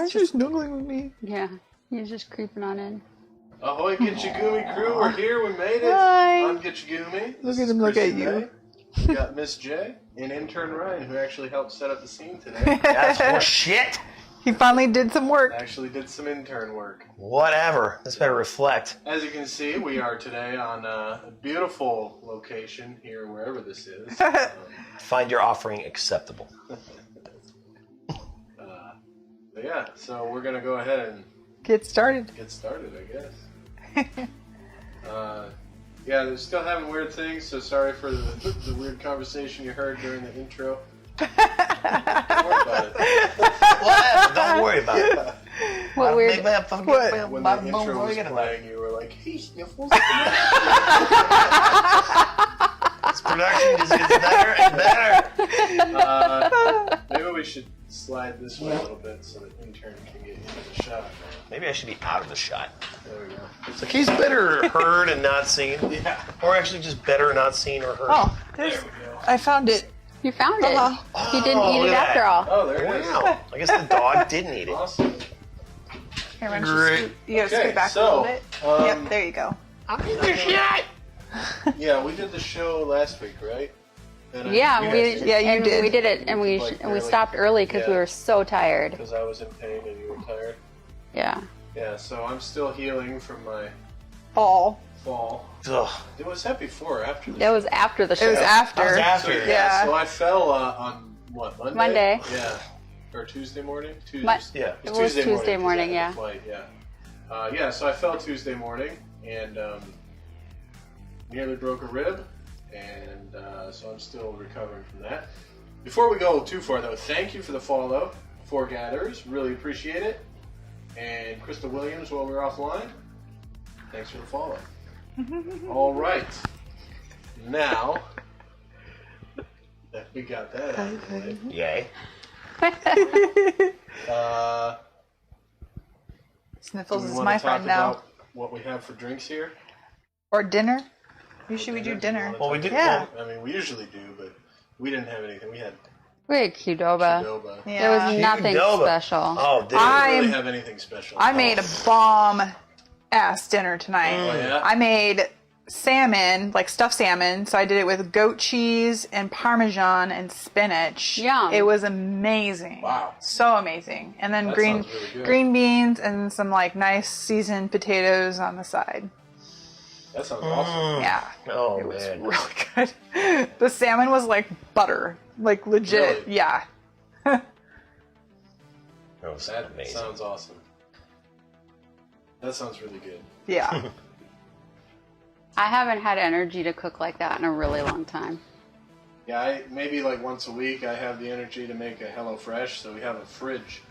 Why is she snuggling with me? Yeah, he's just creeping on in. Ahoy Gitchegumi crew, we're here, we made it. Hi. I'm Gitchegumi. Look at him look at you. We got Miss J and intern Ryan, who actually helped set up the scene today. That's more shit. He finally did some work. Actually did some intern work. Whatever. This better reflect. As you can see, we are today on a beautiful location here, wherever this is. Find your offering acceptable. But yeah, so we're going to go ahead and Get started. I guess. Yeah, they're still having weird things, so sorry for the weird conversation you heard during the intro. Don't worry about it. Whatever. Don't worry about it. What weird? When the intro was playing, you were like, he sniffles. This production just gets better and better. Maybe we should slide this way a little bit so that intern can get into the shot. Maybe I should be out of the shot. There we go. So he's better heard and not seen. Yeah. Or actually just better not seen or heard. Oh, There there's. we go. I found it. You found it. Uh-huh. He didn't eat look it at after that. all. Oh, there it is. Wow. I guess the dog didn't eat it. Awesome. Here, why don't Great. you gotta Okay, scoot back so, a little bit. Yep, there you go. I'm in the shot. Yeah, we did the show last week, right? And Yeah, you we guys Yeah, you and did. we did it, and we Like and we barely- stopped early because we yeah. were so tired. Because I was in pain and you were tired. Yeah. Yeah, so I'm still healing from my All. fall. Ugh. It was that before or after the That was after the show. It was after. That was So, after. Yeah. So I fell on what, Monday? Monday. Yeah. Or Tuesday morning? Tuesday. Yeah. It was Tuesday morning, 'cause I had yeah. the flight, yeah. So I fell Tuesday morning and nearly broke a rib, and so I'm still recovering from that. Before we go too far, though, thank you for the follow, Foregatherers. Really appreciate it. And Krista Williams, while we were offline, thanks for the follow. All right. Now that we got that out of the way, Yay. Sniffles do we is want my to talk friend now. about what we have for drinks here? Or dinner. Usually we do dinner. Well, we did. Yeah. I mean, we usually do, but we didn't have anything. We had We had Qdoba. Qdoba. Yeah. There was nothing Qdoba. special. Oh, dude. We didn't really I'm- have anything special. I made a bomb-ass dinner tonight. Oh, yeah? I made salmon, like stuffed salmon. So I did it with goat cheese and Parmesan and spinach. Yum. It was amazing. Wow. So amazing. And then That green sounds really good. green beans and some like nice seasoned potatoes on the side. That sounds awesome. Yeah. Oh, It was man. really good. The salmon was like butter. Like legit. Really? Yeah. That was That amazing. sounds awesome. That sounds really good. Yeah. I haven't had energy to cook like that in a really long time. Yeah, maybe like once a week I have the energy to make a HelloFresh, so we have a fridge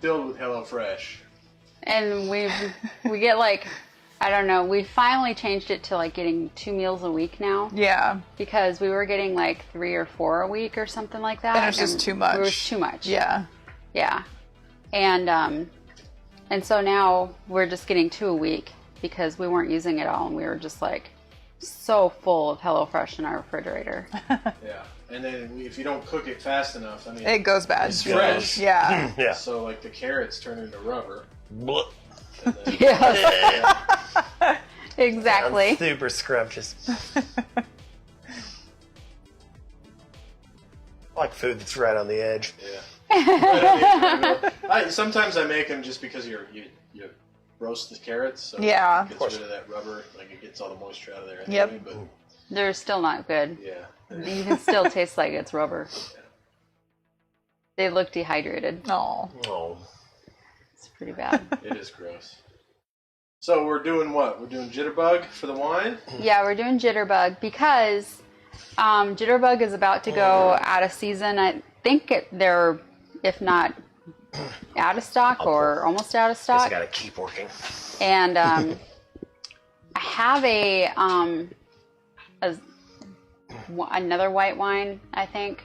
filled with HelloFresh. And we get like, I don't know, we finally changed it to like getting 2 meals a week now. Yeah. Because we were getting like 3 or 4 a week or something like that. And it's just too much. It was too much. Yeah. Yeah. And so now we're just getting 2 a week because we weren't using it all and we were just like so full of HelloFresh in our refrigerator. Yeah, and then if you don't cook it fast enough, I mean, It goes bad. it's fresh. Yeah. Yeah. So like the carrots turn into rubber. Blah. And then, Yes, I'm exactly. super scrumptious. I like food that's right on the edge. Yeah. Sometimes I make them just because you roast the carrots, so Yeah. it gets rid of that rubber, like it gets all the moisture out of there. Yep. Anyway, but They're still not good. yeah, You can still taste like it's rubber. They look dehydrated. Oh. Oh. It's pretty bad. it is gross. So we're doing what? We're doing Jitterbug for the wine. Yeah, we're doing Jitterbug because Jitterbug is about to go out of season. I think they're, if not out of stock or almost out of Guess stock. I gotta keep working. And I have another white wine, I think,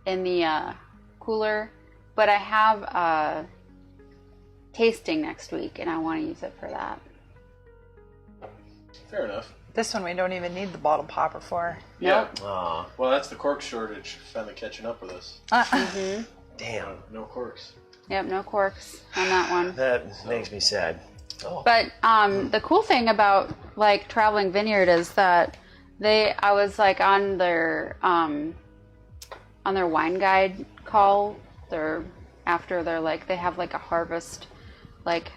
in the cooler. But I have a tasting next week, and I want to use it for that. Fair enough. This one we don't even need the bottle popper for. Yeah. Aw, Well, that's the cork shortage finally catching up with us. damn. No corks. Yep, no corks on that one. That makes me sad. Oh. But the cool thing about like Traveling Vineyard is that I was like on their wine guide call. They have like a harvest like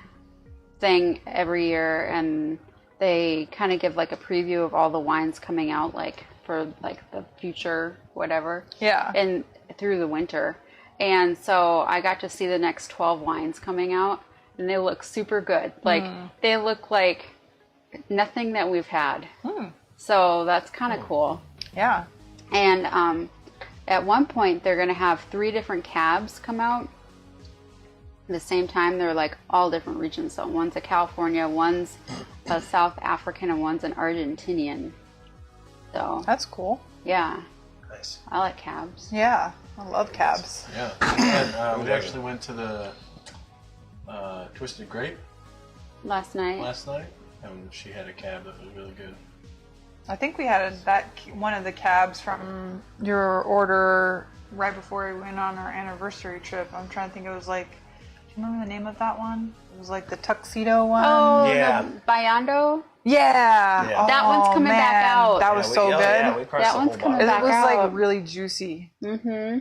thing every year, and they kind of give like a preview of all the wines coming out like for like the future whatever. Yeah. And through the winter. And so I got to see the next 12 wines coming out, and they look super good. Like they look like nothing that we've had. So that's kind of cool. Yeah. And at one point they're going to have 3 different cabs come out at the same time. They're like all different regions. So one's a California, one's a South African, and one's an Argentinian. So That's cool. yeah, Nice. I like cabs. Yeah. I love cabs. Yeah. And we actually went to the Twisted Grape Last night. last night, and she had a cab that was really good. I think we had one of the cabs from your order right before we went on our anniversary trip. I'm trying to think. It was like, do you remember the name of that one? It was like the tuxedo one. Oh, Yeah. the Bayando. Yeah. Yeah. That one's coming back man. out. That was so good. Yeah, we crossed That the one's whole coming It bottle. back was like out. really juicy. Mm-hmm.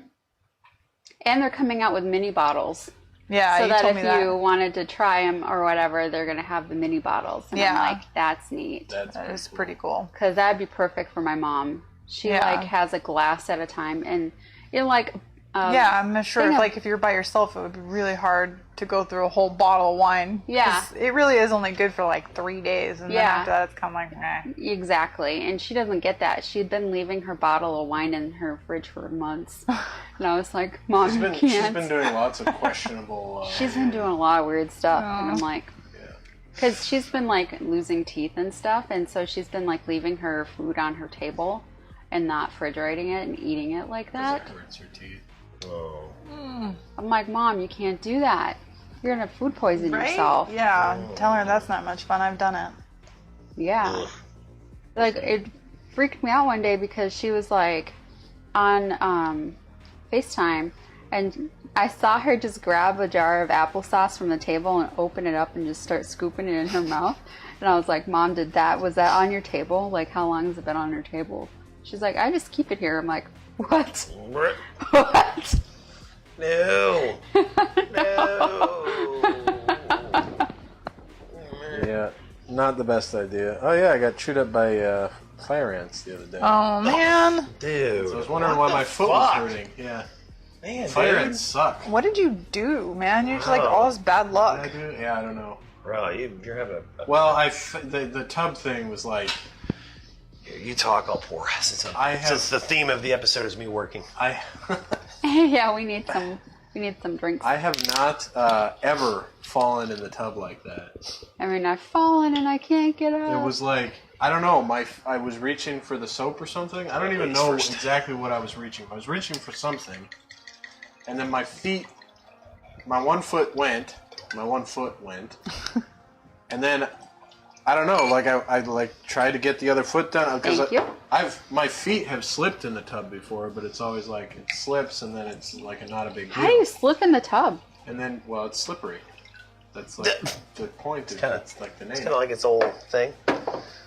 And they're coming out with mini bottles. Yeah, So you that told if me that. you wanted to try them or whatever, they're going to have the mini bottles. And Yeah. I'm like, that's neat. That is pretty cool. Because that'd be perfect for my mom. She Yeah. like has a glass at a time. And you know, like... Yeah, I'm not sure thing if you're by yourself, it would be really hard to go through a whole bottle of wine. Yeah. 'Cause it really is only good for like 3 days, and then Yeah. after that, it's kind of like, nah. Exactly. And she doesn't get that. She'd been leaving her bottle of wine in her fridge for months. And I was like, Mom, you She's can't. been doing lots of questionable. She's been doing a lot of weird stuff. And I'm Aw. like... Yeah. Because she's been like losing teeth and stuff, and so she's been like leaving her food on her table and not refrigerating it and eating it like that. It hurts her teeth. Oh. I'm like, Mom, you can't do that. You're gonna food poison Right? yourself. Yeah, tell her that's not much fun. I've done it. Yeah. Ugh. Like it freaked me out one day because she was like on FaceTime, and I saw her just grab a jar of applesauce from the table and open it up and just start scooping it in her mouth. And I was like, Mom, was that on your table? Like, how long has it been on your table? She's like, I just keep it here. I'm like, what? What? No. No. Yeah, not the best idea. Oh yeah, I got chewed up by fire ants the other day. Oh, man. Dude. So I was wondering why my foot was hurting. Yeah, Man, fire dude. ants suck. What did you do, man? You're just like Oh. all this bad Did I luck. do it? Yeah, I don't know. Bro, you're having a... Well, the tub thing was like You talk, I'll pour. Since the theme of the episode is me working. I Yeah, we need some drinks. I have not ever fallen in the tub like that. I mean, I've fallen and I can't get up. It was like I don't know. I was reaching for the soap or something. I don't even know exactly what I was reaching. I was reaching for something, and then my one foot went, and then I don't know. Like I like tried to get the other foot down Thank you. my feet have slipped in the tub before, but it's always like it slips and then it's like not a big deal. How do you slip in the tub? And then it's slippery. That's like the point. It's like the name. It's kind of like its old thing.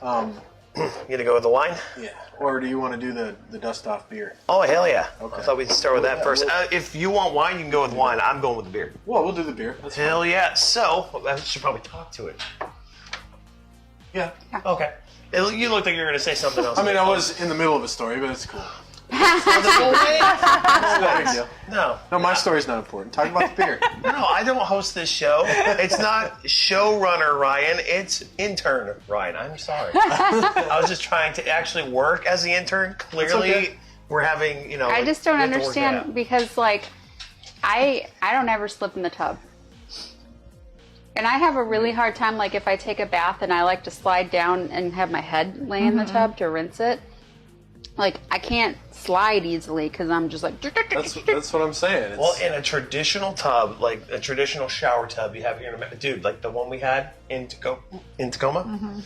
Um, You gonna go with the wine? yeah. Or do you want to do the dust off beer? Oh, hell yeah. Okay. I thought we'd start with that Yeah, first. well- If you want wine, you can go with wine. I'm going with the beer. Well, we'll do the beer. That's Hell fine. yeah. So, I should probably talk to it. Yeah. Okay. You looked like you were going to say something else. I mean, I was in the middle of a story, but it's cool. No, It's no big deal. no, No, my story's not important. Talk about the beer. I don't host this show. It's not showrunner Ryan. It's intern Ryan. I'm sorry. I was just trying to actually work as the intern. Clearly, okay. we're having, I just don't we have to work that understand out. because, like, I don't ever slip in the tub. And I have a really hard time, like, if I take a bath and I like to slide down and have my head lay in the tub to rinse it. Like, I can't slide easily because I'm just like... That's what I'm saying. Well, in a traditional tub, like a traditional shower tub, you have your dude, like the one we had in Tacoma.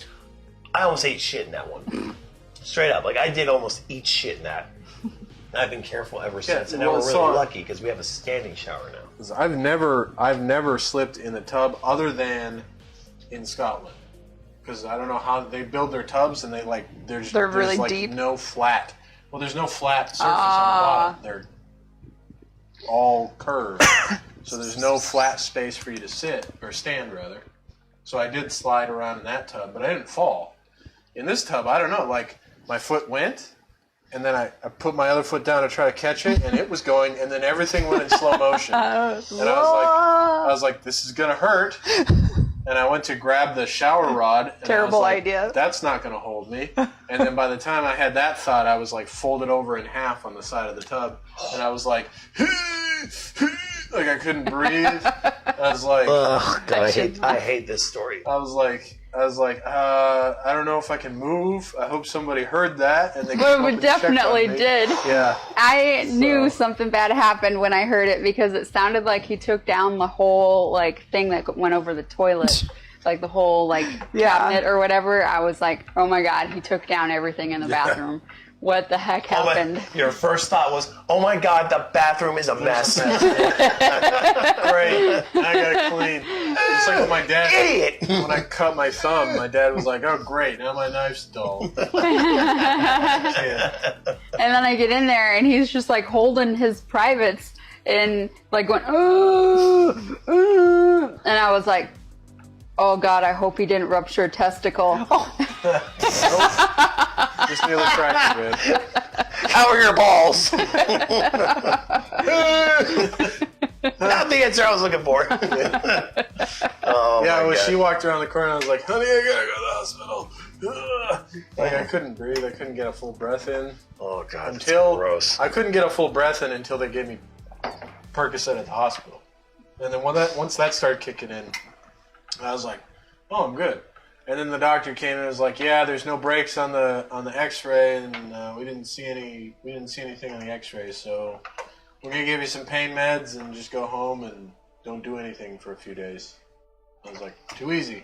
I almost ate shit in that one. Straight up, like I did almost eat shit in that. I've been careful ever since, and well, now we're so- really lucky because we have a standing shower now. 'Cause I've never slipped in the tub other than in Scotland. Because I don't know how they build their tubs, and there's really like deep? no flat. Well, there's no flat surface on the bottom. They're all curved, so there's no flat space for you to sit or stand rather. So I did slide around in that tub, but I didn't fall. In this tub, I don't know. Like my foot went, and then I put my other foot down to try to catch it, and it was going, and then everything went in slow motion. And I was like, this is gonna hurt. And I went to grab the shower rod. And Terrible I was like, idea. That's not going to hold me. And then by the time I had that thought, I was like folded over in half on the side of the tub. And I was like I couldn't breathe. I was like, Oh, God, I hate this story. I was like, I don't know if I can move. I hope somebody heard that. And they Well, came we up and checked on definitely me. did. Yeah. I knew something bad happened when I heard it because it sounded like he took down the whole thing that went over the toilet, like the whole cabinet or whatever. I was like, oh my God, he took down everything in the bathroom. What the heck happened? Your first thought was, oh my God, the bathroom is a mess. Great. I got to clean. It's like with my dad. Idiot! When I cut my thumb, my dad was like, oh, great, now my knife's dull. Yeah. And then I get in there and he's just holding his privates and going, oh, and I was like, oh God, I hope he didn't rupture a testicle. Just nearly cracked a rib. How are your balls? Not the answer I was looking for. Oh, Yeah, my when God. she walked around the corner, I was like, honey, I gotta go to the hospital. I couldn't breathe. I couldn't get a full breath in. Oh, God, that's Until gross. I couldn't get a full breath in until they gave me Percocet at the hospital. And then once that started kicking in, I was like, oh, I'm good. And then the doctor came and was like, yeah, there's no breaks on the X-ray, and we didn't see anything on the X-ray, so we're gonna give you some pain meds and just go home and don't do anything for a few days. I was like, too easy.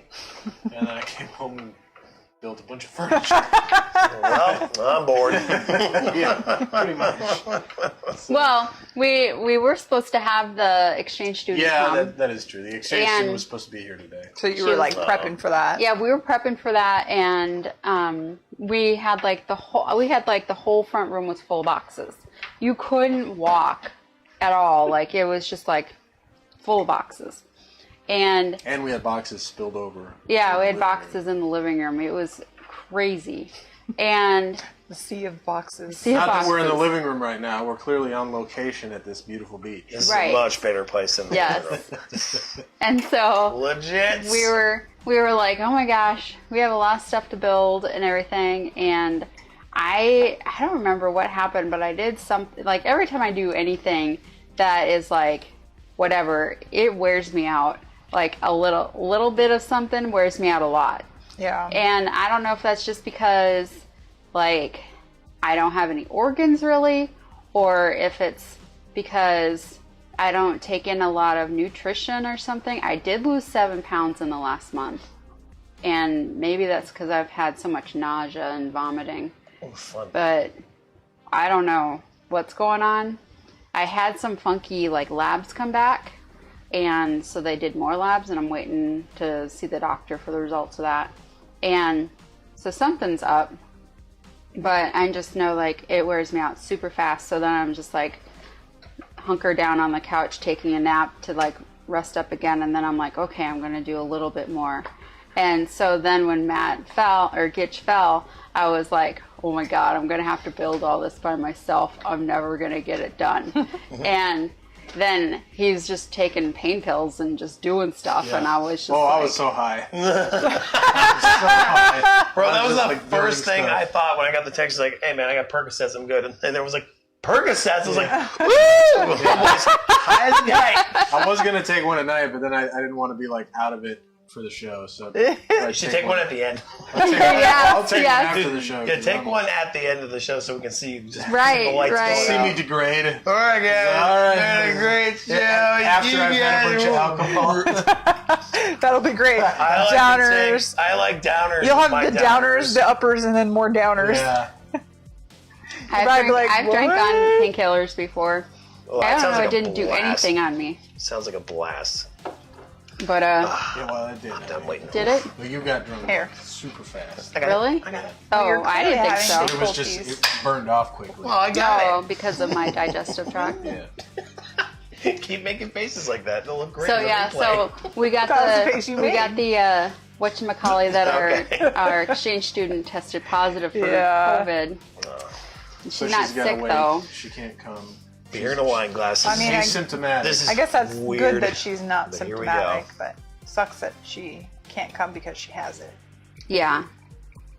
And then I came home and built a bunch of furniture. Well, I'm bored. Yeah, pretty much. Well, we were supposed to have the exchange student come. Yeah, that is true. The exchange And- student was supposed to be here today. So you were prepping for that. Yeah, we were prepping for that, and we had the whole front room was full of boxes. You couldn't walk at all. It was just full of boxes. And we had boxes spilled over. yeah, we had boxes in the living room. It was crazy. And The sea of boxes. Not that we're in the living room right now. We're clearly on location at this beautiful beach. This is Right. a much better place than the Yes. living room. And so Legit. we were like, oh my gosh, we have a lot of stuff to build and everything. And I don't remember what happened, but I did something. Every time I do anything that is whatever, it wears me out. A little bit of something wears me out a lot. Yeah. And I don't know if that's just because I don't have any organs really, or if it's because I don't take in a lot of nutrition or something. I did lose 7 pounds in the last month. And maybe that's because I've had so much nausea and vomiting. Oh, fun. But I don't know what's going on. I had some funky labs come back. And so they did more labs, and I'm waiting to see the doctor for the results of that. And so something's up, but I just know it wears me out super fast. So then I'm just hunker down on the couch taking a nap to rest up again. And then I'm okay, I'm going to do a little bit more. And so then when Gitch fell, I was like, oh my God, I'm going to have to build all this by myself. I'm never going to get it done. And then he's just taking pain pills and just doing stuff, Yeah. and I was just I was so high. I was so high. Bro, that I was just, the first thing stuff. I thought when I got the text. Hey man, I got Percocets, I'm good. And there was Percocets. I was woo! I was high as a kite. I was gonna take one at night, but then I didn't want to be out of it for the show. So You should take one at the end. I'll take Yes. one after the show. Yeah, take one at the end of the show so we can see just Right, the lights right. going See out. me degrade. All right, guys. All right. Had a great show. After You I've had a bunch of guys- alcohol. That'll be great. I like Downers. I like downers. You'll have My the downers, the uppers, and then more downers. Yeah. I'd be like, I've drank "What?" on painkillers before. Oh, I that don't sounds know. like It a didn't do blast. anything on me. Sounds like a blast. But Yeah, well, it did. I'm done waiting. did it? Well, you got drunk Here. super fast. I got Really? It. I got it. Oh, You're I didn't clearly think so. having It was just, difficulties. it burned off quickly. Well, I got Oh, because of my digestive tract. Yeah. it. Keep making faces like that. They'll look great. So on the yeah, replay. so we got That was the face you we got the whatchamacallit that Okay. our exchange student tested positive for Yeah. COVID. She's So not she's gotta sick wait. though. She can't come. beer and a wine glass. I mean, Asymptomatic. This is I guess that's weird. good that she's not But here we symptomatic, go. but sucks that she can't come because she has it. Yeah.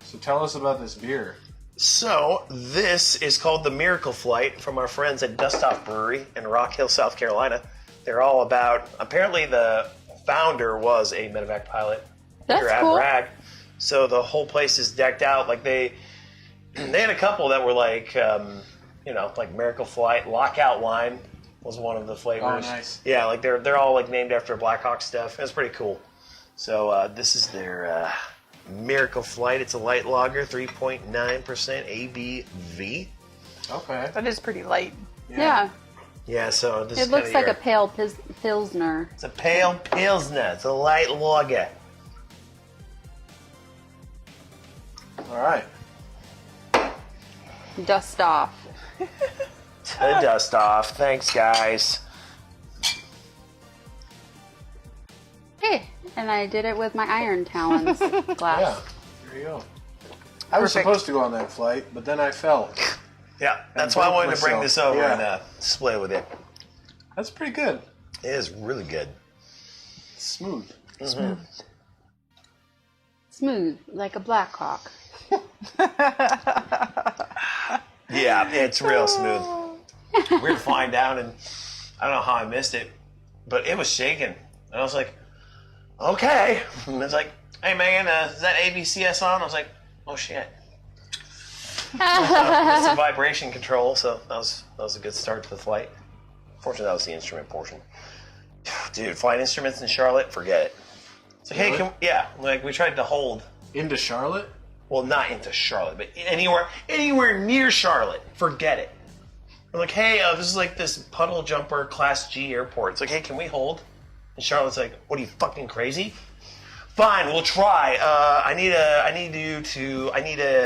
So tell us about this beer. So this is called the Miracle Flight from our friends at Dust Off Brewery in Rock Hill, South Carolina. They're all about. Apparently, the founder was a medevac pilot. That's here at cool. Bragg. So the whole place is decked out. Like they had a couple that were like, like Miracle Flight. Lockout Lime was one of the flavors. Oh, nice. Yeah, like they're all like named after Blackhawk stuff. It's pretty cool. So this is their Miracle Flight. It's a light lager, 3.9% ABV. Okay. That is pretty light. Yeah. Yeah, so this It is looks kinda like your- a pale pilsner. It's a pale pilsner. It's a light lager. All right. Dust off. To dust off. Thanks, guys. Hey, and I did it with my iron talons glass. Yeah. There you go. I was Perfect. supposed to go on that flight, but then I fell. Yeah, that's And why I broke wanted to bring myself. this over Yeah. and split it with you. That's pretty good. It is really good. Smooth. Smooth, like a Blackhawk. Yeah, it's real smooth. We were flying down, and I don't know how I missed it, but it was shaking. And I was like, okay. And it's like, hey, man, is that ABCS on? I was like, oh, shit. It's a vibration control, so that was a good start to the flight. Fortunately, that was the instrument portion. Dude, flying instruments in Charlotte, forget it. It's like, Really? hey, like we tried to hold, Into Charlotte? well, not into Charlotte, but anywhere near Charlotte, forget it. We're like, hey, this is like this puddle jumper Class G airport. It's like, hey, can we hold? And Charlotte's like, what are you, fucking crazy? Fine, we'll try. I need a.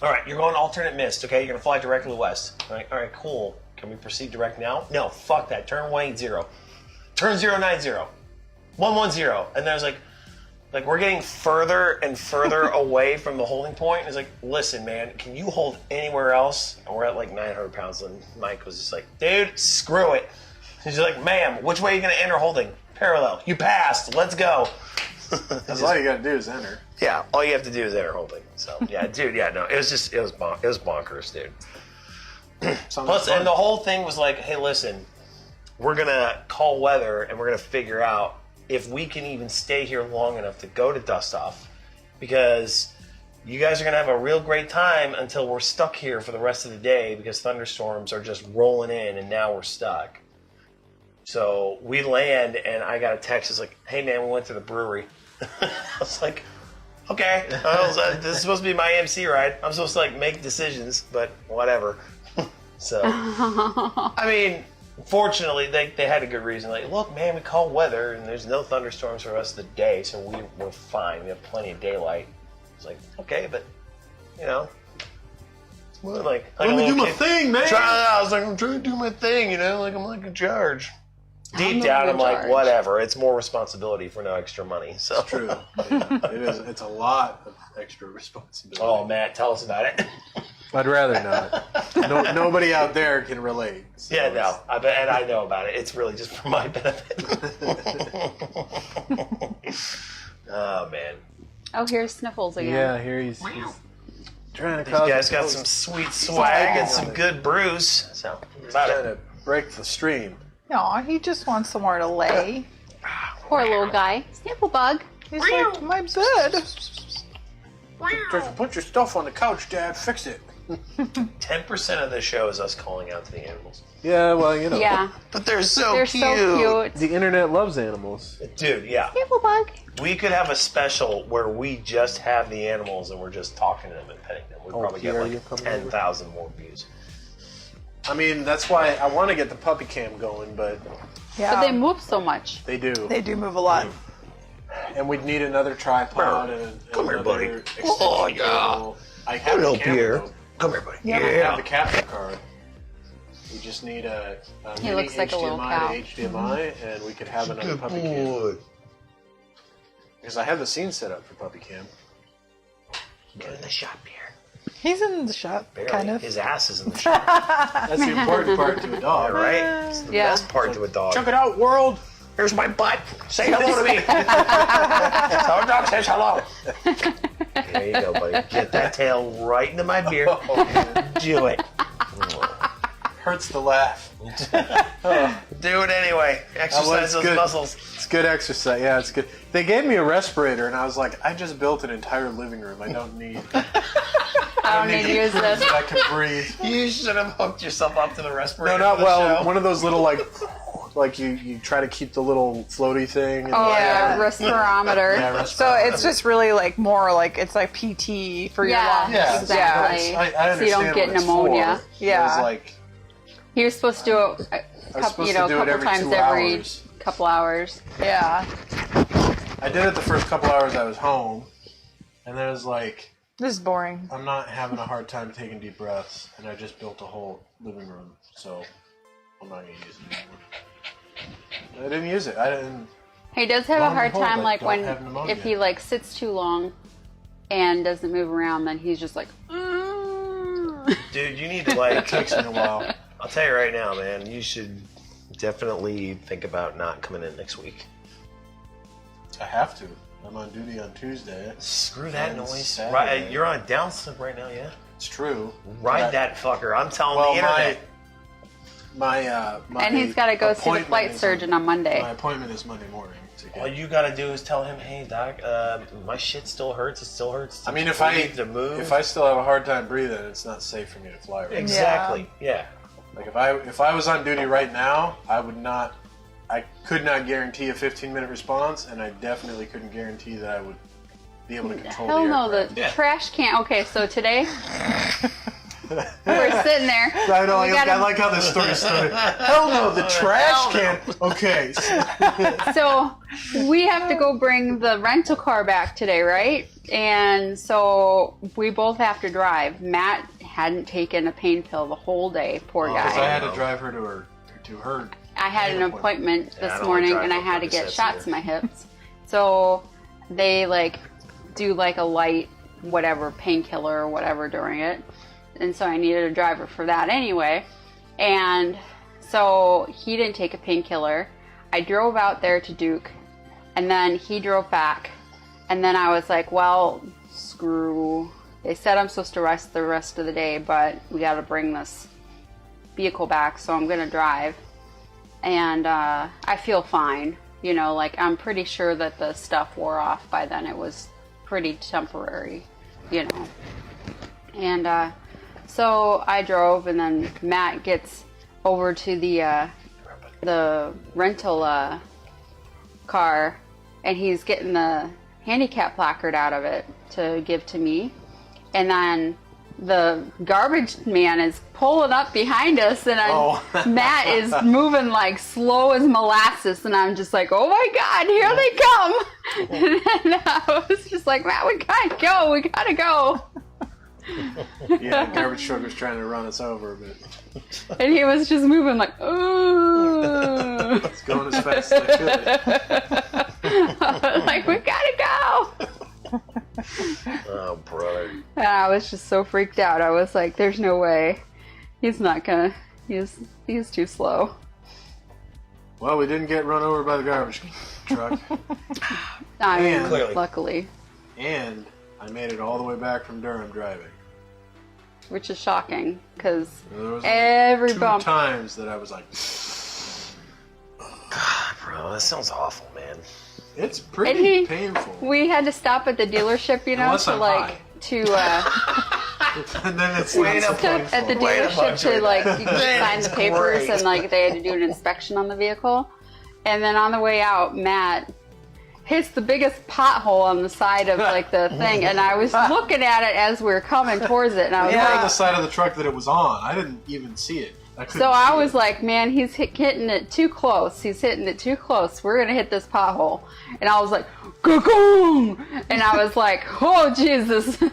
All right, you're going alternate mist, okay? You're going to fly directly west. All right, cool. Can we proceed direct now? No, fuck that. Turn 180. Turn 090. 110. And then I was like, we're getting further and further away from the holding point. And it's like, listen, man, can you hold anywhere else? And we're at like 900 pounds. And Mike was just like, dude, screw it. He's like, ma'am, which way are you going to enter holding? Parallel. You passed. Let's go. That's all you got to do is enter. Yeah, all you have to do is enter holding. So yeah, dude, yeah, no, it was bonkers, dude. Sounds Plus, fun. and the whole thing was like, hey, listen, we're gonna call weather and we're gonna figure out if we can even stay here long enough to go to dust off, because you guys are gonna have a real great time until we're stuck here for the rest of the day because thunderstorms are just rolling in and now we're stuck. So we land and I got a text. It's like, hey man, we went to the brewery. I was like, okay, this is supposed to be my MC ride. I'm supposed to like make decisions, but whatever. So, I mean, fortunately, they had a good reason. Like, look, man, we call weather, and there's no thunderstorms for the rest of the day, so we're fine. We have plenty of daylight. It's like, okay, but it's more like Let me a do little my kid. thing, man. I was like, I'm trying to do my thing, like I'm like in charge. Deep not down, in I'm like, charge. whatever. It's more responsibility for no extra money. So True. Yeah, it is. It's a lot of extra responsibility. Oh, Matt, tell us about it. I'd rather not. Nobody out there can relate. So Yeah, no, I bet, and I know about it. It's really just for my benefit. Oh man, Oh, here's Sniffles again. Yeah, here he's trying to these cause guys got a- some sweet swag and some good brews. So about trying it. to break the stream. Aw, he just wants somewhere to lay. Poor little guy. Sniffle bug. He's like, my bed. Put your stuff on the couch, Dad. Fix it. 10% of the show is us calling out to the animals. Yeah, well, you know. Yeah. But they're so They're cute. so cute. The internet loves animals. Dude, yeah. People bug. We could have a special where we just have the animals and we're just talking to them and petting them. We'd probably get Pierre, you like coming 10,000 more views. I mean, that's why I want to get the puppy cam going, but Yeah. But they move so much. they do. They do move a lot. And we'd need another tripod and Come here, buddy. another Oh, extension yeah. cable. I have Hello, the camera, Pierre. though. Come here, buddy. Yeah. I have the capture card. We just need a He mini looks like a little HDMI cow. to HDMI, and we could have another Good puppy cam. boy. Because I have the scene set up for puppy cam. Get in the shot, Pierre. He's in the shot, Barely. kind of. His ass is in the shot. That's the important part to a dog, Right? It's the Yeah. best part to a dog. Check it out, world! Here's my butt. Say hello to me. So a dog says hello. There you go, buddy. Get that tail right into my beard. Do it. Hurts to laugh. Do it anyway. Exercise those good. muscles. It's good exercise. Yeah, it's good. They gave me a respirator, and I was like, I just built an entire living room. I don't need. I don't need to use this. I can breathe. You should have hooked yourself up to the respirator. No, not for the well. show. One of those little like you try to keep the little floaty thing. And Oh, yeah, respirometer. Yeah, So it's just really like more like it's like PT for your Yeah. lungs. yeah, Exactly. I So you don't understand get what it's pneumonia. for. Yeah. It was like He was supposed to do it I was couple, supposed you know, to do it couple every times 2 every hours. couple hours. Yeah. I did it the first couple hours I was home, and then it was like, This is boring. I'm not having a hard time taking deep breaths, and I just built a whole living room, so I'm not gonna use it anymore. I didn't use it. I didn't. He does have Lo a and hard behold, time, I like don't when have pneumonia. if he like sits too long and doesn't move around, then he's just like. "Mm." Dude, you need to like. It takes me a while. I'll tell you right now, man. You should definitely think about not coming in next week. I have to. I'm on duty on Tuesday. Screw that And noise. Saturday. Right, you're on downslope right now, yeah. It's true. Ride But I- that fucker. I'm telling Well, the internet. my And he's got to go see the appointment flight is surgeon on Monday. My appointment is Monday morning. To get, All you gotta do is tell him, "Hey, doc, my shit still hurts. It still hurts. I mean, if We I need to move." if I still have a hard time breathing, it's not safe for me to fly. Right now. exactly, yeah. Like if I was on duty right now, I would not. I could not guarantee a 15-minute response, and I definitely couldn't guarantee that I would be able to control Hell the no, aircraft. the Yeah. trash can. Okay, so today we're sitting there. I know. We I gotta- like how this story started. Hell no, the trash can. Okay. So we have to go bring the rental car back today, right? And so we both have to drive. Matt hadn't taken a pain pill the whole day. Poor Because I guy. had to drive her to her. I had an appointment Yeah, I this don't morning, drive and I with had to get Percocets shots either. in my hips. So they like do like a light whatever painkiller or whatever during it, and so I needed a driver for that anyway. And so he didn't take a painkiller. I drove out there to Duke, and then he drove back, and then I was like, well, screw. They said I'm supposed to rest the rest of the day, but we got to bring this vehicle back, so I'm gonna drive. And I feel fine, you know, like I'm pretty sure that the stuff wore off by then. It was pretty temporary, you know. And so I drove, and then Matt gets over to the rental car, and he's getting the handicap placard out of it to give to me. And then the garbage man is pulling up behind us, and Matt is moving like slow as molasses, and I'm just like, oh my God, here they come. And then I was just like, Matt, we gotta go. Yeah, garbage truck was trying to run us over, but And he was just moving like, ooh. it's going as fast as I could. Like, we gotta go. Oh, brother. And I was just so freaked out. I was like, there's no way. He's not gonna, he's too slow. Well, we didn't get run over by the garbage truck, I mean, And- Clearly. luckily. and I made it all the way back from Durham driving. Which is shocking, because There was every two bump. times that I was like, Bro, that sounds awful, man. it's And pretty painful. we had to stop at the dealership, you know, Unless to I'm like, high. to, And then it's Way not to so At the Way to dealership punctuate to like that. you could sign the papers Great. and like they had to do an inspection on the vehicle. And then on the way out, Matt hits the biggest pothole on the side of like the thing, and I was looking at it as we were coming towards it, and I was on the like, side of the truck that it was on. I didn't even see it. so I was like, man, he's hitting it too close. He's hitting it too close. We're gonna hit this pothole, and I was like, "Go-goom!" And I was like, oh Jesus! And,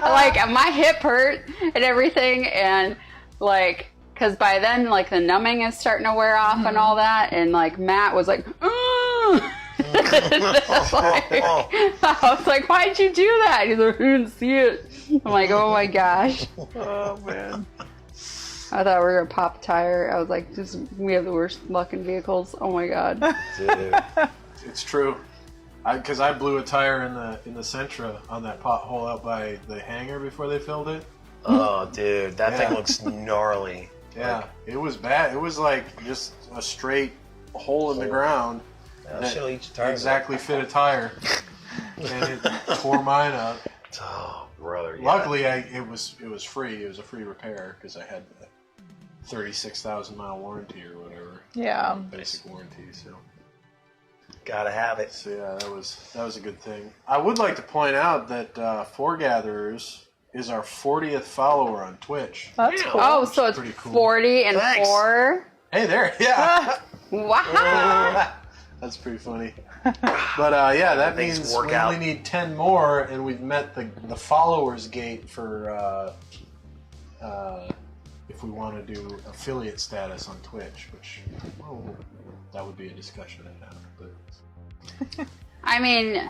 like my hip hurt and everything, and like. Because by then, like, the numbing is starting to wear off and all that, and, like, Matt was like, I was like, why'd you do that? He's like, I didn't see it. I'm like, oh my gosh. Oh, man. I thought we were going to pop a tire. I was like, we have the worst luck in vehicles. Oh my God. Dude. It's true. Because I blew a tire in the Sentra on that pothole out by the hangar before they filled it. Oh, dude, that Yeah. thing looks gnarly. Yeah, it was bad. It was like just a straight hole in the ground that She'll eat your tires exactly fit a tire, and it tore mine up. up. Oh, brother. Yeah. Luckily, it was free. It was a free repair because I had a 36,000 mile warranty or whatever. Yeah. Basic warranty. Gotta have it. So yeah, that was a good thing. I would like to point out that Foregatherers is our 40th follower on Twitch. That's Yeah. cool. Oh, so it's pretty cool. 40 and Thanks. 4. Hey there, yeah. Wow. That's pretty funny. But yeah, that Things means work we out. only need 10 more, and we've met the followers gate for if we want to do affiliate status on Twitch, which that would be a discussion in that. But I mean,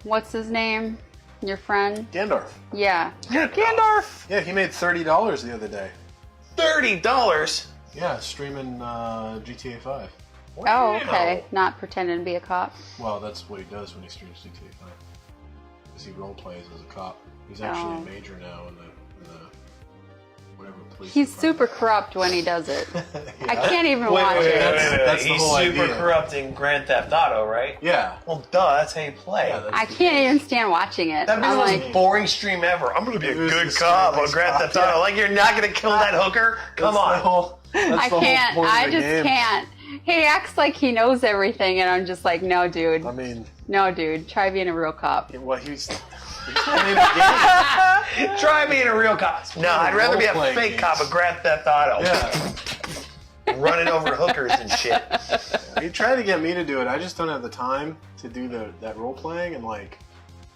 what's his name? Your friend? Gandalf, Yeah. Gandalf. yeah, he made $30 the other day. $30? Yeah, streaming GTA 5. Oh, okay. Not pretending to be a cop. Well, that's what he does when he streams GTA 5. Because he role plays as a cop. He's actually a major now in the whatever police. He's super department. corrupt when he does it. Yeah. I can't even Wait, watch wait, it. That's the He's whole super idea. corrupt in Grand Theft Auto, right? Yeah. Well, duh, that's how you play. Yeah, that's I can't even stand watching it. That'd be the I'm most like, boring stream ever. I'm gonna be a It was good the cop on scariest Grand cop, Theft Auto. yeah. Like, you're not gonna kill that hooker? Come on. I can't. I just can't. He acts like he knows everything, and I'm just like, no, dude. I mean, No, dude. Try being a real cop. well, he's playing a game. Try being a real cop. No, I'd rather be a role-playing fake games. cop at Grand Theft Auto. Yeah. Running over hookers and shit. He tried to get me to do it. I just don't have the time to do that role playing. And like,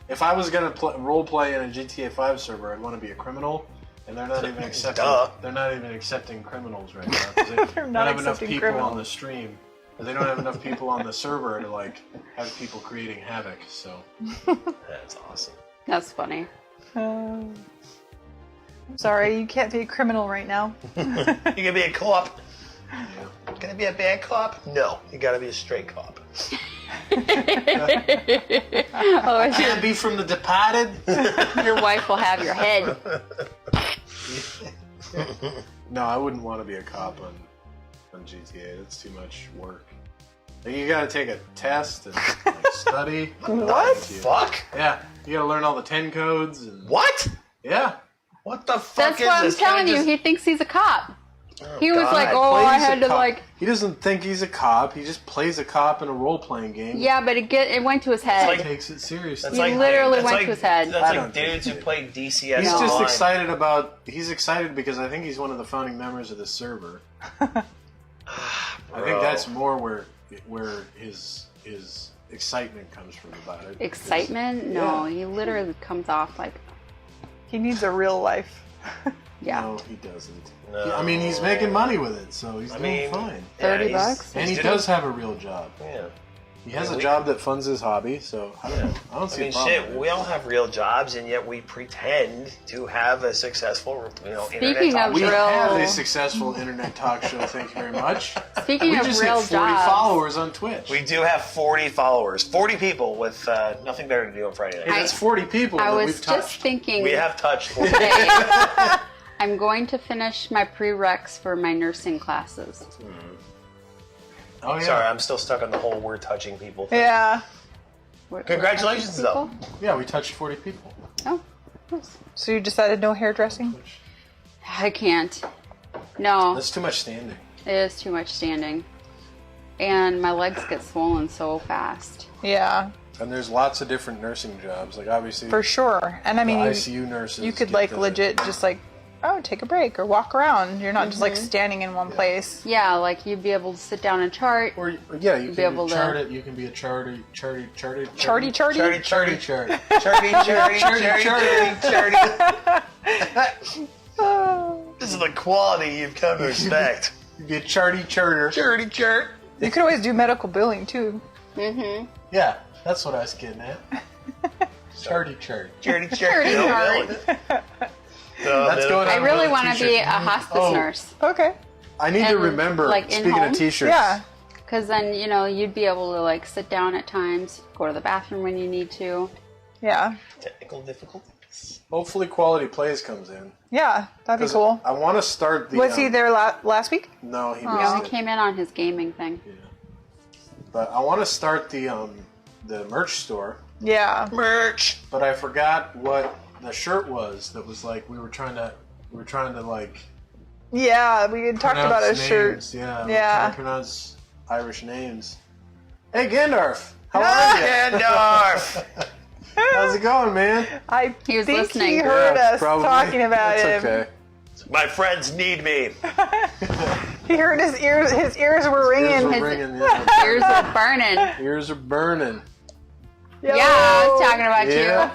if I was gonna role play in a GTA 5 server, I'd want to be a criminal. And they're not even accepting. Duh. They're not even accepting criminals right now. 'Cause they don't not have enough accepting people on criminals. the stream. They don't have enough people on the server to like have people creating havoc. So That's awesome. That's funny. I'm sorry, you can't be a criminal right now. You gonna be a cop? yeah. Gonna be a bad cop? No, you gotta be a straight cop. Oh, Can't be from The Departed. your wife will have your head. No, I wouldn't want to be a cop on GTA. That's too much work. Like, you gotta take a test and like, study. What? Fuck? Yeah, you gotta learn all the 10 codes and What? yeah. What the fuck That's is what I'm this? Can I telling you. just- He thinks he's a cop. He was God. like, oh, I Plays a had to cop. like. He doesn't think he's a cop. He just plays a cop in a role-playing game. Yeah, but it went to his head. He takes it seriously. That's He literally that's went to his head. That's I like don't think dudes who he did. play DCS He's No. just online. excited he's excited because I think he's one of the founding members of the server. I think that's more where his excitement comes from about it. Excitement? No, he literally comes off like, He needs a real life. yeah. No, he doesn't. No. I mean, he's making money with it, so he's doing fine. Yeah, $30? he's And he doing- does have a real job. Yeah. He has And a we- job that funds his hobby, so I don't know. I don't I see mean, a problem. shit, with we it. all have real jobs, and yet we pretend to have a successful, internet Speaking talk of We show. real- have a successful internet talk show. Thank you very much. Speaking We of just real hit 40 jobs, followers on Twitch. We do have 40 followers, 40 people with nothing better to do on Friday night. Hey, that's 40 people I that was we've just touched. thinking We have touched 40. today, I'm going to finish my prereqs for my nursing classes. Oh yeah. Sorry, I'm still stuck on the whole we're touching people thing. Yeah. Congratulations, though. Yeah, we touched 40 people. Oh, nice. So you decided no hairdressing? I can't. No, That's too much standing. it is too much standing. And my legs get swollen so fast. Yeah, And there's lots of different nursing jobs. Like, obviously, for sure. And I the mean, ICU nurses. you could get like the- legit just like, oh, take a break or walk around. You're not just like standing in one place. Yeah, like you'd be able to sit down and chart. Or, yeah, you be can able to- chart it. You can be a charty. Charty. Charty chart. This is the quality you've come to expect. You'd be a charty charter. Charity chart. You could always do medical billing too. Mm-hmm. Yeah, that's what I was getting at. Charty chart. Charity chart. Charity No, chart. really. No, That's no. going I on really one want of to the be a t-shirts. hospice Oh. nurse. Okay. I need to And, remember, like, speaking in-home? of t-shirts. Yeah. Because then, you know, you'd be able to like sit down at times, go to the bathroom when you need to. Yeah. Technical difficulties. Hopefully Quality Plays comes in. Yeah. That'd be 'Cause cool. I want to start the... Was he there last week? No, he You know, missed he it. came in on his gaming thing. But I want to start the merch store, Yeah. Merch. but I forgot what the shirt was that was like we were trying to like Yeah, we had talked about pronounce his shirt. names. Yeah. Yeah. Trying to pronounce Irish names. Hey Gandalf, how are you? Gandalf. How's it going, man? I He was think listening. he heard Yeah, us probably. talking about That's him. okay. My friends need me. He heard his ears. His ears were ringing. Ears His- are ringing. Yeah. Ears are burning. Ears are burning. Yo. Yeah, I was talking about Yeah.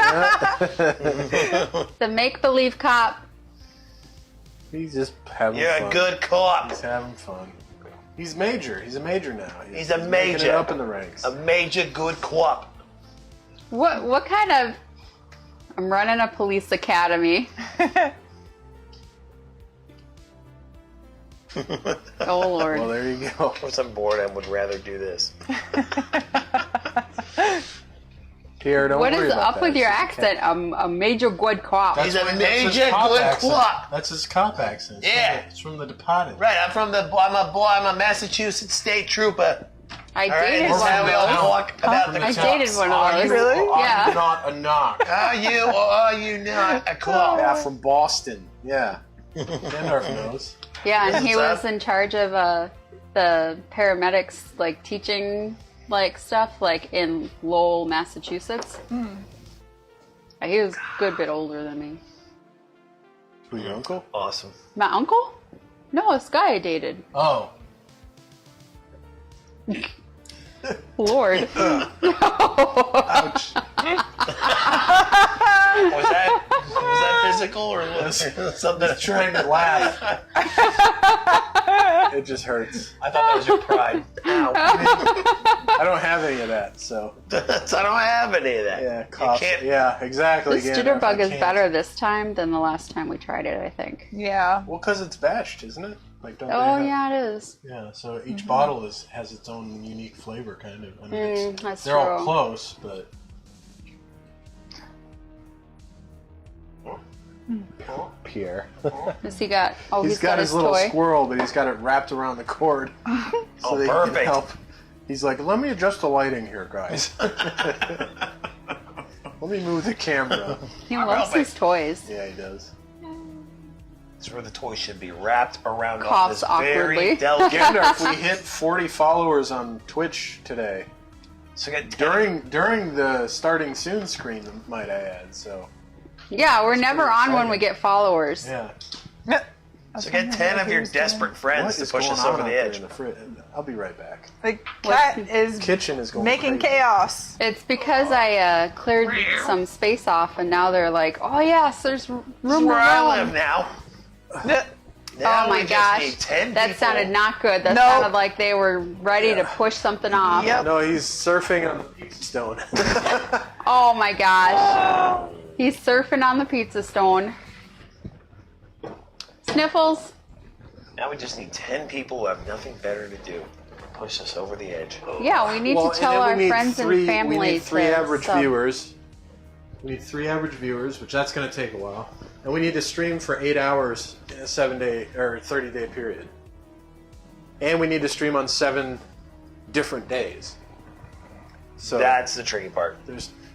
you. The make-believe cop. He's just having You're fun. a good cop. He's having fun. He's major. He's a major now. He's a making major. it up in the ranks. A major good cop. What kind of... I'm running a police academy. Oh, Lord. Well, there you go. Of course, I'm bored and would rather do this. Pierre, don't What worry is about up that. with your It's accent? A major good cop. That's He's a what- that's his major cop good accent. cop. That's his cop accent. Yeah. It's from The Departed. Right, I'm a Massachusetts state trooper. I All right, dated that's one how of we all those. talk about the I cops. dated one of Are those. you, Really? or are Yeah. you not a knock? Are you or are you not a cop? Yeah, from Boston. Yeah. Gandalf knows. Yeah, and he What's was up? in charge of the paramedics, like, teaching, like, stuff, like, in Lowell, Massachusetts. He was a good bit older than me. Who, your uncle? Awesome. My uncle? No, this guy I dated. Oh. Lord. Ouch. Was that physical or was it something? He's trying to laugh. It just hurts. I thought that was your pride. Ow. I don't have any of that, so. I don't have any of that. Yeah, cough. You can't. Yeah, exactly. This Gandalf, jitterbug I is can't. better this time than the last time we tried it, I think. Yeah. Well, because it's batched, isn't it? Like, don't they Oh, have- yeah, it is. Yeah, so each bottle has its own unique flavor, kind of. I mean, it's, That's they're true. all close, but Pierre. Has he got? Oh, he's got his little toy. squirrel, but he's got it wrapped around the cord, so Oh, that he perfect. can help. He's like, let me adjust the lighting here, guys. Let me move the camera. He loves his toys. Yeah, he does. That's where the toy should be wrapped around all Coughs this very awkwardly. delicate. Gandalf, we hit 40 followers on Twitch today. So get 10, During the starting soon screen, might I add. So Yeah, we're never pretty on when exciting. we get followers. yeah. so get 10 of your desperate friends What to is push going us on over out the there edge. in the I'll be right back. The cat is Kitchen is going making crazy. chaos. It's because I cleared some space off, and now they're like, "Oh yes, there's room That's where I live around." now. Yeah. Now Oh my we just gosh, need 10 that people. sounded not good. That No. sounded like they were ready to Yeah. push something off. Yep. No, he's surfing on the pizza stone. Oh my gosh, he's surfing on the pizza stone. Sniffles. Now we just need 10 people who have nothing better to do. Push us over the edge. Yeah, we need Well, to tell and then our we need friends three, and family We need 3 to average sub. viewers. We need 3 average viewers, which that's going to take a while. And we need to stream for 8 hours in a 7-day or 30-day period. And we need to stream on 7 different days. So That's the tricky part.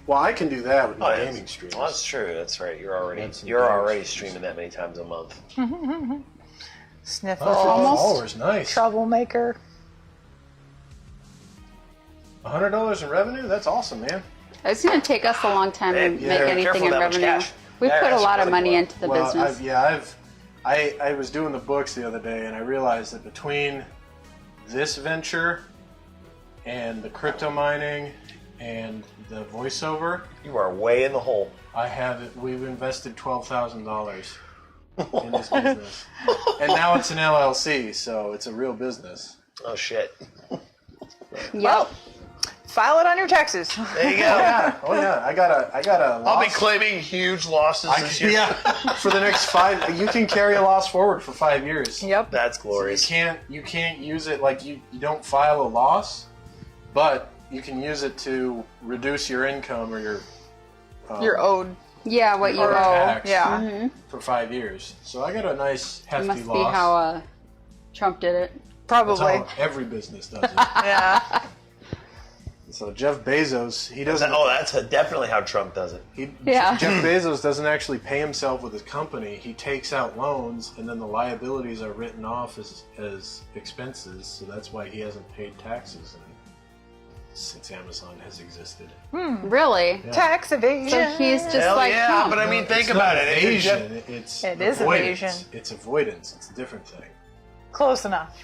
well, I can do that with my yeah. gaming streams. Well, that's true. That's right. You're already That's streaming that many times a month. Sniffle. Followers, nice. Troublemaker. $100 in revenue? That's awesome, man. It's going to take us a long time to make anything careful in that much revenue. cash. We Yeah, put a that's lot of really money well. into the business. I was doing the books the other day, and I realized that between this venture and the crypto mining and the voiceover, You are way in the hole. we've invested $12,000 in this business, and now it's an LLC, so it's a real business. Oh shit. Yep. File it on your taxes. There you go. Oh yeah, I got a loss. I'll be claiming huge losses this year. Yeah, for the next 5, you can carry a loss forward for 5 years. Yep. That's So glorious. you can't use it like you don't file a loss, but you can use it to reduce your income or You're owed. Yeah, what you or owe. tax Yeah. for 5 years. So I got a nice It hefty must loss. be how Trump did it. That's Probably. how every business does it. Yeah. So Jeff Bezos, he doesn't. That's definitely how Trump does it. Yeah. Jeff Bezos doesn't actually pay himself with his company. He takes out loans, and then the liabilities are written off as expenses. So that's why he hasn't paid taxes since Amazon has existed. Really? Yeah. Tax evasion. So he's just Hell like yeah, Trump. but I mean, think It's about not it. Evasion. It's It is avoidance. evasion. It's avoidance. It's a different thing. Close enough.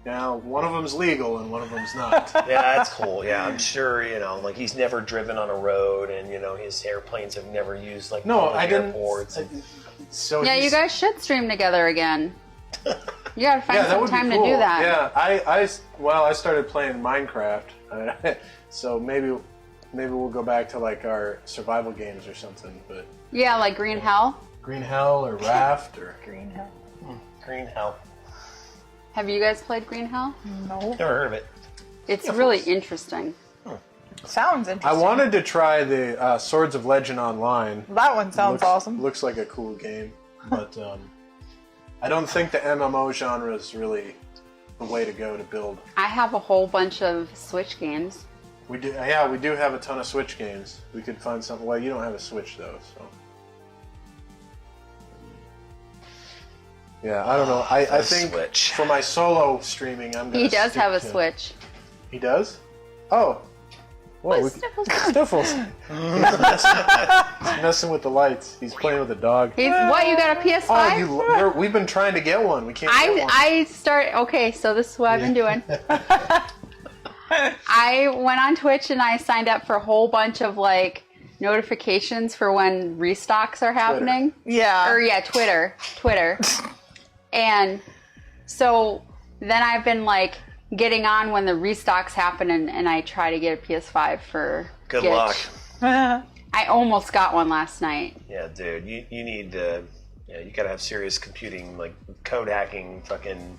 Now, one of them's legal and one of them's not. Yeah, that's cool. Yeah, I'm sure, like he's never driven on a road and, his airplanes have never used like No, public I didn't. airports. So Yeah, he's- you guys should stream together again. You gotta find Yeah, that some would be time cool. to do that. Yeah, I started playing Minecraft, so maybe we'll go back to like our survival games or something. But Yeah, like Green Hell. Green Hell or Raft or Green Hell. Green hell. Have you guys played Green Hell? No. Never heard of it. It's really interesting. Sounds interesting. I wanted to try the Swords of Legend Online. That one sounds awesome. Looks like a cool game, but I don't think the MMO genre is really the way to go to build. I have a whole bunch of Switch games. We do have a ton of Switch games. We could find something. Well, you don't have a Switch though, so. Yeah, I don't know. I think Switch. for my solo streaming, I'm gonna. He does stick have a to- Switch. He does? Oh. Whoa, What's Sniffles doing? Sniffles. He's messing with the lights. He's playing with a dog. What, you got a PS5? We've been trying to get one. We can't get one. Okay, so this is what I've been doing. I went on Twitch and I signed up for a whole bunch of like notifications for when restocks are happening. Yeah. Or yeah, Twitter. And so then I've been like getting on when the restocks happen and I try to get a PS5 for Good Gitch. luck. I almost got one last night. Yeah, dude. You need you gotta have serious computing, like code hacking, fucking,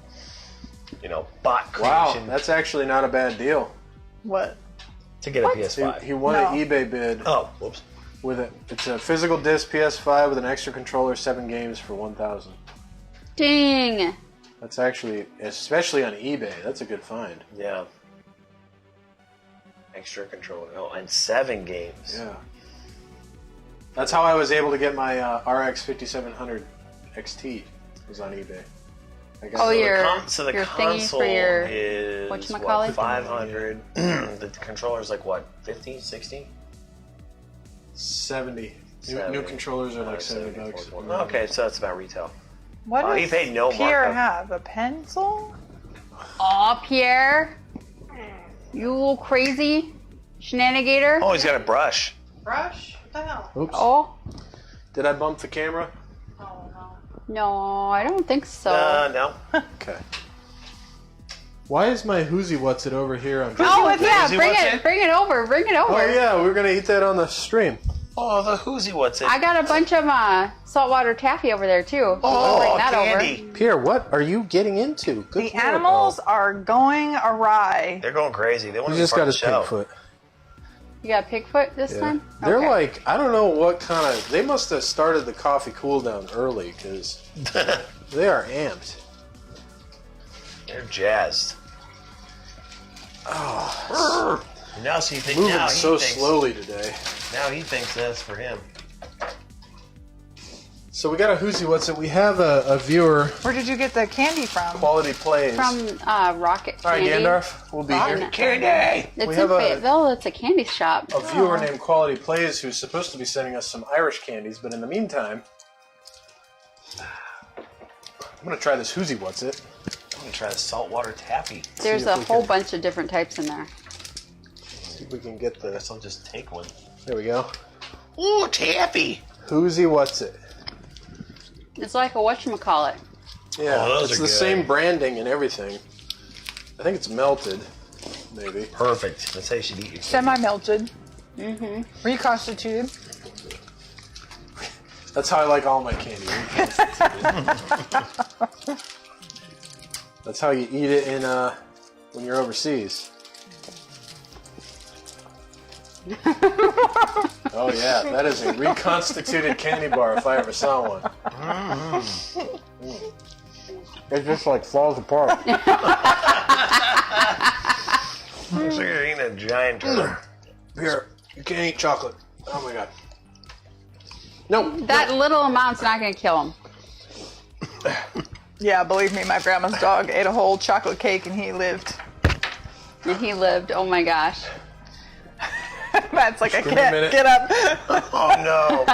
bot Wow, creation that's actually not a bad deal. What? to get a PS5. He won No. an eBay bid Oh, whoops. with it. It's a physical disc PS5 with an extra controller, 7 games for $1,000. Dang. That's actually, especially on eBay, that's a good find. Yeah. Extra controller. Oh, and 7 games. Yeah. That's how I was able to get my RX 5700 XT. Was on eBay. I got Oh, your So the your thingy console for your is whatchamacallit? what, 500. The controller's like what, 50, 60? 70. New 70. controllers are like $70. Okay, so that's about retail. What Oh, does he paid no Pierre markup. have? A pencil? Aw, Pierre. You little crazy shenanigator. Oh, he's got a brush. Brush? What the hell? Oops. Oh. Did I bump the camera? Oh, no. No, I don't think so. No. Okay. Why is my Whoozy What's It over here on Oh, What's yeah, it? bring What's it, it? bring it over, bring it over. Oh yeah, we're gonna eat that on the stream. Oh, the Whoozy What's It? I got a bunch of saltwater taffy over there too. Oh, Bring that candy. over. Pierre, what are you getting into? Good The Lord. animals are going awry. They're going crazy. They want He to be just part got of his the show. pink foot. You got Pigfoot this time? They're Okay. like, I don't know what kind of. They must have started the coffee cool down early because they are amped. They're jazzed. Yeah, Now so you think Moving now so he thinks, slowly today. Now he thinks that's for him. So we got a Who's What's It. We have a viewer, Where did you get the candy from? Quality Plays. From Rocket All right, Candy. Gandalf, we'll be here. Candy! It's We in have a- Fayetteville. It's a candy shop. A viewer named Quality Plays who's supposed to be sending us some Irish candies, but in the meantime, I'm going to try this Who's What's It. I'm gonna try the saltwater taffy. There's if a we whole can- bunch of different types in there. See if we can get I the... guess I'll just take one. There we go. Ooh, taffy! Who's What's It. It's like a whatchamacallit. Yeah, Oh, those it's are the good. same branding and everything. I think it's melted, maybe. Perfect. That's how you should eat your candy. Semi-melted. Reconstituted. That's how I like all my candy. That's how you eat it in when you're overseas. Oh yeah, that is a reconstituted candy bar if I ever saw one. It just like falls apart. Looks like you're eating a giant turtle. Here, you can't eat chocolate. Oh my god. No. That little amount's not going to kill him. Yeah, believe me, my grandma's dog ate a whole chocolate cake and he lived. And he lived. Oh my gosh. Matt's like, I Give me a can't minute. get up. Oh no!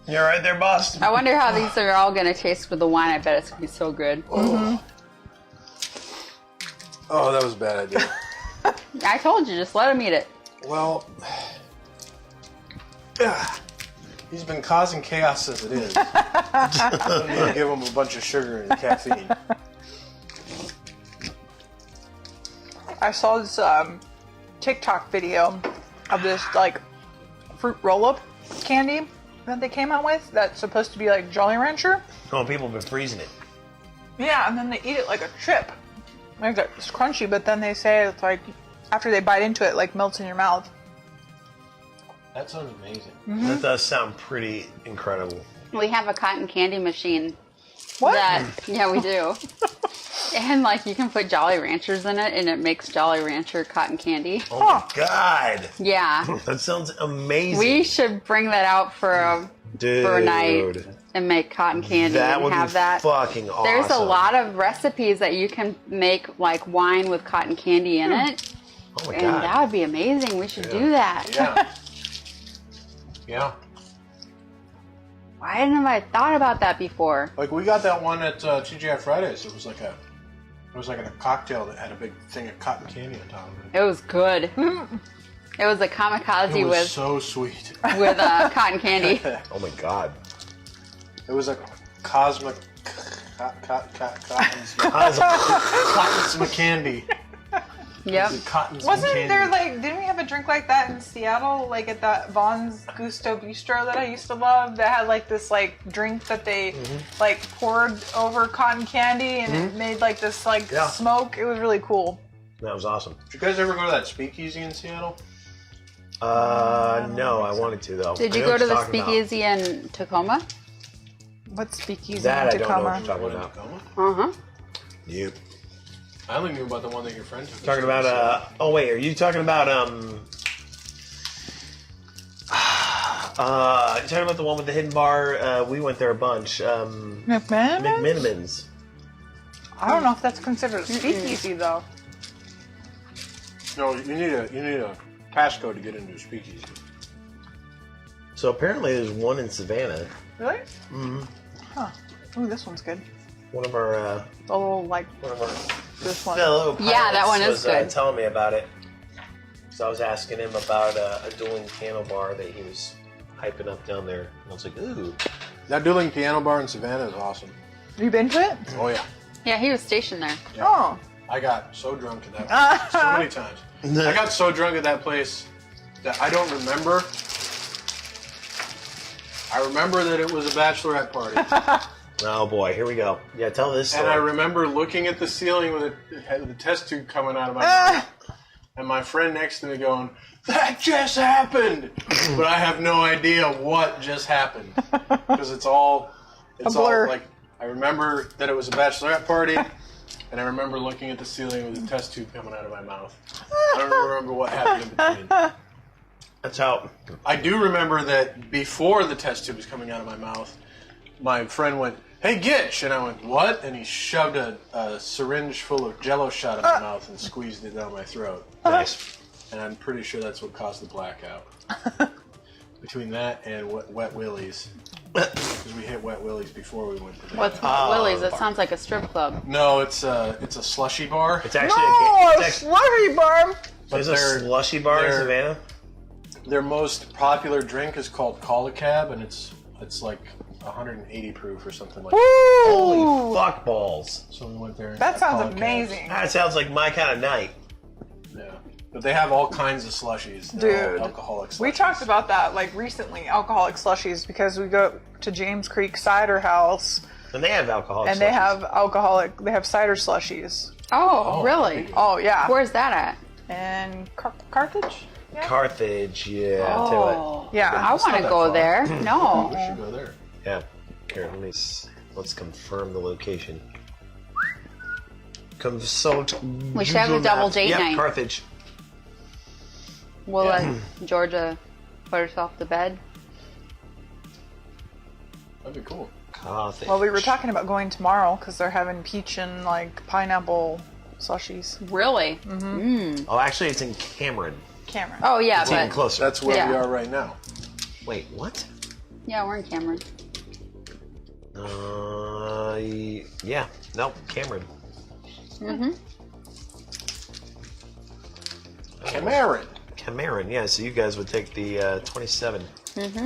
You all right there, boss? I wonder how these are all going to taste with the wine. I bet it's going to be so good. Oh, that was a bad idea. I told you, just let him eat it. Well, he's been causing chaos as it is. I'm going to give him a bunch of sugar and caffeine. I saw this TikTok video of this like fruit roll-up candy that they came out with that's supposed to be like Jolly Rancher. Oh, people have been freezing it. Yeah, and then they eat it like a chip. Like it's crunchy, but then they say it's like after they bite into it, like melts in your mouth. That sounds amazing. That does sound pretty incredible. We have a cotton candy machine. What? Yeah, we do. And like you can put Jolly Ranchers in it and it makes Jolly Rancher cotton candy. Oh my god! Yeah. That sounds amazing. We should bring that out for a night and make cotton candy That and would have be that. fucking awesome. There's a lot of recipes that you can make like wine with cotton candy in it. Oh my And god! that would be amazing. We should do that. Yeah. Yeah. Why hadn't I thought about that before? Like we got that one at TGI Fridays. It was like a cocktail that had a big thing of cotton candy on top of it. It was good. It was a kamikaze It was with so sweet. cotton candy. Oh my god! It was a cosmic cotton's candy. Yep. Cotton's Wasn't candy. there like, didn't we have a drink like that in Seattle, like at that Vaughn's Gusto Bistro that I used to love, that had like this like drink that they like poured over cotton candy and it made like this like smoke. It was really cool. That was awesome. Did you guys ever go to that speakeasy in Seattle? No, I wanted to though. Did I you know go what to you're the talking about. speakeasy in Tacoma? What's speakeasy That in I don't know what Tacoma? you're talking about. Uh-huh. You I only knew about the one that your friend took us talking to. about? Oh wait, are you talking about you talking about the one with the hidden bar? We went there a bunch. McMahon? McMinimans. I don't know if that's considered a speakeasy though. No, you need a passcode to get into a speakeasy. So apparently there's one in Savannah. Really? Mm-hmm. Huh. Ooh, this one's good. One of our The little like this one. fellow Yeah, that pilots one is was, good. telling me about it. So I was asking him about a dueling piano bar that he was hyping up down there. And I was like, ooh. That dueling piano bar in Savannah is awesome. You been to it? Oh yeah. Yeah, he was stationed there. Yeah. Oh. I got so drunk at that place so many times. I got so drunk at that place that I don't remember. I remember that it was a bachelorette party. Oh boy, here we go. Yeah, tell this story. And I remember looking at the ceiling with the test tube coming out of my mouth. And my friend next to me going, "That just happened!" But I have no idea what just happened. Because it's all blur. like, I remember that it was a bachelorette party. and I remember looking at the ceiling with a test tube coming out of my mouth. I don't remember what happened in between. That's how. I do remember that before the test tube was coming out of my mouth, my friend went, "Hey, Gitch!" And I went, "What?" And he shoved a syringe full of Jello shot in my mouth and squeezed it down my throat. Nice. And I'm pretty sure that's what caused the blackout. Between that and Wet Willies. Because we hit Wet Willies before we went to the What's Willie's? That sounds like a strip club. No, it's a slushy bar. It's actually No, slushy bar. There's a slushy bar in Savannah. Their most popular drink is called Call a Cab, and it's like 180 proof or something like that. Holy fuck balls. So we went there. And That got Call sounds a amazing. That sounds like my kind of night. Yeah. But they have all kinds of slushies. They're Dude, all alcoholic slushies. we talked about that like recently, alcoholic slushies, because we go to James Creek Cider House And they have alcohol. and they have cider slushies. Oh, really? Oh yeah. Where's that at? And Carthage? Yeah. Carthage, yeah. Oh, Yeah. I want to not that go far. there. We No. should go there. Yeah. Here, let's confirm the location. Consult. We should have a double date Yep, night. Carthage. We'll let Georgia put herself to bed. That'd be cool. Carthage. Well, we were talking about going tomorrow because they're having peach and like pineapple slushies. Really? Oh, actually, it's in Cameron. Cameron. Oh, yeah, It's even but closer. That's where Yeah. we are right now. Wait, what? yeah, we're in Cameron. Yeah. No, Cameron. Cameron. Cameron, yeah. So you guys would take the 27.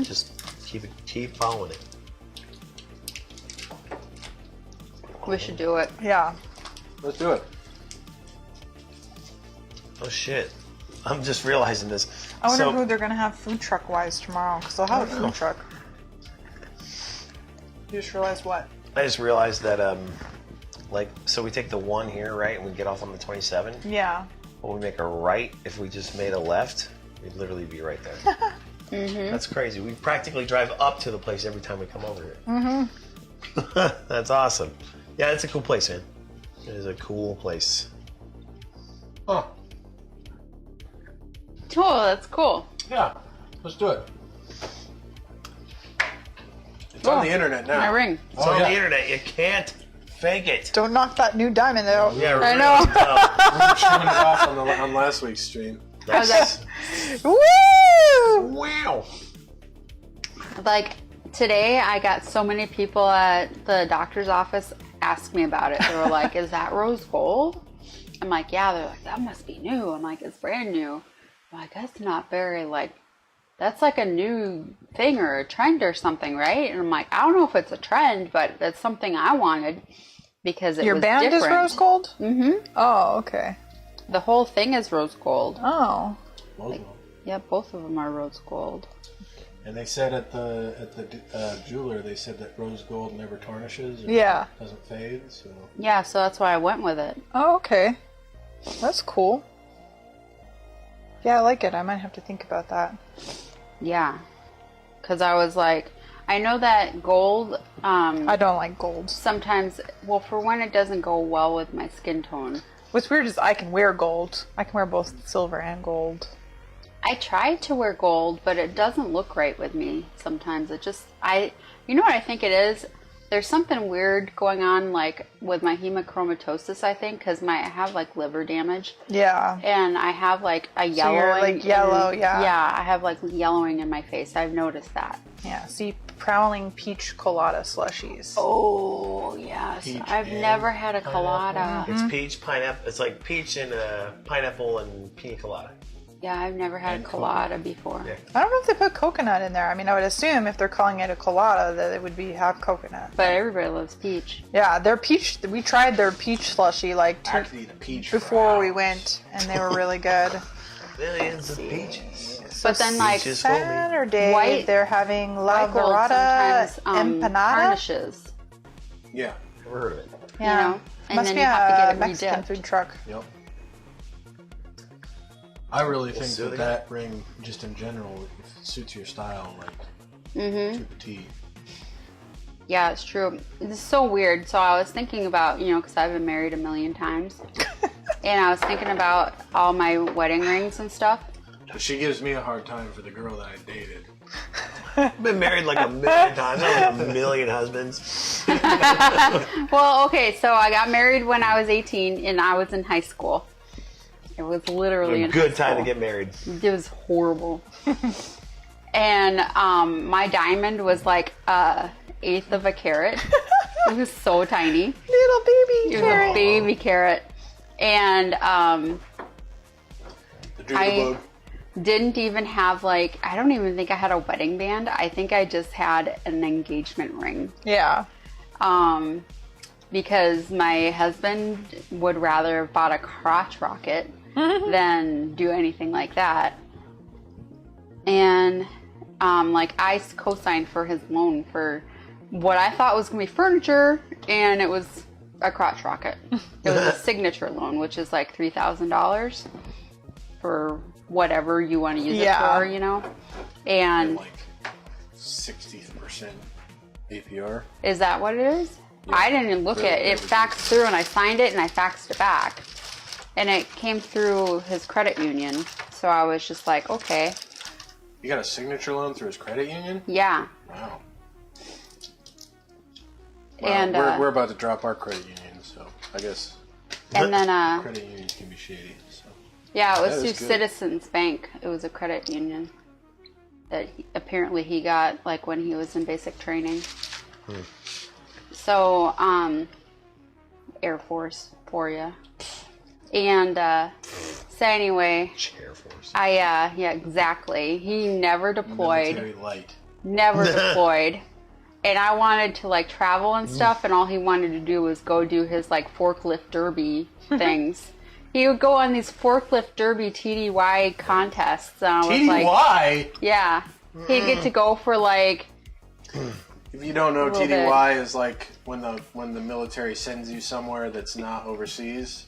Just keep following it. We should do it. Yeah. Let's do it. Oh shit! I'm just realizing this. I wonder So- who they're gonna have food truck wise tomorrow because they'll have a food truck. You just realized what? I just realized that so we take the one here, right, and we get off on the 27. Yeah. But we make a right. If we just made a left, we'd literally be right there. That's crazy. We practically drive up to the place every time we come over here. That's awesome. Yeah, it's a cool place, man. It is a cool place. Huh. Oh, that's cool. Yeah. Let's do it. It's on the internet now. My ring. It's on the internet. You can't fake it. Don't knock that new diamond out. Yeah, I really. know. We were showing it off on last week's stream. How's that? Woo! Wow. Like, today I got so many people at the doctor's office ask me about it. They were like, is that rose gold? I'm like, yeah. They're like, that must be new. I'm like, it's brand new. I'm like, that's not very, like, that's like a new thing or a trend or something, right? And I'm like, I don't know if it's a trend, but that's something I wanted because it Your was band different. is rose gold? Mm-hmm. Oh, okay. The whole thing is rose gold. Oh. Yeah, both of them are rose gold. And they said at the jeweler, they said that rose gold never tarnishes. Or Yeah. doesn't fade. So Yeah, so that's why I went with it. Oh, okay. That's cool. Yeah, I like it. I might have to think about that. Yeah. Because I was like, I know that gold, I don't like gold. sometimes, well, for one, it doesn't go well with my skin tone. What's weird is I can wear gold. I can wear both silver and gold. I tried to wear gold, but it doesn't look right with me sometimes. It just, you know what I think it is? There's something weird going on, like, with my hemochromatosis, I think, because I have, like, liver damage. Yeah. And I have, like, a you're, yellowing. like, yellow, yeah. Yeah, I have, like, yellowing in my face. I've noticed that. Yeah. See, prowling peach colada slushies. Oh, yes. Peach I've and never had a colada. It's peach, pineapple. It's like peach and pineapple and pina colada. Yeah, I've never had a colada before. Yeah. I don't know if they put coconut in there. I mean, I would assume if they're calling it a colada that it would have coconut. But everybody loves peach. Yeah, their peach. We tried their peach slushy like actually, the peach before we went, and they were really good. Millions of peaches. So But then, like, Peaches for me. Saturday, White- they're having La White gold Dorada sometimes empanada. tarnishes, Yeah. Never heard of it. Yeah. you know? And Must then be you have to a get it Mexican redipped. food truck. Yep. I really think see what that they ring, just in general, suits your style like Mm-hmm. to the T. Yeah, it's true. It's so weird. So I was thinking about, because I've been married 1,000,000 times. And I was thinking about all my wedding rings and stuff. She gives me a hard time for the girl that I dated. I've been married like 1,000,000 times. I have 1,000,000 husbands. Well, okay, so I got married when I was 18 and I was in high school. It was literally A good time to get married. It was horrible. And my diamond was like 1/8 of a carat. It was so tiny. Little baby It was a baby carat. And I didn't even have I don't even think I had a wedding band. I think I just had an engagement ring. Yeah. Because my husband would rather have bought a crotch rocket than do anything like that. And I co-signed for his loan for what I thought was going to be furniture, and it was a crotch rocket. It was a signature loan, which is like $3,000 for whatever you want to use it for, And like 60% APR. Is that what it is? Yeah. I didn't even look at it. It faxed through, and I signed it, and I faxed it back. And it came through his credit union. So I was just like, okay. You got a signature loan through his credit union? Yeah. Wow. And we're about to drop our credit union, so I guess. And then credit unions can be shady. So. Yeah, it was through Citizens Bank. It was a credit union that apparently he got when he was in basic training. So, Air Force for you. And so anyway, Air Force. yeah, exactly. He never deployed. Military light. Never deployed. And I wanted to travel and stuff, and all he wanted to do was go do his forklift derby things. He would go on these forklift derby TDY contests. TDY? Yeah. He'd get to go for If you don't know, TDY is when the military sends you somewhere that's not overseas.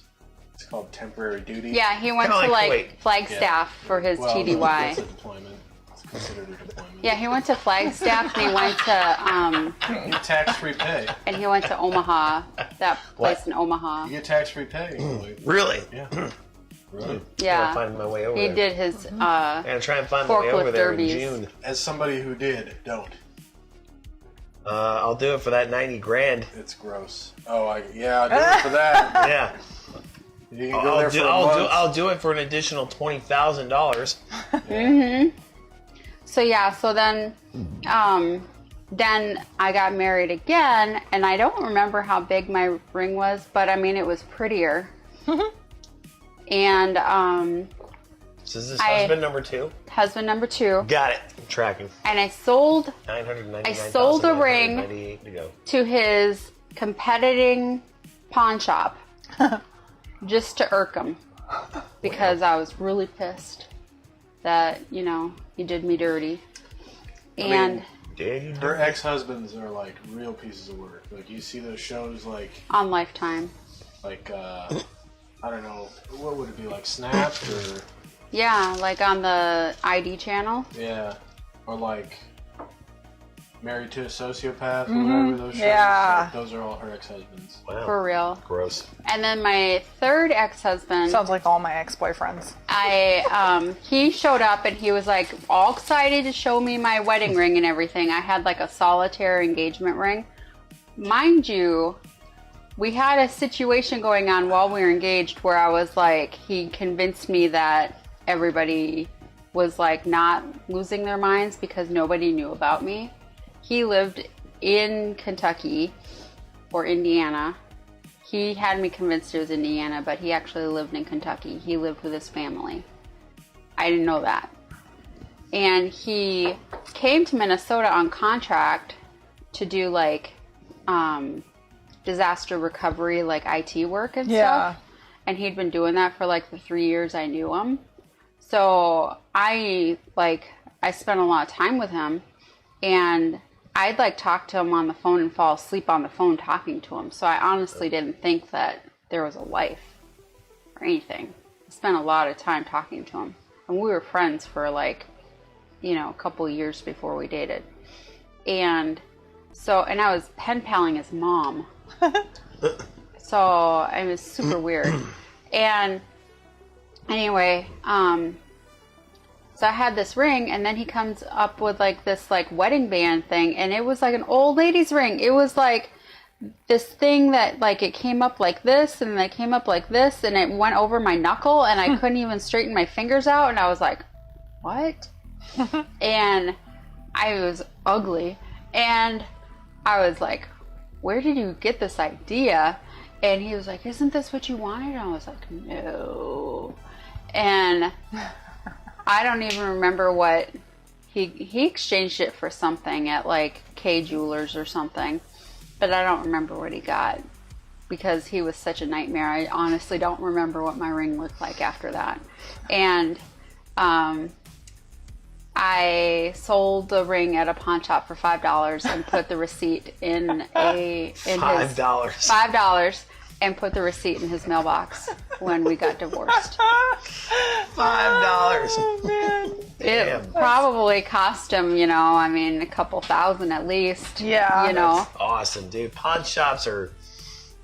It's called temporary duty. Yeah, he went to Flagstaff for his TDY. That's a deployment. It's considered a deployment. Yeah, he went to Flagstaff and he went to you get tax-free pay. And he went to Omaha, that place in Omaha. You get tax-free pay. Really? Yeah. Really? Yeah. I'm find my way over he there. did his I'm gonna try and find my way over there derbies. in June. As somebody who did, don't. I'll do it for that 90 grand. It's gross. Oh, I'll do it for that. Yeah. You can go there for a month. I'll do it for an additional $20,000. Mm-hmm. So yeah, so then I got married again, and I don't remember how big my ring was, but I mean it was prettier. And So is this husband number 2? Husband number 2. Got it. I'm tracking. And I sold the ring to go. to his competing pawn shop just to irk him, because I was really pissed that he did me dirty. And her ex-husbands are real pieces of work. You see those shows on Lifetime. I don't know, what would it be, Snapped or? Yeah, on the ID channel. Yeah, or Married to a Sociopath or whatever those shows. Yeah. Those are all her ex-husbands. Wow. For real. Gross. And then my third ex-husband. Sounds like all my ex-boyfriends. He showed up and he was all excited to show me my wedding ring and everything. I had a solitaire engagement ring. Mind you, we had a situation going on while we were engaged where I was he convinced me that everybody was not losing their minds because nobody knew about me. He lived in Kentucky or Indiana. He had me convinced it was Indiana, but he actually lived in Kentucky. He lived with his family. I didn't know that. And he came to Minnesota on contract to do disaster recovery, IT work and stuff. And he'd been doing that for the 3 years I knew him. So I spent a lot of time with him, and I'd talk to him on the phone and fall asleep on the phone talking to him. So I honestly didn't think that there was a life or anything. I spent a lot of time talking to him, and we were friends for a couple of years before we dated. And So, and I was pen paling his mom. So it was super weird. And anyway, so I had this ring, and then he comes up with like this like wedding band thing, and it was like an old lady's ring. It was like this thing that like it came up like this, and then it came up like this, and it went over my knuckle, and I couldn't even straighten my fingers out, and I was like, what? And I was ugly, and I was like, where did you get this idea? And he was like, isn't this what you wanted? And I was like, no. And I don't even remember what he exchanged it for something at like K Jewelers or something, but I don't remember what he got because he was such a nightmare. I honestly don't remember what my ring looked like after that. And I sold the ring at a pawn shop for $5 and put the receipt in $5 and put the receipt in his mailbox when we got divorced. $5. It probably cost him, a couple thousand at least. Yeah. That's awesome, dude. Pawn shops are,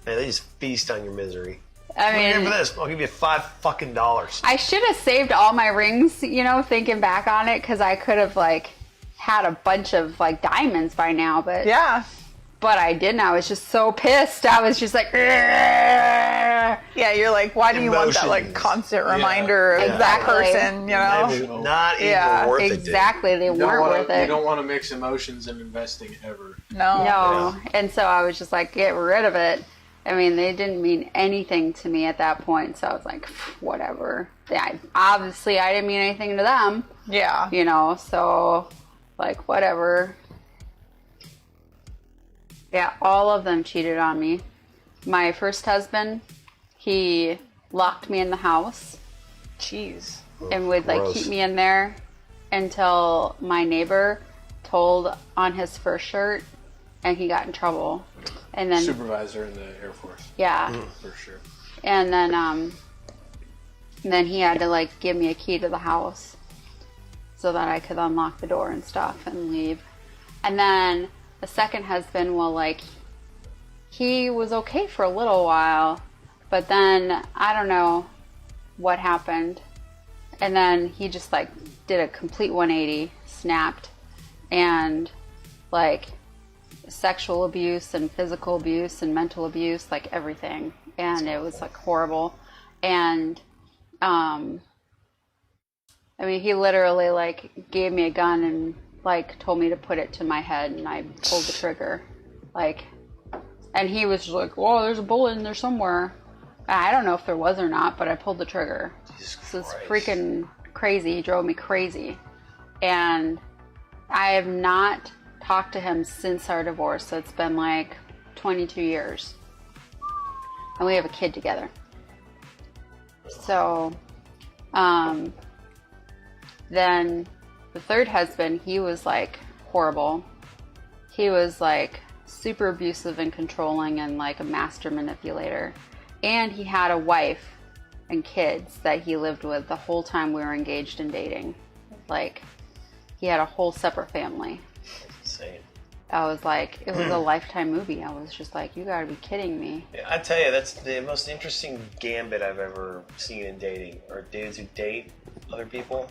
man, they just feast on your misery. I mean, for this, I'll give you $5. I should have saved all my rings, thinking back on it, because I could have had a bunch of diamonds by now, but but I didn't. I was just so pissed. I was just like, yeah, you're like, why do you want that constant reminder of that person, Not even worth it. Exactly, they weren't worth it. You don't want to mix emotions in investing ever. No. And so I was just like, get rid of it. I mean, they didn't mean anything to me at that point, so I was like, whatever. Obviously, I didn't mean anything to them. Yeah. So, whatever. Yeah, all of them cheated on me. My first husband, he locked me in the house. Jeez. And would, keep me in there until my neighbor told on his first shirt, and he got in trouble. And then supervisor in the Air Force. Yeah. For sure. And then he had to give me a key to the house so that I could unlock the door and stuff and leave. And then the second husband, he was okay for a little while, but then I don't know what happened. And then he just did a complete 180, snapped, and sexual abuse and physical abuse and mental abuse, everything. And it was horrible. And he literally gave me a gun and told me to put it to my head, and I pulled the trigger. And he was just like, "Whoa, there's a bullet in there somewhere." I don't know if there was or not, but I pulled the trigger. So it's freaking crazy. He drove me crazy. And I have not talked to him since our divorce, so it's been 22 years. And we have a kid together. So, then the third husband, he was horrible. He was super abusive and controlling and a master manipulator. And he had a wife and kids that he lived with the whole time we were engaged and dating. He had a whole separate family. Insane. I was it was a Lifetime movie. I was just you gotta be kidding me. Yeah, I tell you, that's the most interesting gambit I've ever seen in dating, are dudes who date other people,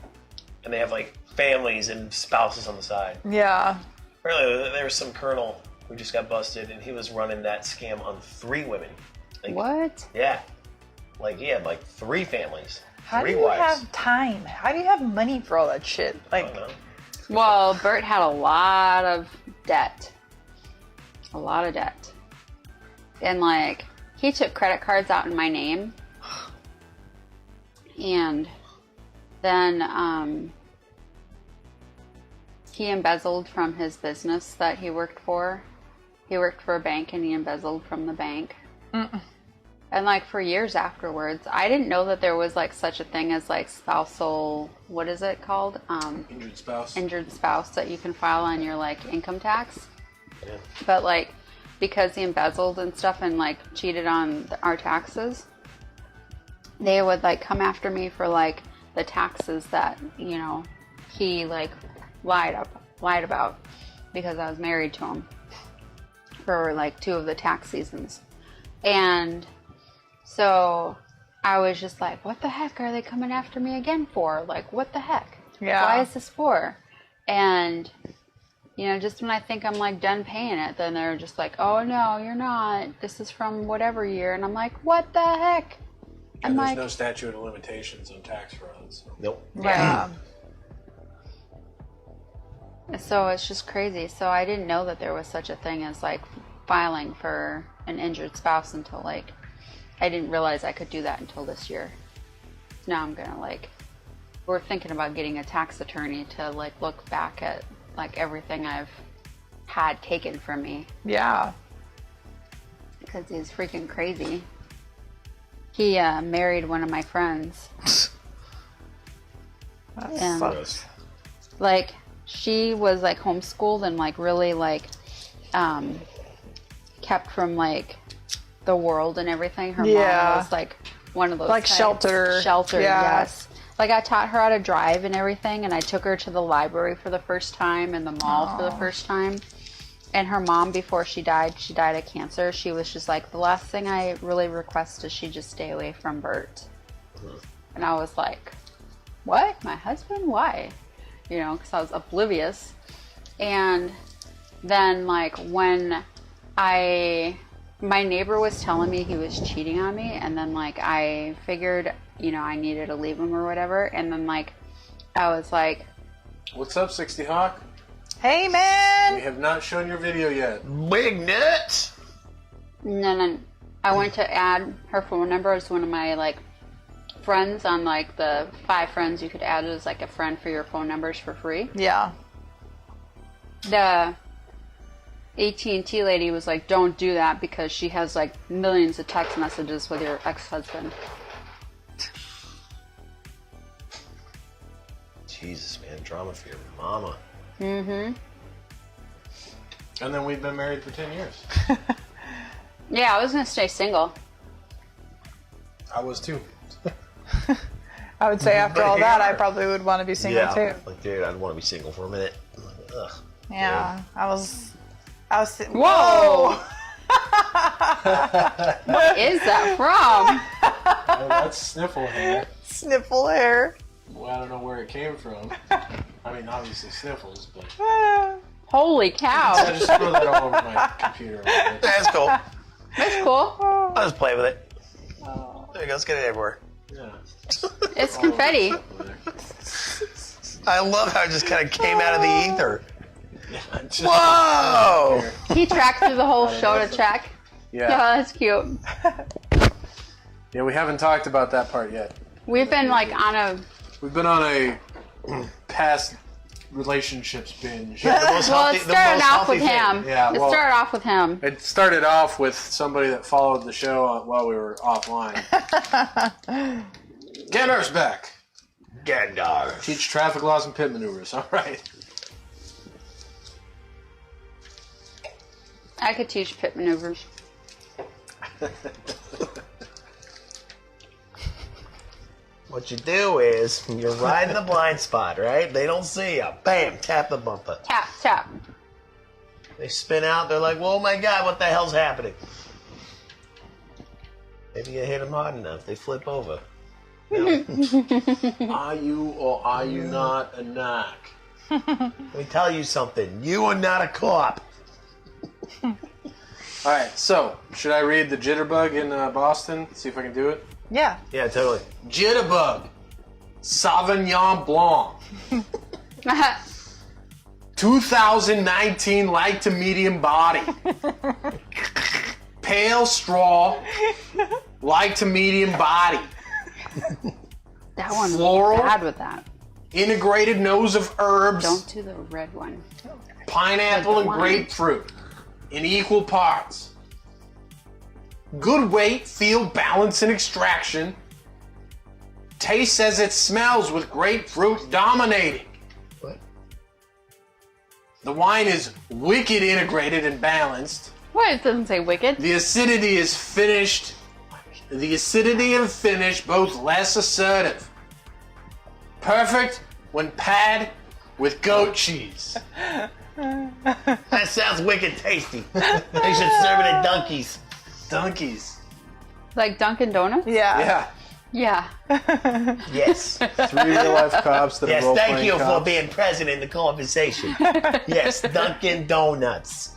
and they have families and spouses on the side. Yeah. Apparently, there was some colonel who just got busted, and he was running that scam on 3 women. What? Yeah. He had 3 families. How 3 do you wives. have time? How do you have money for all that shit? I don't know. Well, Bert had a lot of debt. A lot of debt. And he took credit cards out in my name. And then he embezzled from his business that he worked for. He worked for a bank, and he embezzled from the bank. And for years afterwards, I didn't know that there was such a thing as spousal, what is it called? Injured spouse. Injured spouse that you can file on your income tax. Yeah. But because he embezzled and stuff and cheated on our taxes, they would come after me for the taxes that he lied about because I was married to him. for like 2 of the tax seasons. And so I was just like, what the heck are they coming after me again for? Like, what the heck? Yeah. Why is this for? And, you know, just when I think I'm like done paying it, then they're just like, oh no, you're not. This is from whatever year. And I'm like, what the heck? And there's like, no statute of limitations on tax frauds. So. Nope. Yeah. So it's just crazy. So I didn't know that there was such a thing as like filing for an injured spouse until like, I didn't realize I could do that until this year. Now I'm gonna like, we're thinking about getting a tax attorney to like look back at like everything I've had taken from me. Yeah. Because he's freaking crazy. He married one of my friends. That And- sucks. Like, she was like homeschooled and like really like kept from like the world and everything. Her Yeah. mom was like one of those Like types. sheltered. Sheltered, Yeah. yes. Like I taught her how to drive and everything, and I took her to the library for the first time and the mall for the first time. And her mom, before she died of cancer. She was just like, the last thing I really request is she just stay away from Bert. And I was like, what? My husband? Why? You know, because I was oblivious. And then like when my neighbor was telling me he was cheating on me, and then like I figured, you know, I needed to leave him or whatever, and then like I was like, What's up, 60 Hawk? Hey, We man! have not shown your video yet. Big nuts. and then I went to add her phone number as one of my like friends on like the 5 friends you could add as like a friend for your phone numbers for free. Yeah. The AT&T lady was like, don't do that because she has like millions of text messages with your ex-husband. Jesus, man, drama for your mama. Mm-hmm. And then we've been married for 10 years. Yeah, I was gonna stay single. I was too. I would say after But all that, I here- probably would want to be single too. Like, dude, I'd want to be single for a minute. Ugh. Yeah. I was. Whoa! What is that from? Oh, that's sniffle hair. Sniffle hair. Well, I don't know where it came from. I mean, obviously sniffles, but Holy I cow! just throw that all over my computer. A little bit. That's cool. That's cool. I'll just play with it. There you go. Let's get it everywhere. Yeah. It's confetti. I love how it just kind of came out of the ether. Just- Whoa! He tracked through the whole show to check. Yeah. Yeah, that's cute. Yeah, we haven't talked about that part yet. We've been like on a. We've been on a past relationships binge. Well, it started off with him. Yeah, It well- started off with him. It started off with somebody that followed the show while we were offline. Gandar's back. Gandalf. Teach traffic laws and pit maneuvers. All right. I could teach pit maneuvers. What you do is, you're riding the blind spot, right? They don't see you. Bam, tap the bumper. Tap, tap. They spin out, they're like, oh my god, what the hell's happening? Maybe you hit them hard enough, they flip over. Are you or are you not a knock? Let me tell you something, you are not a cop. All right, so should I read the jitterbug in Boston? See if I can do it. Yeah. Yeah, totally. Jitterbug, Sauvignon Blanc, 2019 light to medium body, pale straw, light to medium body, That one was Floral? bad with that. integrated nose of herbs, Don't do the red one. pineapple and Wine. grapefruit in equal parts. Good weight, feel, balance, and extraction. Taste as it smells with grapefruit dominating. What? The wine is wicked integrated and balanced. What? It doesn't say wicked. The acidity is finished. The acidity and finish both less assertive. Perfect when paired with goat cheese. That sounds wicked tasty. They should serve it at Dunkies. Donkeys. Like Dunkin' Donuts? Yeah. Yeah. Yeah. Yes. 3 real-life cops that Yes, are role-playing thank you cops. for being present in the conversation. Yes, Dunkin' Donuts.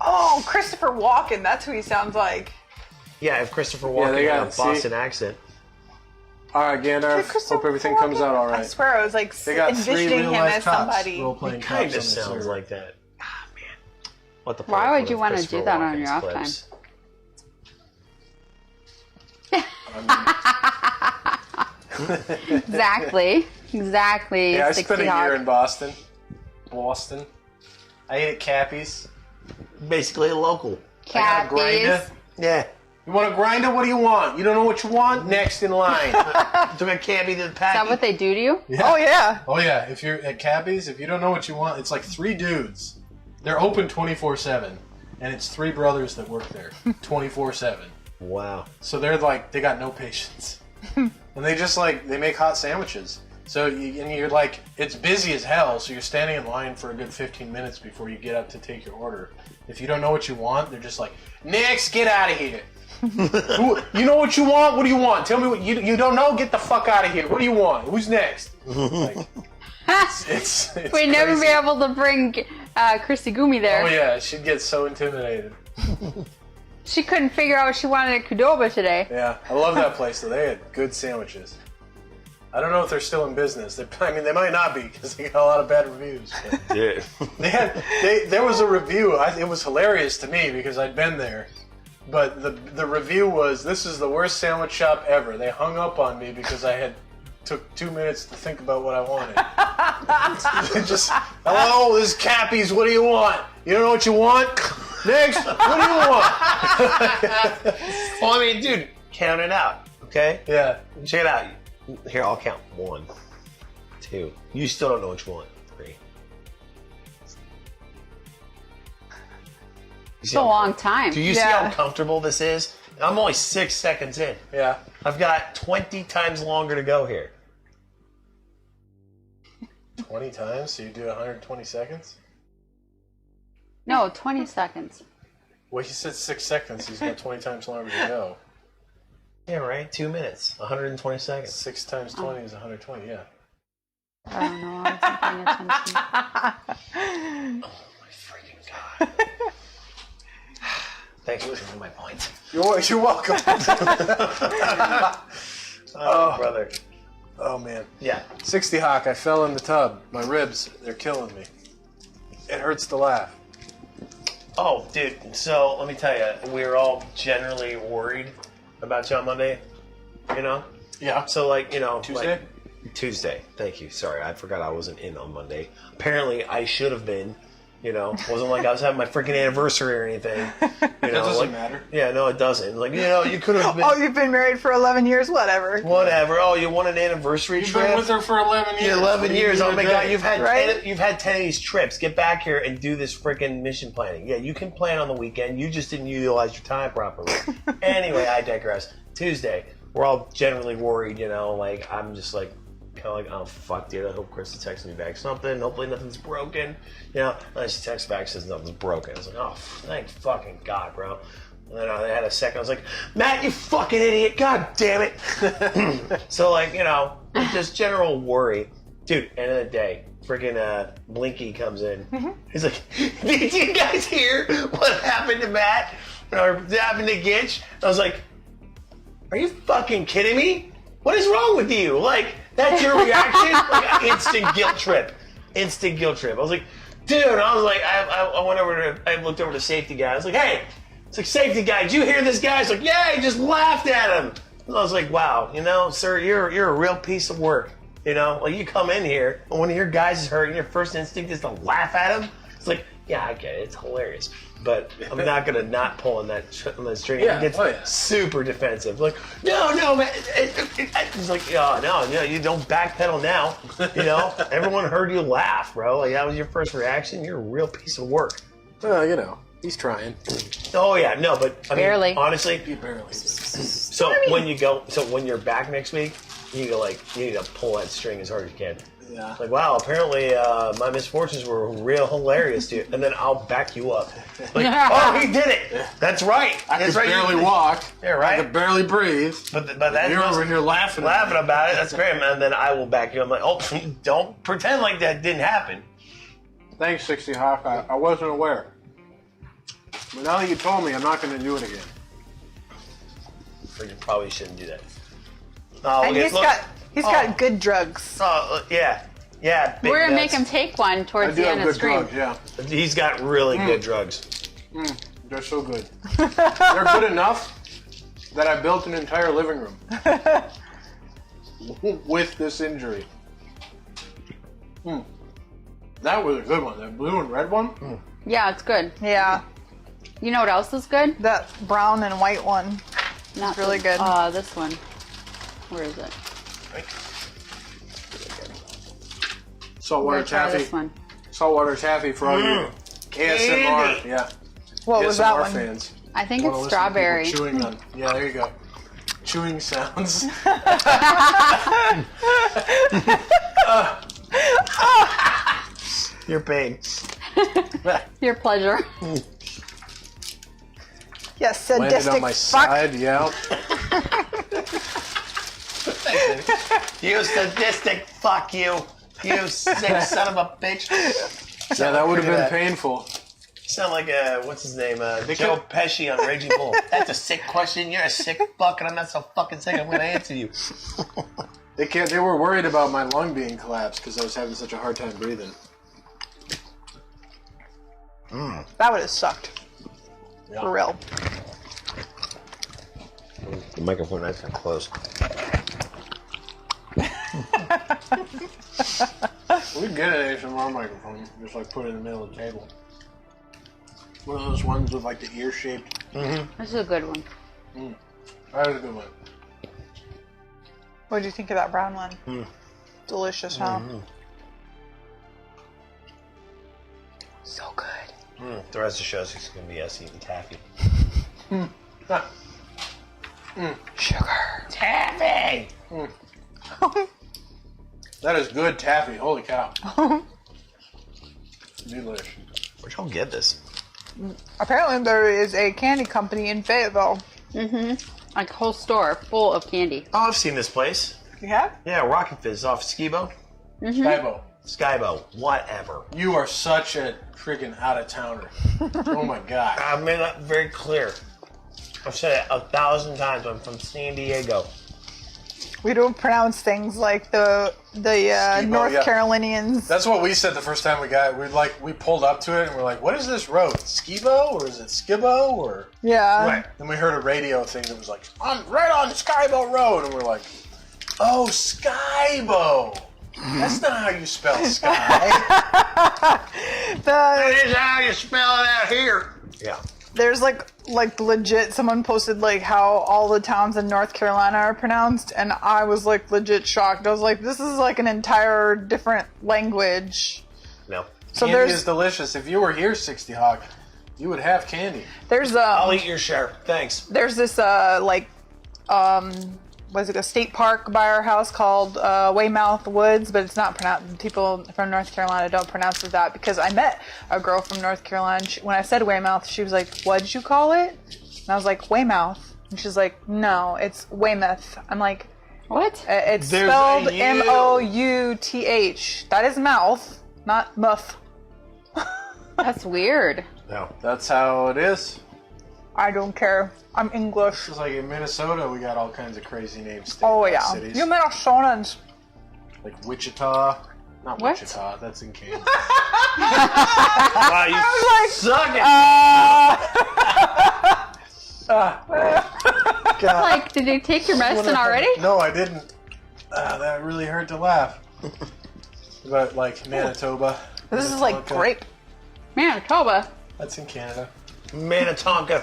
Oh, Christopher Walken. That's who he sounds like. Yeah, if Christopher Yeah, Walken they had got- a Boston accent. All right, Gandalf. Christopher Hope everything Walken? comes out all I right. swear, I was like They got 3 envisioning him real-life as cops somebody. role-playing Kind cops of on the sounds server. like that. Ah, man. What the Why fuck would with you wanna Christopher do that on your Walken's off clips? Exactly. Exactly. Yeah, I 60 spent a Hawk. year in Boston. I ate at Cappy's. Basically a local. I got a grinder. Catfish. Yeah. You want a grinder? What do you want? You don't know what you want? Next in line. Took a cabbie to the Is pack. that what they do to you? Yeah. Oh, yeah. Oh yeah, if you're at Cappy's, if you don't know what you want, it's like 3 dudes. They're open 24/7, and it's 3 brothers that work there 24/7. Wow. So they're like, they got no patience, and they just like they make hot sandwiches. So you're like, it's busy as hell. So you're standing in line for a good 15 minutes before you get up to take your order. If you don't know what you want, they're just like, next, get out of here. You know what you want? What do you want? Tell me what you don't know. Get the fuck out of here. What do you want? Who's next? Like, it's We'd never be crazy. able to bring Gitchegumi there. Oh yeah, she'd get so intimidated. She couldn't figure out what she wanted at Qdoba today. Yeah, I love that place though. They had good sandwiches. I don't know if they're still in business. I mean, they might not be because they got a lot of bad reviews. But Yeah. there was a review. It was hilarious to me because I'd been there. But the review was, this is the worst sandwich shop ever. They hung up on me because I took 2 minutes to think about what I wanted. Just, hello, this is Cappy's. What do you want? You don't know what you want? Next, what do you want? Well, I mean, dude, count it out, okay? Yeah. Check it out. Here, I'll count. 1, 2. You still don't know what you want. 3. It's a long time. Do you see Yeah. how comfortable this is? I'm only 6 seconds in. Yeah. I've got 20 times longer to go here. 20 times, so you do 120 seconds? No, 20 seconds. Well, he said 6 seconds. He's got 20 times longer to go. Yeah, right? 2 minutes. 120 seconds. 6 times 20 is 120, yeah. I don't know. I wasn't paying attention. Oh my freaking god. Thanks for proving my point. You're welcome. Oh, brother. Oh, man. Yeah. 60 Hawk, I fell in the tub. My ribs, they're killing me. It hurts to laugh. Oh, dude. So, let me tell you, we were all generally worried about you on Monday, you know? Yeah. So, like, you know. Tuesday? Like, Tuesday. Thank you. Sorry, I forgot I wasn't in on Monday. Apparently, I should have been. You know, wasn't like I was having my freaking anniversary or anything. You know, That doesn't like, matter. Yeah, no, it doesn't. Like, you know, you could have been. Oh, you've been married for 11 years? Whatever. Whatever. Oh, you want an anniversary You've trip? been with her for 11 years. Yeah, 11 What do you years. do Oh my today? god, you've had Right? you've had 10 of these trips. Get back here and do this freaking mission planning. Yeah, you can plan on the weekend. You just didn't utilize your time properly. Anyway, I digress. Tuesday, we're all generally worried. You know, like I'm just like kind of like, oh fuck, dude. I hope Chris will text me back something. Hopefully nothing's broken. You know, and she texts back says nothing's broken. I was like, oh, thank fucking god, bro. And then I had a second. I was like, Matt, you fucking idiot. God damn it. So, like, you know, just general worry. Dude, end of the day, freaking Blinky comes in. He's like, did you guys hear what happened to Matt? Or what happened to Gitch? I was like, are you fucking kidding me? What is wrong with you? Like, that's your reaction? Like, instant guilt trip. Instant guilt trip. I was like, dude, I was like, I went over to, I looked over to safety guy. I was like, hey, it's like, safety guy, did you hear this guy? He's like, yeah, he just laughed at him. And I was like, wow, you know, sir, you're a real piece of work. You know, like you come in here and one of your guys is hurt and your first instinct is to laugh at him. It's like, yeah, I get it. It's hilarious. But I'm not going to not pull on that string. Yeah, He gets super defensive. Like, no, man. He's like, oh, no, you don't backpedal now. You know, everyone heard you laugh, bro. Like, that was your first reaction. You're a real piece of work. Well, you know, he's trying. Oh, yeah, no, but I Barely. mean, honestly, Barely. so when you're back next week, you need to pull that string as hard as you can. Yeah. Like, wow, apparently my misfortunes were real hilarious to you. And then I'll back you up. Like, oh, he did it. That's right. I That's could right. barely walk. Yeah, right. I could barely breathe. But that's You're over here laughing about it. That's great, man. Then I will back you up. I'm like, oh, don't pretend like that didn't happen. Thanks, 60 Hawk. I wasn't aware. But now that you told me, I'm not going to do it again. Or you probably shouldn't do that. Oh, And he's got good drugs. Oh, yeah. Yeah. Big We're gonna make nuts. him take one I towards do the have end of good the stream. drugs, yeah. He's got really good drugs. They're so good. They're good enough that I built an entire living room with this injury. That was a good one. That blue and red one. Yeah, it's good. Yeah, You know what else is good? that brown and white one. Not really this- good. This one. Where is it? Saltwater We're gonna try taffy. this one. Saltwater taffy for all you ASMR. Candy. Yeah. What was that ASMR one? fans. I think Wanna it's listen to people strawberry. Chewing on. Yeah, there you go. Chewing sounds. Your pain. Your pleasure. Yes, Landed sadistic on my fuck. side. Yeah. You sadistic fuck you. You sick son of a bitch. Yeah, that would have Look been at that. painful. You sound like what's his name? Joe Pesci on Raging Bull. That's a sick question. You're a sick fuck, and I'm not so fucking sick. I'm going to answer you. They were worried about my lung being collapsed because I was having such a hard time breathing. That would have sucked. Yeah. For real. The microphone nice and close. We can get an ASMR microphone, just like put it in the middle of the table. One of those ones with like the ear shaped. This is a good one. That was a good one. What did you think of that brown one? Delicious, huh? So good. The rest of the show is going to be us eating taffy. Sugar. Taffy! That is good taffy. Holy cow. Delish. Where'd y'all get this? Apparently there is a candy company in Fayetteville. Like a whole store full of candy. Oh, I've seen this place. You have? Yeah, Rocket Fizz off Skibo. Skybo, Skybo, whatever. you are such a freaking out of towner. Oh my god. I made that very clear. I've said it 1,000 times. I'm from San Diego. We don't pronounce things like the North yeah. Carolinians. That's what we said the first time we got it. We pulled up to it and we're like, what is this road? Skibo or is it Skibo or? Yeah. Right. Then we heard a radio thing that was like, I'm right on Skybo Road, and we're like, oh, Skybo. That's not how you spell sky. The, Is how you spell it out here. Yeah. there's like legit someone posted like how all the towns in North Carolina are pronounced, and I was like legit shocked. I was like, this is like an entire different language. No. So Candy there's is delicious. If you were here, 60 Hawk, you would have candy. there's I'll eat your share. Thanks. there's this was it a state park by our house called Weymouth Woods, but it's not pronounced. People from North Carolina don't pronounce it that, because I met a girl from North Carolina. When I said Weymouth, she was like, "What'd you call it?" And I was like, "Weymouth," and she's like, "No, it's Weymouth." I'm like, What? "It's There's spelled a U. Mouth, that is mouth, not muff." That's weird. No. That's how it is. I don't care. I'm English. It's like in Minnesota, we got all kinds of crazy names. Oh yeah, Cities. you Minnesotans. Like Wichita. Not What? Wichita, that's in Kansas. Wow, you like, suck it. Like, did you take your medicine already? No, I didn't. That really hurt to laugh. But like Manitoba. This is like Minnetonka. grape. Manitoba. That's in Canada. Minnetonka.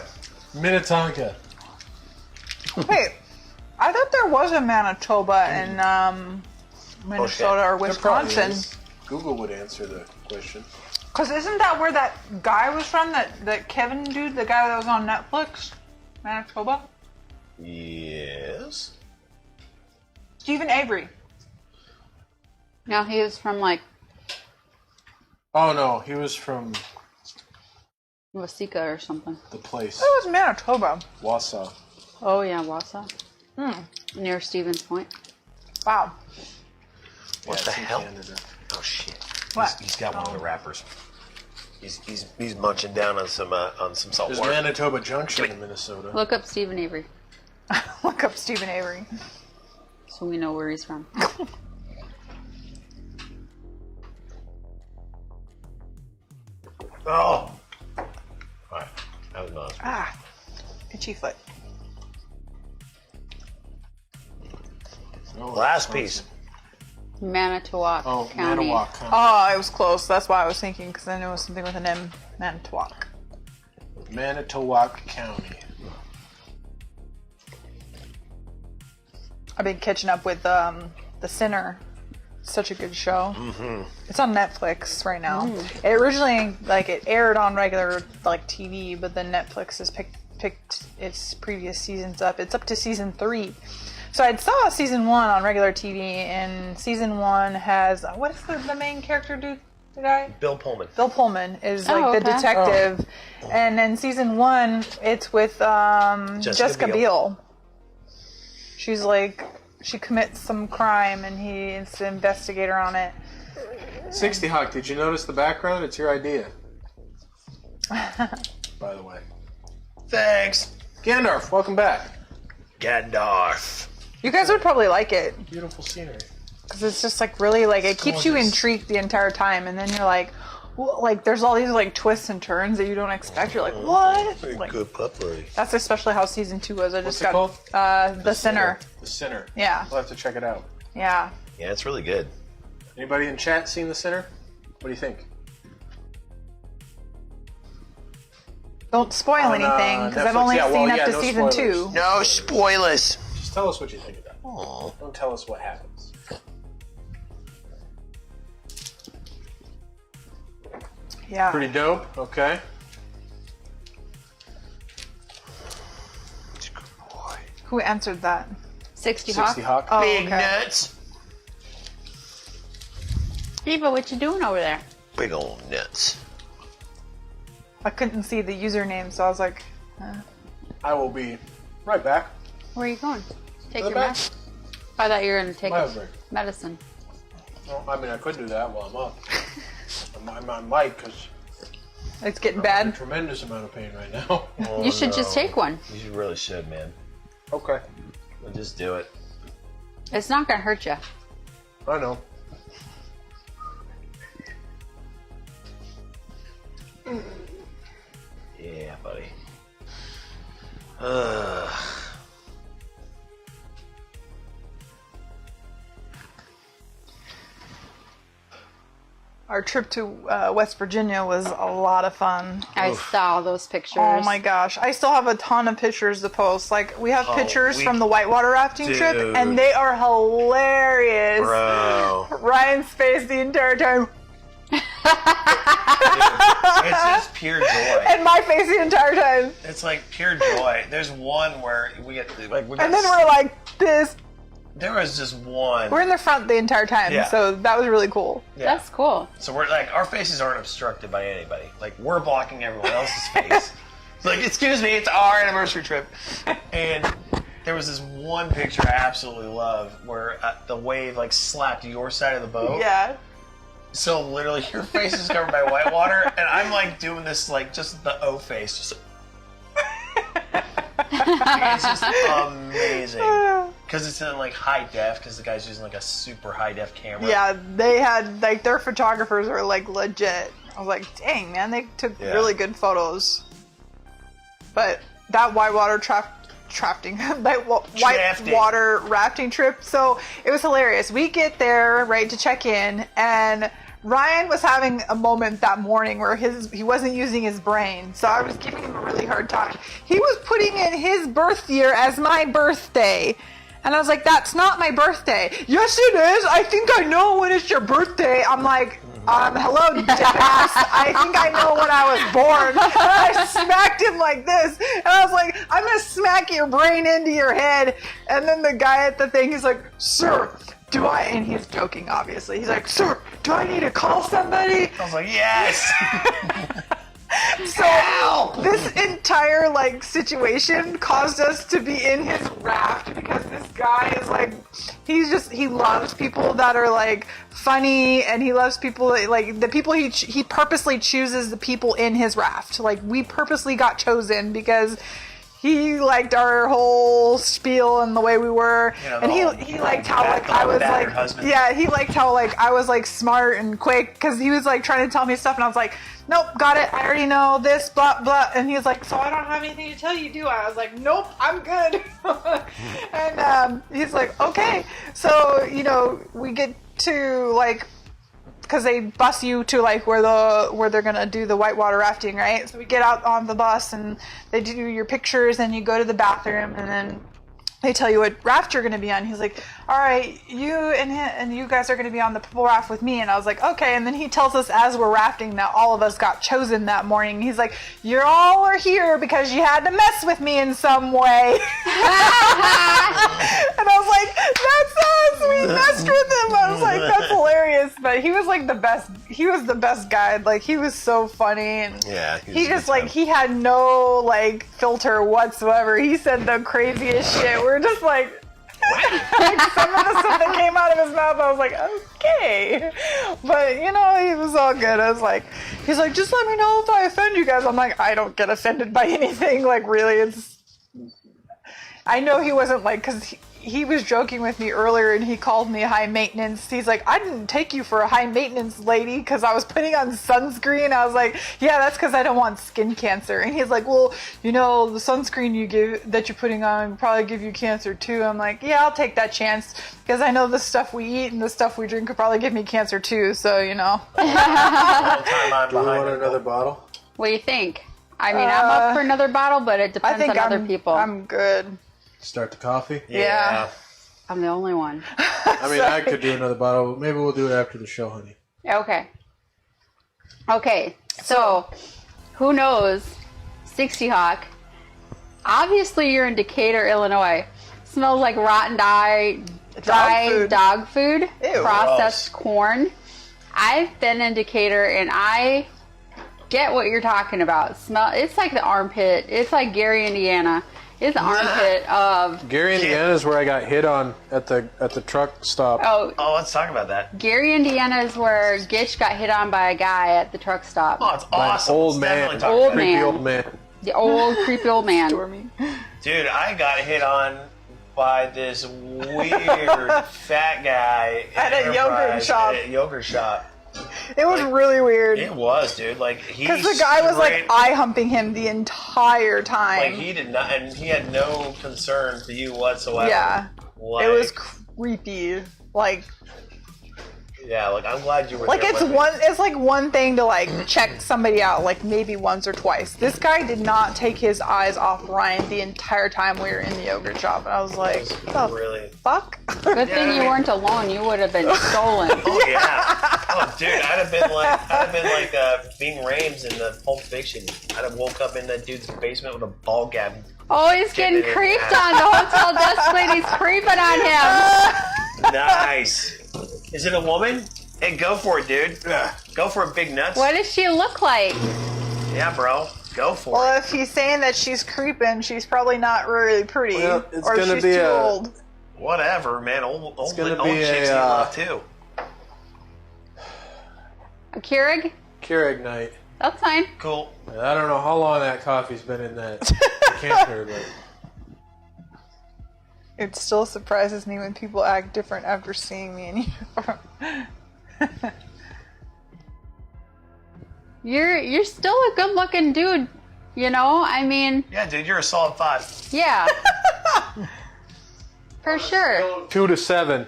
Minnetonka. Wait, I thought there was a Manitoba in Minnesota or There probably Wisconsin. is. Google would answer the question. Because isn't that where that guy was from? That Kevin dude, the guy that was on Netflix? Manitoba? Yes. Stephen Avery. No, he was from like Oh no, he was from Wasika or something. the place, It was Manitoba. Wausau. Oh yeah, Wausau. Near Stevens Point. Wow. What Yeah, the it's in hell? Canada. Oh shit! What? He's got one of the wrappers. He's munching down on some salt There's water. Manitoba Junction in Minnesota. Look up Stephen Avery, Look up Stephen Avery. so we know where he's from. Oh. Alright, that was nice. Ah, itchy foot. Oh, Last Wisconsin. piece. Manitowoc Oh, County. Manitowoc County. Oh, it was close. That's why I was thinking, because I knew it was something with an M. Manitowoc. Manitowoc County. I've been catching up with The Sinner. Such a good show. Mm-hmm. It's on Netflix right now. It originally, it aired on regular, TV, but then Netflix has picked its previous seasons up. It's up to season 3. So I saw season 1 on regular TV, and season 1 has, what is the main character dude? The guy? Bill Pullman. Bill Pullman is the okay. detective. And then season 1, it's with Jessica Biel. She's she commits some crime and he's the investigator on it. 60 Hawk, did you notice the background? It's your idea. By the way. Thanks, Gandalf, welcome back. Gandalf. You guys would probably like it Beautiful scenery. because it's just really it keeps you gorgeous. intrigued the entire time, and then you're there's all these twists and turns that you don't expect. You're like, what? Good puppy. That's especially how season 2 was. I What's just it got called? The Sinner. The Sinner. Yeah, We'll have to check it out. yeah. Yeah, it's really good. Anybody in chat seen The Sinner? What do you think? Don't spoil On, anything because I've Netflix. only Yeah, well, seen yeah, up to no season spoilers. 2. No spoilers. Just tell us what you think about it. Aw. Don't tell us what happens. Yeah. Pretty dope. Okay. Good boy. Who answered that? 60 60 Hawk. Hawk. Oh, Big okay. nuts. Eva, what you doing over there? Big old nuts. I couldn't see the username, so I was like, I will be right back. Where are you going? Take To the your back. medicine. I thought you were going to take Miles break. medicine. Well, I mean, I could do that while I'm up. I'm on mic because it's getting I'm in a bad. tremendous amount of pain right now. Oh, You should just take one. You really should, man. Okay. We'll just do it. It's not going to hurt you. I know. Yeah, buddy. Our trip to West Virginia was a lot of fun. I saw those pictures. Oh my gosh. I still have a ton of pictures to post. We have pictures we- from the whitewater rafting trip, Dude. and they are hilarious. Bro. Ryan's face the entire time, It's just pure joy. and my face the entire time. It's like pure joy. There's one where we get we got And then we're like this. there was just one. We're in the front the entire time, Yeah. so that was really cool. Yeah. That's cool. So we're our faces aren't obstructed by anybody. We're blocking everyone else's face. It's excuse me, it's our anniversary trip. And there was this one picture I absolutely love where the wave slapped your side of the boat. Yeah. So literally your face is covered by white water, and I'm doing this just the O face. Just it's just amazing. Because it's in high def, because the guy's using a super high def camera. Yeah, they had their photographers are legit. I was like, dang man, they took really good photos. But that whitewater whitewater rafting trip, so it was hilarious. We get there to check in, and Ryan was having a moment that morning where he wasn't using his brain, so I was giving him a really hard time. He was putting in his birth year as my birthday. And I was like, that's not my birthday. Yes, it is. I think I know when it's your birthday. I'm like, hello, dumbass. I think I know when I was born. And I smacked him like this. And I was like, I'm going to smack your brain into your head. And then the guy at the thing, he's like, sir, and he's joking, obviously. He's like, sir, do I need to call somebody? I was like, yes. So this entire like situation caused us to be in his raft because this guy is like, he loves people that are like funny, and he loves people like the people he purposely chooses the people in his raft. Like, we purposely got chosen because he liked our whole spiel and the way we were, and he liked how like I was like, he liked how like I was like smart and quick, because he was like trying to tell me stuff, and I was like, nope, got it, I already know this, blah blah, and he was like, so I don't have anything to tell you, do I? I was like, nope, I'm good. And he's like, okay, so we get to like, because they bus you to like where they're gonna do the whitewater rafting, right? So we get out on the bus and they do your pictures, and you go to the bathroom, and then they tell you what raft you're gonna be on. He's like, all right, you and you guys are gonna be on the purple raft with me. And I was like, okay. And then he tells us as we're rafting that all of us got chosen that morning. He's like, you all are here because you had to mess with me in some way. And I was like, that's us, we messed with him. I was like, that's hilarious. But he was like the best. He was the best guy. Like, he was so funny, and he just like, he had no like filter whatsoever. He said the craziest shit. We're just like some of the stuff that came out of his mouth, I was like, okay. But he was all good. I was like, he's like, just let me know if I offend you guys. I'm like, I don't get offended by anything. Like, really, I know he wasn't like, because he was joking with me earlier, and he called me high maintenance. He's like, I didn't take you for a high maintenance lady because I was putting on sunscreen. I was like, yeah, that's because I don't want skin cancer. And he's like, well, the sunscreen that you're putting on would probably give you cancer too. I'm like, yeah, I'll take that chance, because I know the stuff we eat and the stuff we drink could probably give me cancer too. So Do you want another bottle? What do you think? I mean, I'm up for another bottle, but it depends on other people. I'm good. Start the coffee? Yeah. I'm the only one. I mean, I could do another bottle, but maybe we'll do it after the show, honey. Okay. So, who knows? 60 Hawk. Obviously, you're in Decatur, Illinois. Smells like rotten dry dog food. Ew. Processed corn. I've been in Decatur, and I get what you're talking about. It's like the armpit. It's like Gary, Indiana. It's the armpit of... Gary, Indiana is where I got hit on at the truck stop. Oh, let's talk about that. Gary, Indiana is where Gitch got hit on by a guy at the truck stop. Oh, it's awesome. Old man. Creepy old man. The old creepy old man. Dude, I got hit on by this weird fat guy at a yogurt shop. It was really weird. It was, dude. Like, because the guy was like eye humping him the entire time. Like, he did not, and he had no concern for you whatsoever. Yeah, like, it was creepy. Like, yeah, like, I'm glad you were. Like, there it's like one thing to like check somebody out, like maybe once or twice. This guy did not take his eyes off Ryan the entire time we were in the yogurt shop, and I was like, really? Fuck. Good thing you weren't alone. You would have been stolen. Oh yeah. Oh dude, I'd have been like Ving Rhames in the Pulp Fiction. I'd have woke up in that dude's basement with a ball gag. Oh, he's getting creeped on. The hotel desk lady's creeping on him. Nice. Is it a woman? Hey, go for it, dude. Go for it, big nuts. What does she look like? Yeah, bro. Go for it. Well, if he's saying that she's creeping, she's probably not really pretty. Well, or she's too old. Whatever, man. Old chicks need love, too. A Keurig? Keurig night. That's fine. Cool. I don't know how long that coffee's been in that decanter, but... It still surprises me when people act different after seeing me in uniform. You're still a good-looking dude, I mean... Yeah, dude, you're a solid 5. Yeah. For sure. 2 to 7.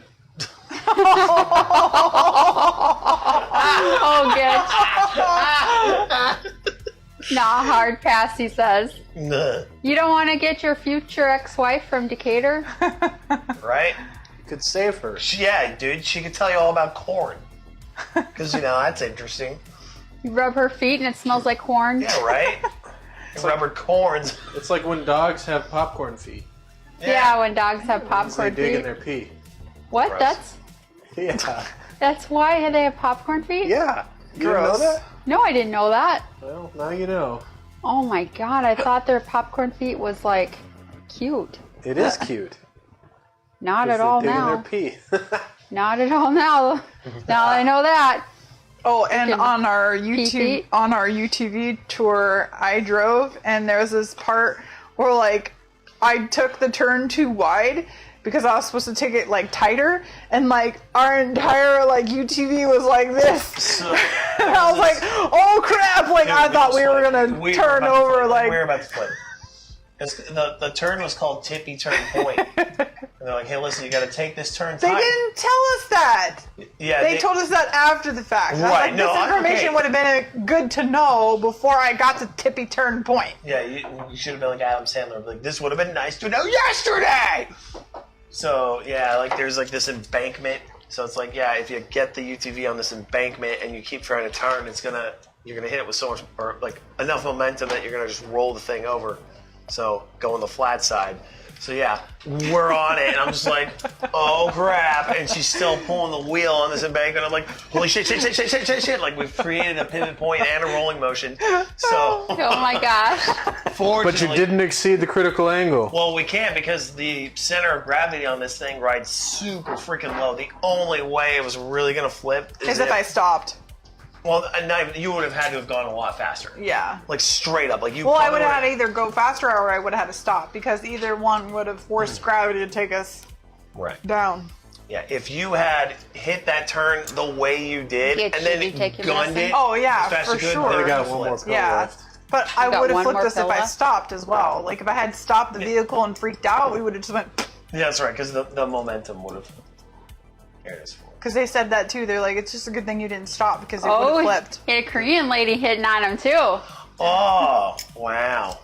Oh, good. Nah, hard pass, he says. Nah. You don't want to get your future ex-wife from Decatur? Right? You could save her. Yeah, dude, she could tell you all about corn. Because, that's interesting. You rub her feet and it smells like corn? Yeah, right? Rubber corns. It's like when dogs have popcorn feet. Yeah, when dogs have popcorn They dig feet. in their pee. What? Gross. Yeah. That's why they have popcorn feet? Yeah. You didn't know Gross. that? No, I didn't know that. Well, now you know. Oh my god, I thought their popcorn feet was like cute. It is cute. Not at all They're digging now. their pee. Not at all now. Now I know that. Oh, and Freaking on our pee-pee. UTV tour, I drove, and there was this part where like I took the turn too wide because I was supposed to take it like tighter, and like our entire like UTV was like this. So, And I was like, oh crap! Like I thought we were gonna turn over. Like we were about to flip. The turn was called Tippy Turn Point. And they're like, hey, listen, you got to take this turn they tight. didn't tell us that. Yeah, They told us that after the fact. I was Right, like, no, this information okay. would have been good to know before I got to Tippy Turn Point. Yeah, you should have been like Adam Sandler. Like, this would have been nice to know yesterday. So yeah, like there's like this embankment. So it's like, yeah, if you get the UTV on this embankment and you keep trying to turn, you're gonna hit it with so much, or like enough momentum that you're gonna just roll the thing over. So go on the flat side. So yeah, we're on it, and I'm just like, oh crap, and she's still pulling the wheel on this embankment. I'm like, holy shit. Like we've created a pivot point and a rolling motion. So Oh my gosh. fortunately, But you didn't exceed the critical angle. well, we can't because the center of gravity on this thing rides super freaking low. The only way it was really gonna flip is As if I stopped. well, you would have had to have gone a lot faster. Yeah. Like straight up, like you. Well, I probably would have had to would've- either go faster or I would have had to stop because either one would have forced gravity to take us Right. down. Yeah, if you had hit that turn the way you did Get and you then to take your gunned medicine? it, Oh, yeah, as fast for as you could, sure. then I it got would've one more flipped. pill Yeah. left. But I got would have one flipped more us if I pillow? stopped as well. Like if I had stopped the vehicle and freaked out, we would have just went. Yeah, that's right, because the momentum would have carried us forward. Because they said that too. They're like, it's just a good thing you didn't stop because it would have Oh, flipped. and a Korean lady hitting on him too. Oh, wow.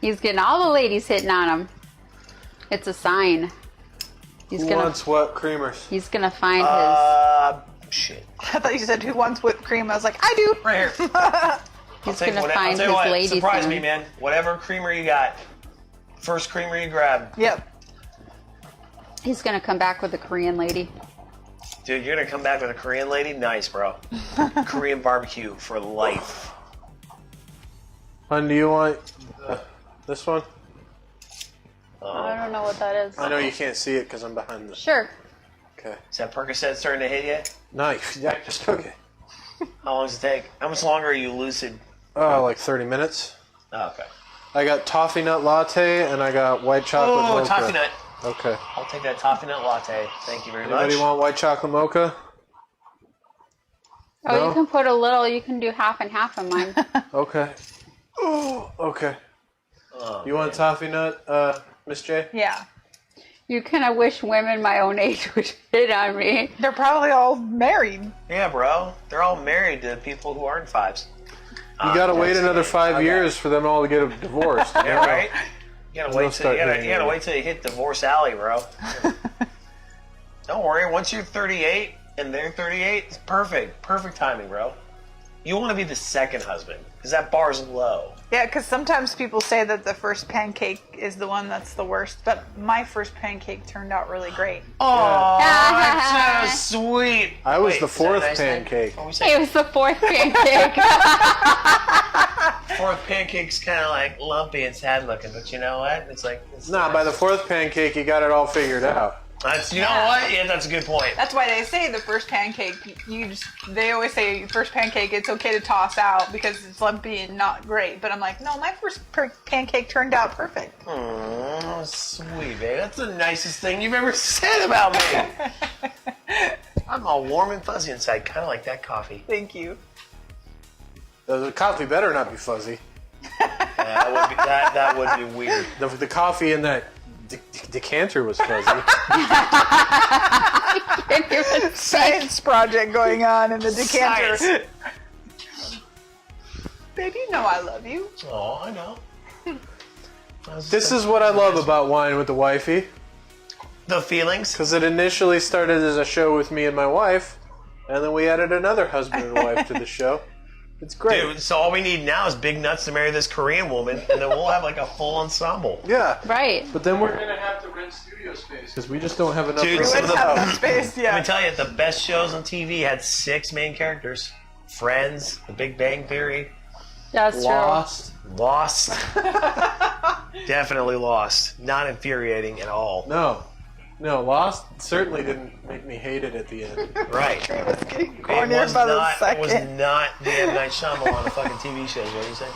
He's getting all the ladies hitting on him. It's a sign. He's Who gonna wants what creamers? he's gonna find Shit. I thought you said who wants whipped cream. I was like, I do. Right here. he's Take gonna what- find I'll his tell you what, lady surprise soon. me, man. Whatever creamer you got, first creamer you grab. Yep. He's gonna come back with a Korean lady. Dude, you're gonna come back with a Korean lady? Nice, bro. Korean barbecue for life. Hun, do you want this one? I don't know what that is. I know you can't see it because I'm behind this. Sure. Okay. Is that Percocet starting to hit you? Nice. Yeah, I just took it. How long does it take? How much longer are you lucid? Oh, like 30 minutes. Oh, okay. I got toffee nut latte and I got white chocolate Oh, mocha. toffee nut. Okay. I'll take that toffee nut latte. Thank you very Anybody much. want white chocolate mocha? Oh, No? you can put a little. You can do half and half of mine. Okay. Oh, okay. Oh, You want man. toffee nut, Miss J? Yeah. You kind of wish women my own age would hit on me. They're probably all married. Yeah, bro. They're all married to people who aren't fives. You gotta wait that's another it. 5 Okay. years for them all to get divorced. Yeah, right? You gotta They'll wait till start you hitting gotta you. wait till you hit divorce alley, bro. Don't worry, once you're 38 and they're 38, it's perfect. Perfect timing, bro. You want to be the second husband because that bar's low. Yeah, because sometimes people say that the first pancake is the one that's the worst, but my first pancake turned out really great. Oh, that's so sweet. I was Wait, the is that a fourth nice thing? pancake. What we It say? was the fourth pancake. Fourth pancake's kind of like lumpy and sad looking, but you know what? It's like it's Nah, by the fourth pancake, you got it all figured out. That's, you know what? Yeah, that's a good point. That's why they say the first pancake, they always say first pancake, it's okay to toss out because it's lumpy and not great. But I'm like, no, my first pancake turned out perfect. Oh, sweet, baby. That's the nicest thing you've ever said about me. I'm all warm and fuzzy inside, kind of like that coffee. Thank you. The coffee better not be fuzzy. That would be weird. The coffee in that decanter was fuzzy. Science project going on in the decanter. Science. Baby, you know I love you. Oh, I know. This is what I love about Wine with the Wifey, the feelings. because it initially started as a show with me and my wife, and then we added another husband and wife to the show. It's great. Dude, so all we need now is big nuts to marry this Korean woman, and then we'll have like a full ensemble. Yeah. Right. But then we're gonna have to rent studio space because we just don't have enough. Dude, room. some of the- Have enough space, Let me yeah. tell you, the best shows on TV had 6 main characters. Friends, The Big Bang Theory, That's Lost. Lost. Definitely Lost. Not infuriating at all. No, Lost certainly didn't make me hate it at the end. Right. It was getting It cornier was by the not. It was second. not the M Night Shyamalan of fucking TV shows. What do you say?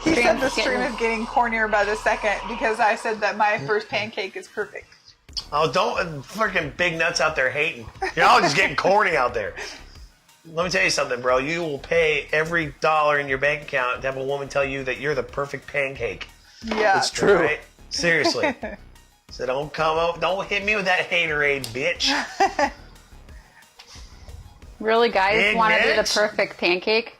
He said the Stream stream is getting cornier by the second because I said that my first pancake is perfect. Oh, don't freaking big nuts out there hating. Y'all just getting corny out there. Let me tell you something, bro. You will pay every dollar in your bank account to have a woman tell you that you're the perfect pancake. Yeah. It's true. Right? Seriously. So don't come up, don't hit me with that haterade, bitch. Really, guys Big want to be the bitch. perfect pancake?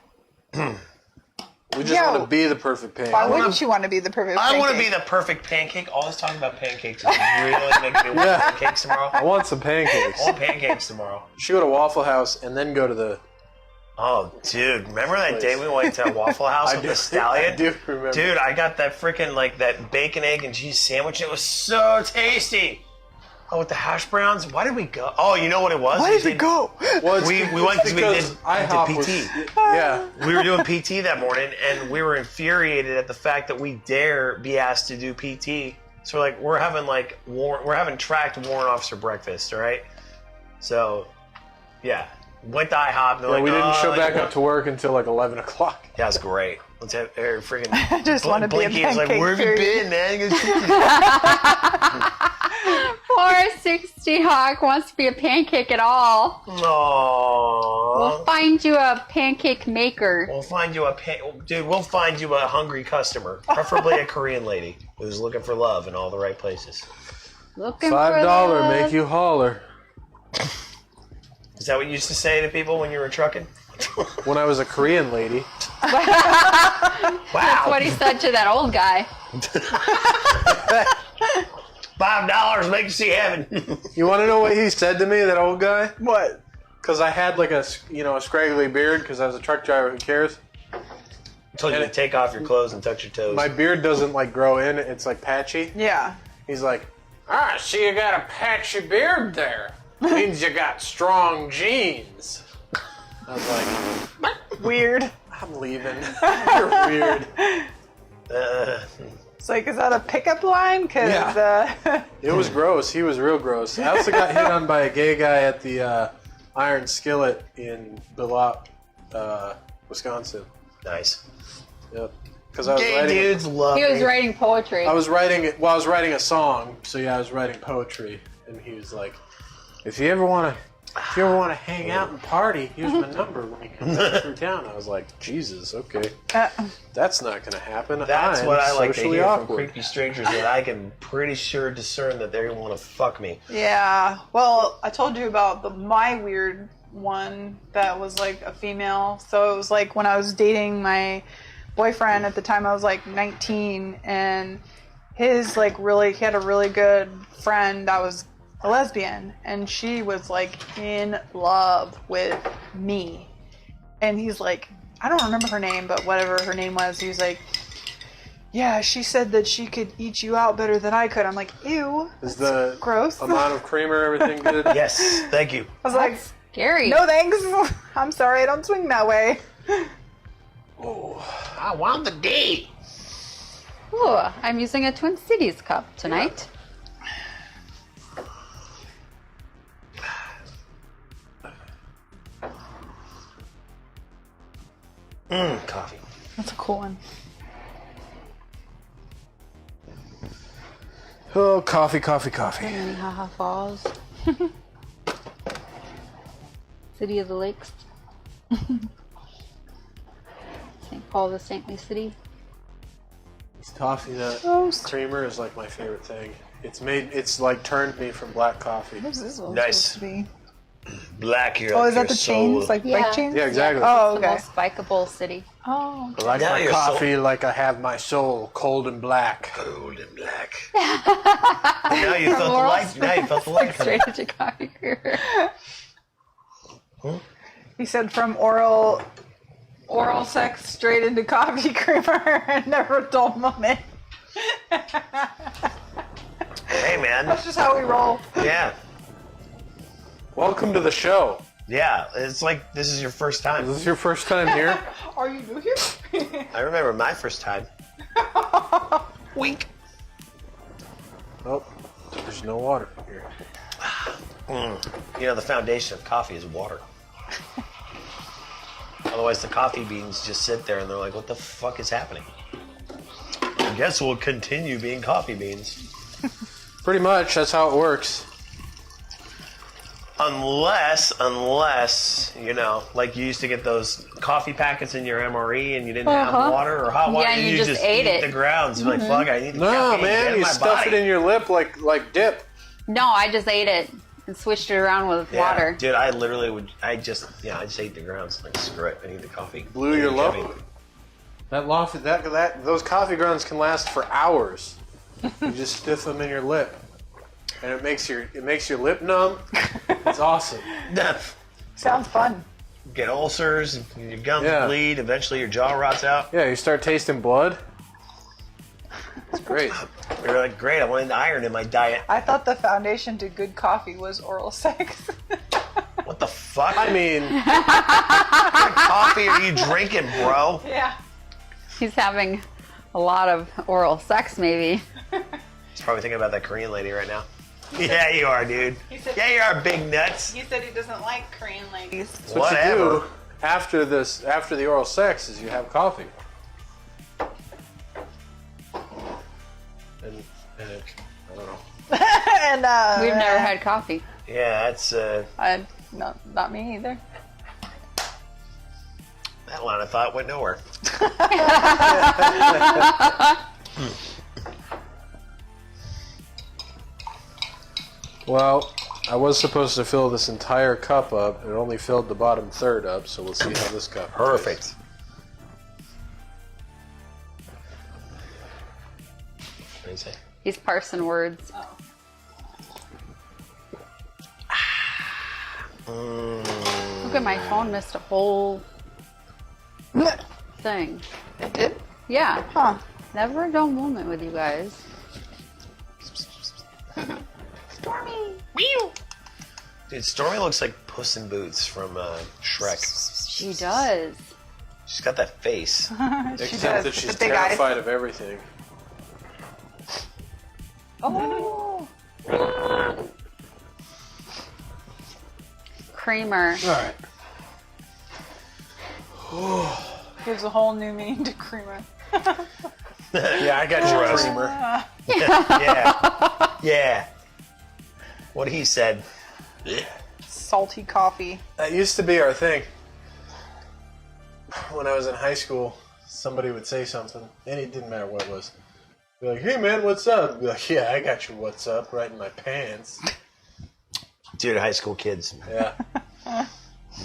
We just Yeah. want to be the perfect pancake. Why wouldn't you want to be the perfect I pancake? want to be the perfect pancake. All this talking about pancakes is really making me want Yeah. pancakes tomorrow. I want some pancakes. I want pancakes tomorrow. You should go to Waffle House and then go to the. Oh, dude, remember that day we went to Waffle House with the stallion? I do remember. Dude, I got that freaking, like, that bacon, egg, and cheese sandwich. It was so tasty. Oh, with the hash browns? Why did we go? Oh, you know what it was? Why We did we go? Well, it's We went because we did IHOP was, PT. Yeah. We were doing PT that morning, and we were infuriated at the fact that we dare be asked to do PT. So we're having tracked warrant officer breakfast, all right? So, yeah, went to IHOP. And they're Yeah, like, we didn't show like, back up to work until like 11 o'clock. Yeah, it's great. Let's have freaking. I just want to be a Blinky is like, pancake. where have you period. been, man? You gotta Poor 60 Hawk wants to be a pancake at all. Aww. We'll find you a pancake maker. We'll find you dude. We'll find you a hungry customer, preferably a Korean lady who's looking for love in all the right places. Looking for $5 love. make you holler. Is that what you used to say to people when you were trucking? When I was a Korean lady. That's Wow, what he said to that old guy. $5 make you see heaven. You want to know what he said to me, that old guy? What? Because I had like a scraggly beard because I was a truck driver. Who cares? Told you to take off your clothes and touch your toes. My beard doesn't like grow in. It's like patchy. Yeah. He's like, I see you got a patchy beard there. Means you got strong genes. I was like, Weird. I'm leaving. You're weird. It's like, is that a pickup line? Because Yeah. It was gross. He was real gross. I also got hit on by a gay guy at the Iron Skillet in Belot, Wisconsin. Nice. Yep. Because I was Gay writing. dudes love He was me. writing poetry. I was writing a song. So yeah, I was writing poetry, and he was like, "If you ever want to hang out and party, here's my number when you come through town." I was like, "Jesus, okay, that's not gonna happen." That's I'm what I like to socially hear from awkward. creepy strangers, that I can pretty sure discern that they want to fuck me. Yeah. Well, I told you about my weird one that was like a female. So it was like when I was dating my boyfriend at the time, I was like 19, and he had a really good friend that was a lesbian, and she was like in love with me. And he's like, I don't remember her name, but whatever her name was, he was like, yeah, she said that she could eat you out better than I could. I'm like, ew. Is the Gross. amount of creamer everything good? Yes, thank you. I was like, Scary. no thanks. I'm sorry, I don't swing that way. I want the D. Ooh, I'm using a Twin Cities cup tonight. Coffee. That's a cool one. Oh, coffee, coffee, coffee. Minnehaha Falls. City of the Lakes. St. Paul, the saintly city. This toffee nut Toast. creamer is like my favorite thing. It's like turned me from black coffee. What's this one Nice. supposed to be? Black here. Oh, is that the chains? Like Yeah. bike chains? Yeah, exactly. Oh, The okay. most bikeable city. Oh, I like Now my you're coffee like I have my soul, cold and black. Cold and black. Now you felt the Laurel light. Now you felt the light. coming. Straight into coffee creamer. he said from oral Oral sex straight into coffee creamer and never a dull moment. Hey, man. That's just how we roll. Yeah. Welcome to the show. Yeah. It's like this is your first time. Is this your first time here? Are you new here? I remember my first time. Wink. Oh, there's no water here. You know, the foundation of coffee is water. Otherwise, the coffee beans just sit there and they're like, what the fuck is happening? I guess we'll continue being coffee beans. Pretty much, that's how it works. Unless, you know, like you used to get those coffee packets in your MRE and you didn't have water or hot water. Yeah, and you just ate eat it. the grounds. You're like, fuck, I need the No, caffeine to get man, in you my stuff body. it in your lip like dip. No, I just ate it and switched it around with Yeah, water. dude, I literally would, I just ate the grounds. Like, screw it, I need the coffee. Blew I need your the love. caffeine. Those coffee grounds can last for hours. You just stiff them in your lip, and it makes your lip numb. It's awesome. Sounds fun. Get ulcers, your gums Yeah. bleed, eventually your jaw rots out. Yeah, you start tasting blood. It's great. You're like, great, I wanted iron in my diet. I thought the foundation to good coffee was oral sex. What the fuck? I mean, What coffee are you drinking, bro? Yeah. He's having a lot of oral sex, maybe. He's probably thinking about that Korean lady right now. Yeah, you are, dude. said- Yeah, you are, big nuts. He said he doesn't like Korean ladies. that's what you Whatever. do after the oral sex is you have coffee. And I don't know. And We've never had coffee. Yeah, that's not me either. that line of thought went nowhere. Well, I was supposed to fill this entire cup up. It only filled the bottom third up, so we'll see how this cup tastes. Perfect. What do you say? He's parsing words. Look at my phone missed a whole thing. It did? Yeah. Huh. Never a dull moment with you guys. Dude, Stormy looks like Puss in Boots from Shrek. She does. She's got that face. Except that she's The big eyes. terrified of everything. Oh. Creamer. All right. Gives a whole new meaning to creamer. Yeah, I got you, creamer. Yeah. Yeah. What he said. Salty coffee. That used to be our thing. When I was in high school, somebody would say something, and it didn't matter what it was. Be like, "Hey man, what's up?" Be like, "Yeah, I got your what's up right in my pants." Dude, high school kids. Yeah.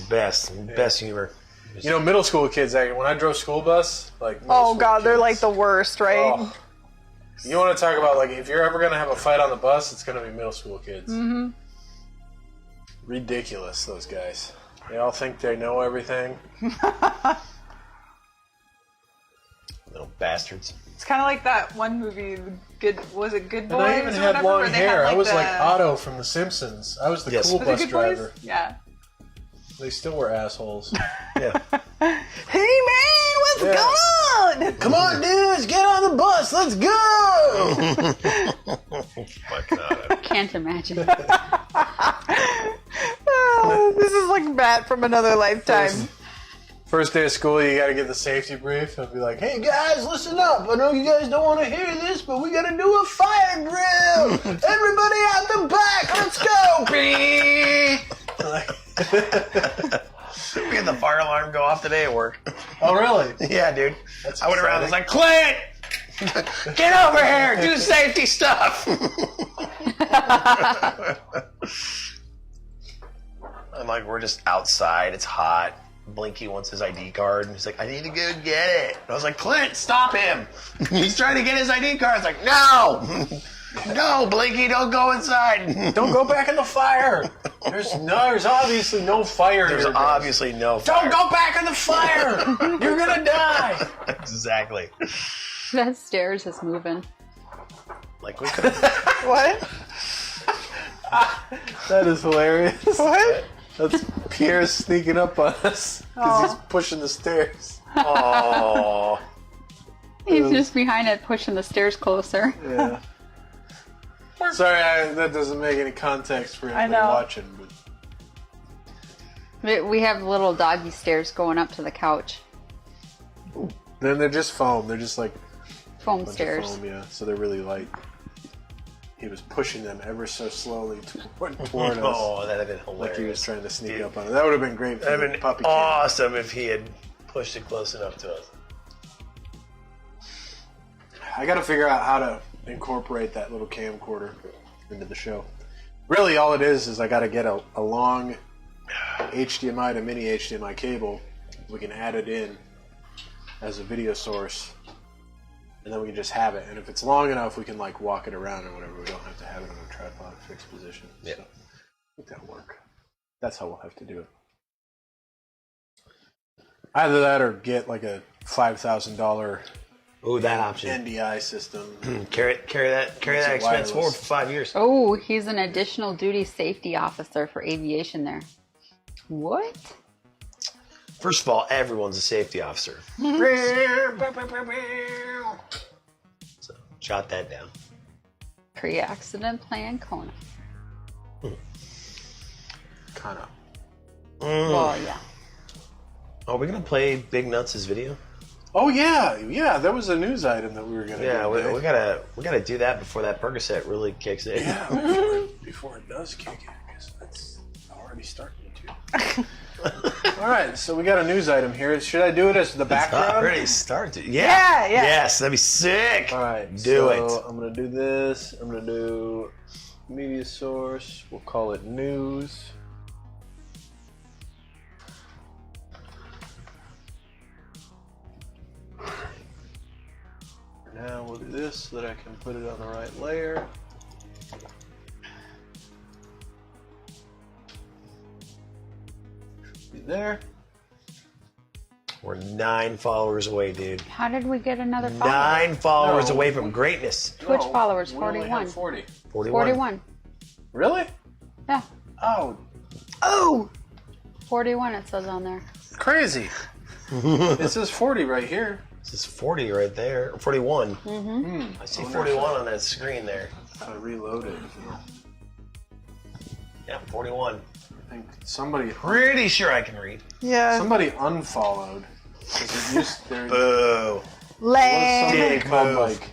Best humor. You know, middle school kids. When I drove school bus, like. middle Oh school god, they're kids- like the worst, right? Oh. You want to talk about like if you're ever gonna have a fight on the bus, it's gonna be middle school kids. Mm-hmm. Ridiculous, those guys. They all think they know everything. Little bastards. It's kind of like that one movie, Good Boys? And I even or had whatever, long where they hair. had, I was the- like Otto from The Simpsons. I was the Yes. cool Was it bus Good driver. Boys? Yeah. They still were assholes. Yeah. Hey man, what's Yeah. going on? Come on, dudes, get on the bus. Let's go. Fucking Otto. Can't imagine. This is like Matt from another lifetime. First day of school, you gotta get the safety brief. I'll be like, "Hey guys, listen up. I know you guys don't want to hear this, but we gotta do a fire drill. Everybody out the back, let's go." We had the fire alarm go off today at work. Oh, really? Yeah, dude. That's I went around and was exciting. like, Clint! Get over here! Do safety stuff! I'm like, we're just outside. It's hot. Blinky wants his ID card. And he's like, I need to go get it. And I was like, Clint, stop him. He's trying to get his ID card. I was like, no! No, Blinky, don't go inside. Don't go back in the fire. There's obviously no fire. There's here, guys. obviously no fire. Don't go back in the fire. You're gonna die. Exactly. That stairs is moving. Like we could. What? That is hilarious. What? That's Pierre sneaking up on us because he's pushing the stairs. Oh. He's just behind it, pushing the stairs closer. Yeah. Sorry, that doesn't make any context for I anybody know. watching. But We have little doggy stairs going up to the couch. then they're just foam. They're just like Foam a bunch stairs. of foam, yeah. So they're really light. He was pushing them ever so slowly toward us, Oh, that'd have been hilarious. like he was trying to sneak up on it. That would have been great for That'd the have been puppy cam. awesome if he had pushed it close enough to us. I got to figure out how to incorporate that little camcorder into the show. Really, all it is I got to get a long HDMI to mini HDMI cable. We can add it in as a video source, and then we can just have it. And if it's long enough, we can like walk it around or whatever. We don't have to have it in a tripod fixed position. Yeah. So, I think that'll work. That's how we'll have to do it. Either that or get like a $5,000 Ooh, that option. NDI system. Carry that expense wireless. forward for 5 years. Oh, he's an additional duty safety officer for aviation there. What? First of all, everyone's a safety officer. So, jot that down. Pre-accident plan Kona. Kind of. Well, yeah. Are we gonna play Big Nuts' video? Oh yeah. That was a news item that we were gonna. Yeah, do today. we gotta do that before that Percocet really kicks in. Yeah, before it does kick in, because that's already starting to. All right, so we got a news item here. Should I do it as the background? Already started. Yeah, yeah. Yes, that'd be sick. All right, Do so it. I'm gonna do this. I'm gonna do media source. We'll call it news. Now we'll do this so that I can put it on the right layer. Be there. We're 9 followers away, dude. How did we get another follower? 9 followers No. away from greatness. Twitch No, followers, we only 41. have 40. 41. Really? Yeah. Oh, Oh! 41 it says on there. crazy. It says 40 right here. This is 40 right there. 41. Mm-hmm. I see 41 on that screen there. I reloaded. Yeah, 41. I think somebody Pretty sure I can read. Yeah. somebody unfollowed. 'Cause it used, there was Boo. Lame. something Dick called move. like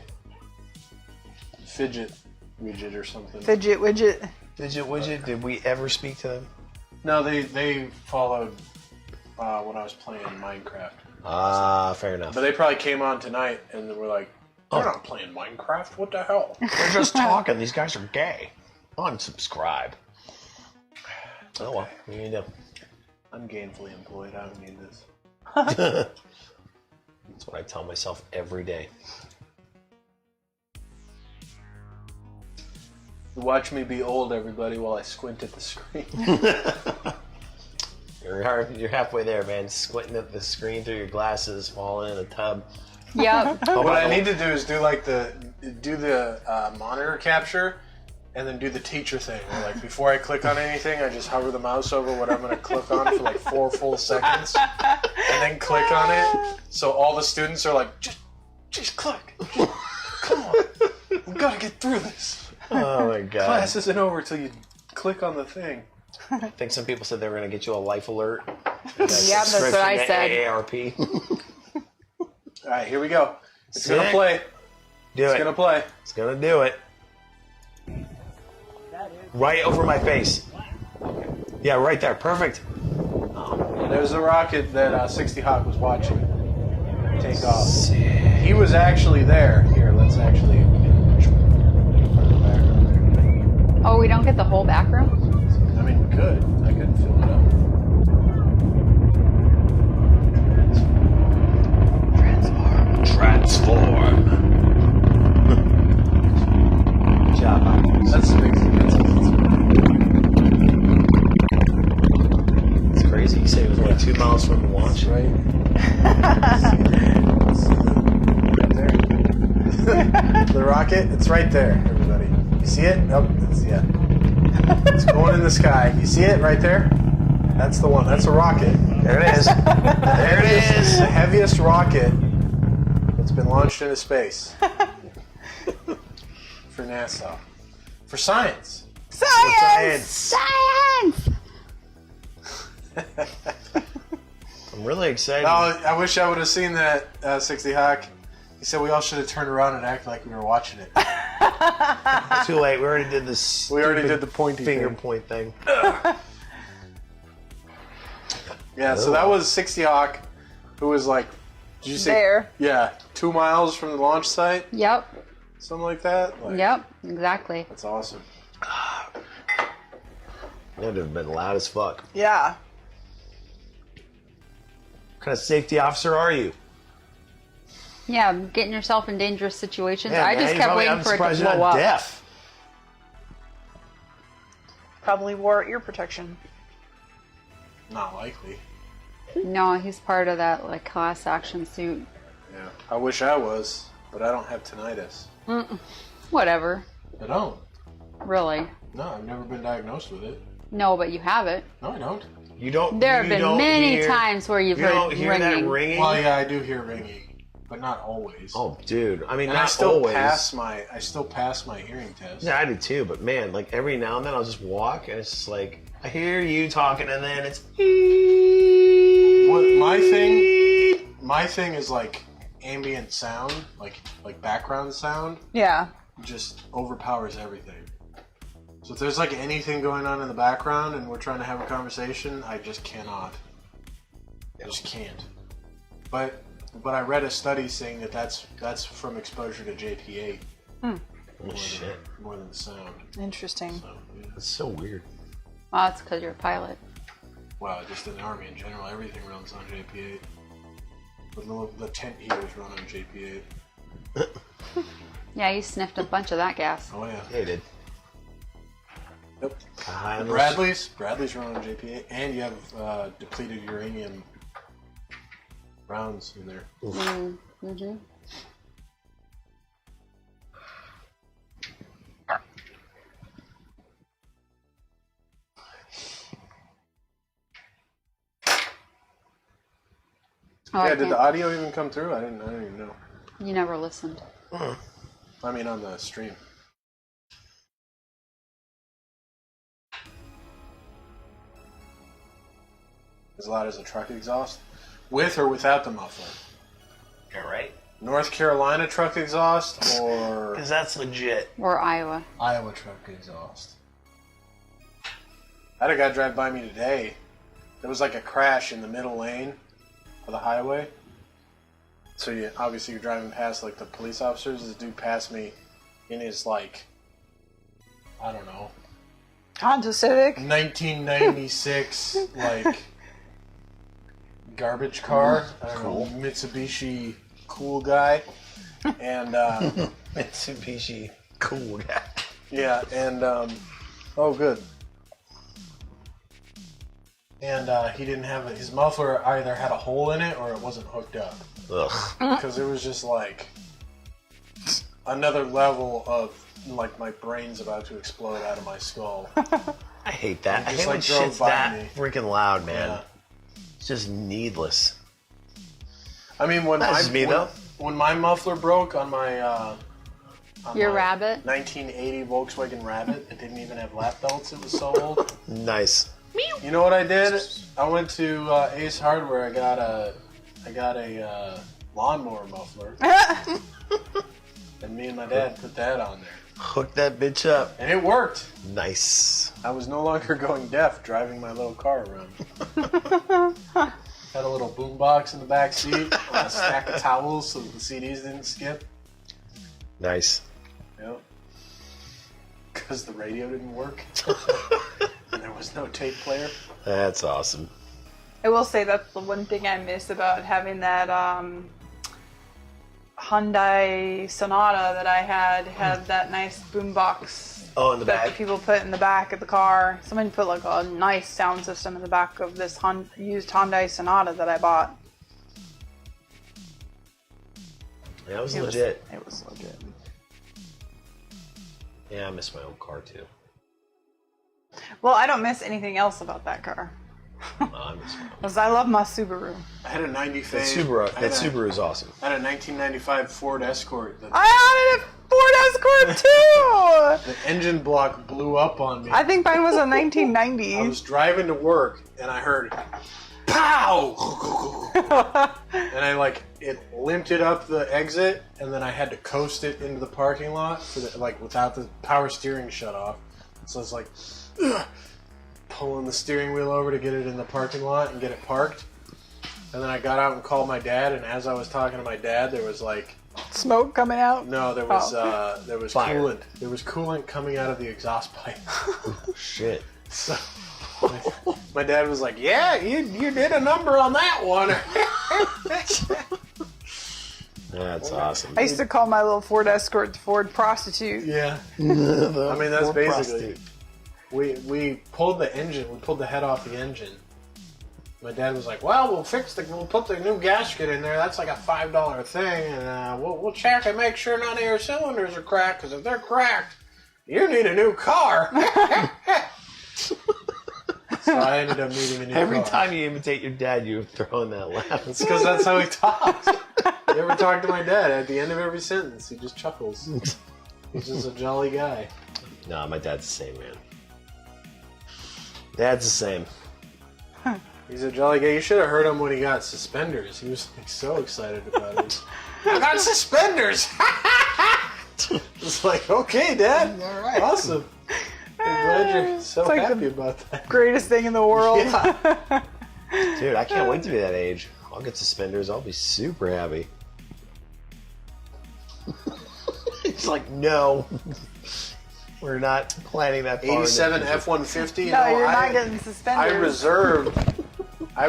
fidget widget or something. Fidget widget. Fidget Widget, did we ever speak to them? No, they followed when I was playing Minecraft. Ah, fair enough. But they probably came on tonight and they were like, "They're not playing Minecraft. What the hell?" They're just talking. These guys are gay. Unsubscribe. Oh well, what you do? I'm gainfully employed. I don't need this. That's what I tell myself every day. Watch me be old, everybody, while I squint at the screen. You're halfway there, man. Squinting at the screen through your glasses, falling in a tub. Yep. What I need to do is do like the monitor capture, and then do the teacher thing. Where, like before I click on anything, I just hover the mouse over what I'm going to click on for like 4 full seconds, and then click on it. So all the students are like, just click. Come on, we got to get through this. Oh my god. Class isn't over till you click on the thing. I think some people said they were going to get you a life alert. Yeah, that's what I said. AARP. All right, here we go. It's going to Sick. play. Do It's it. going to play. It's going to do it. Right over my face. Yeah, right there. Perfect. There's the rocket that 60 Hawk was watching take off. Sick. He was actually there. Here, let's actually. Oh, we don't get the whole back room? I mean, we could. I could fill it up. Transform. the launch. Right. Right there. The rocket, it's right there, everybody. You see it? Oh, yeah. It's going in the sky. You see it right there? That's the one. That's a rocket. There it is. There it is. The heaviest rocket that's been launched into space. For NASA. For science. Science! Science! I'm really excited. Oh, I wish I would have seen that 60 Hawk. He said we all should have turned around and acted like we were watching it. Too late. We already did this. We already did the pointy finger thing. point thing. Yeah, so that was 60 Hawk, who was like, did you say? There. Yeah, 2 miles from the launch site, Yep. something like that. Like, Yep. Exactly. That's awesome. That'd have been loud as fuck. Yeah. What kind of safety officer are you? Yeah, getting yourself in dangerous situations. Yeah, I man, just you kept probably- waiting I'm for it to surprised you're blow not up. deaf. Probably wore ear protection. Not likely. No, he's part of that like class action suit. Yeah, I wish I was, but I don't have tinnitus. Whatever. I don't. Really. No, I've never been diagnosed with it. No, but you have it. No, I don't. You don't. There have you been don't many hear- times where you've You heard don't hear ringing. that ringing. Well, yeah, I do hear ringing, but not always. Oh, dude. I mean, and not I still always. pass my hearing test. Yeah, I do too. But man, like every now and then, I'll just walk, and it's just like I hear you talking, and then it's. What my thing is like ambient sound, like background sound, Yeah. just overpowers everything. So if there's like anything going on in the background and we're trying to have a conversation, I just cannot. I just can't. But I read a study saying that that's from exposure to JP8 Oh, shit. more than the sound. Interesting. So, yeah. That's so weird. Well, that's because you're a pilot. Well, just in the Army in general, everything runs on JP8. The tent heaters run on JP8. Yeah, you sniffed a bunch of that gas. Oh yeah. Yeah, you did. Yep. High on those- Bradley's run on JP8, and you have depleted uranium rounds in there. Mm-hmm. Oh, Yeah, did the audio even come through? I didn't even know. You never listened. I mean, on the stream. As loud as a truck exhaust? With or without the muffler? Yeah, right. North Carolina truck exhaust or Because that's legit. Or Iowa. Iowa truck exhaust? I had a guy drive by me today. There was like a crash in the middle lane of the highway. So you're driving past like the police officers. This dude passed me in his like, I don't know, Honda Civic. 1996 like garbage car. I don't know, Mitsubishi cool guy. And Mitsubishi cool guy. yeah, and oh good. And he didn't have his muffler either had a hole in it or it wasn't hooked up. Ugh. Because it was just like another level of like my brain's about to explode out of my skull. I hate that. I Just, hate like, when drove shit's by that me. freaking loud, man. Yeah. It's just needless. I mean, when That's just me, though. when my muffler broke on my Your my rabbit? 1980 Volkswagen Rabbit, it didn't even have lap belts. It was so old. Nice. You know what I did? I went to Ace Hardware. I got a lawnmower muffler, and me and my dad put that on there, Hook that bitch up. and it worked. Nice. I was no longer going deaf driving my little car around. Had a little boombox in the back seat, a stack of towels so the CDs didn't skip. Nice. Yep. Because the radio didn't work. And there was no tape player. That's awesome. I will say that's the one thing I miss about having that Hyundai Sonata that I had that nice boombox. Oh, in the that back? people put in the back of the car. Somebody put like a nice sound system in the back of this used Hyundai Sonata that I bought. Yeah, it was legit. It was legit. Yeah, I miss my old car too. Well, I don't miss anything else about that car. I miss my old Because I love my Subaru. I had a 90 That phase. Subaru is awesome. I had a 1995 Ford Escort. I had a Ford Escort too! The engine block blew up on me. I think mine was a 1990. I was driving to work and I heard pow, and I it limped it up the exit, and then I had to coast it into the parking lot without the power steering shut off. So it's like pulling the steering wheel over to get it in the parking lot and get it parked. And then I got out and called my dad, and as I was talking to my dad, there was smoke coming out? no, there was Fire. coolant. There was coolant coming out of the exhaust pipe. Shit. So my dad was like, "Yeah, you did a number on that one." That's awesome. I used to call my little Ford Escort the Ford prostitute. Yeah. I mean, that's Poor basically. prostitute. We pulled the engine. We pulled the head off the engine. My dad was like, "Well, we'll put the new gasket in there. That's like a $5 thing, and we'll check and make sure none of your cylinders are cracked. Because if they're cracked, you need a new car." So I ended up needing a new car. Every time you imitate your dad, you throw in that laugh. It's because that's how he talks. You ever talk to my dad? At the end of every sentence, he just chuckles. He's just a jolly guy. No, my dad's the same, man. Dad's the same. He's a jolly guy. You should have heard him when he got suspenders. He was so excited about it. I got suspenders! It's like, okay, Dad. All right. Awesome. I'm glad you're so It's like happy about that. Greatest thing in the world. Yeah. Dude, I can't wait to be that age. I'll get suspenders. I'll be super happy. It's like, no. We're not planning that far. 87 F-150. No, you're not getting suspenders. I reserved I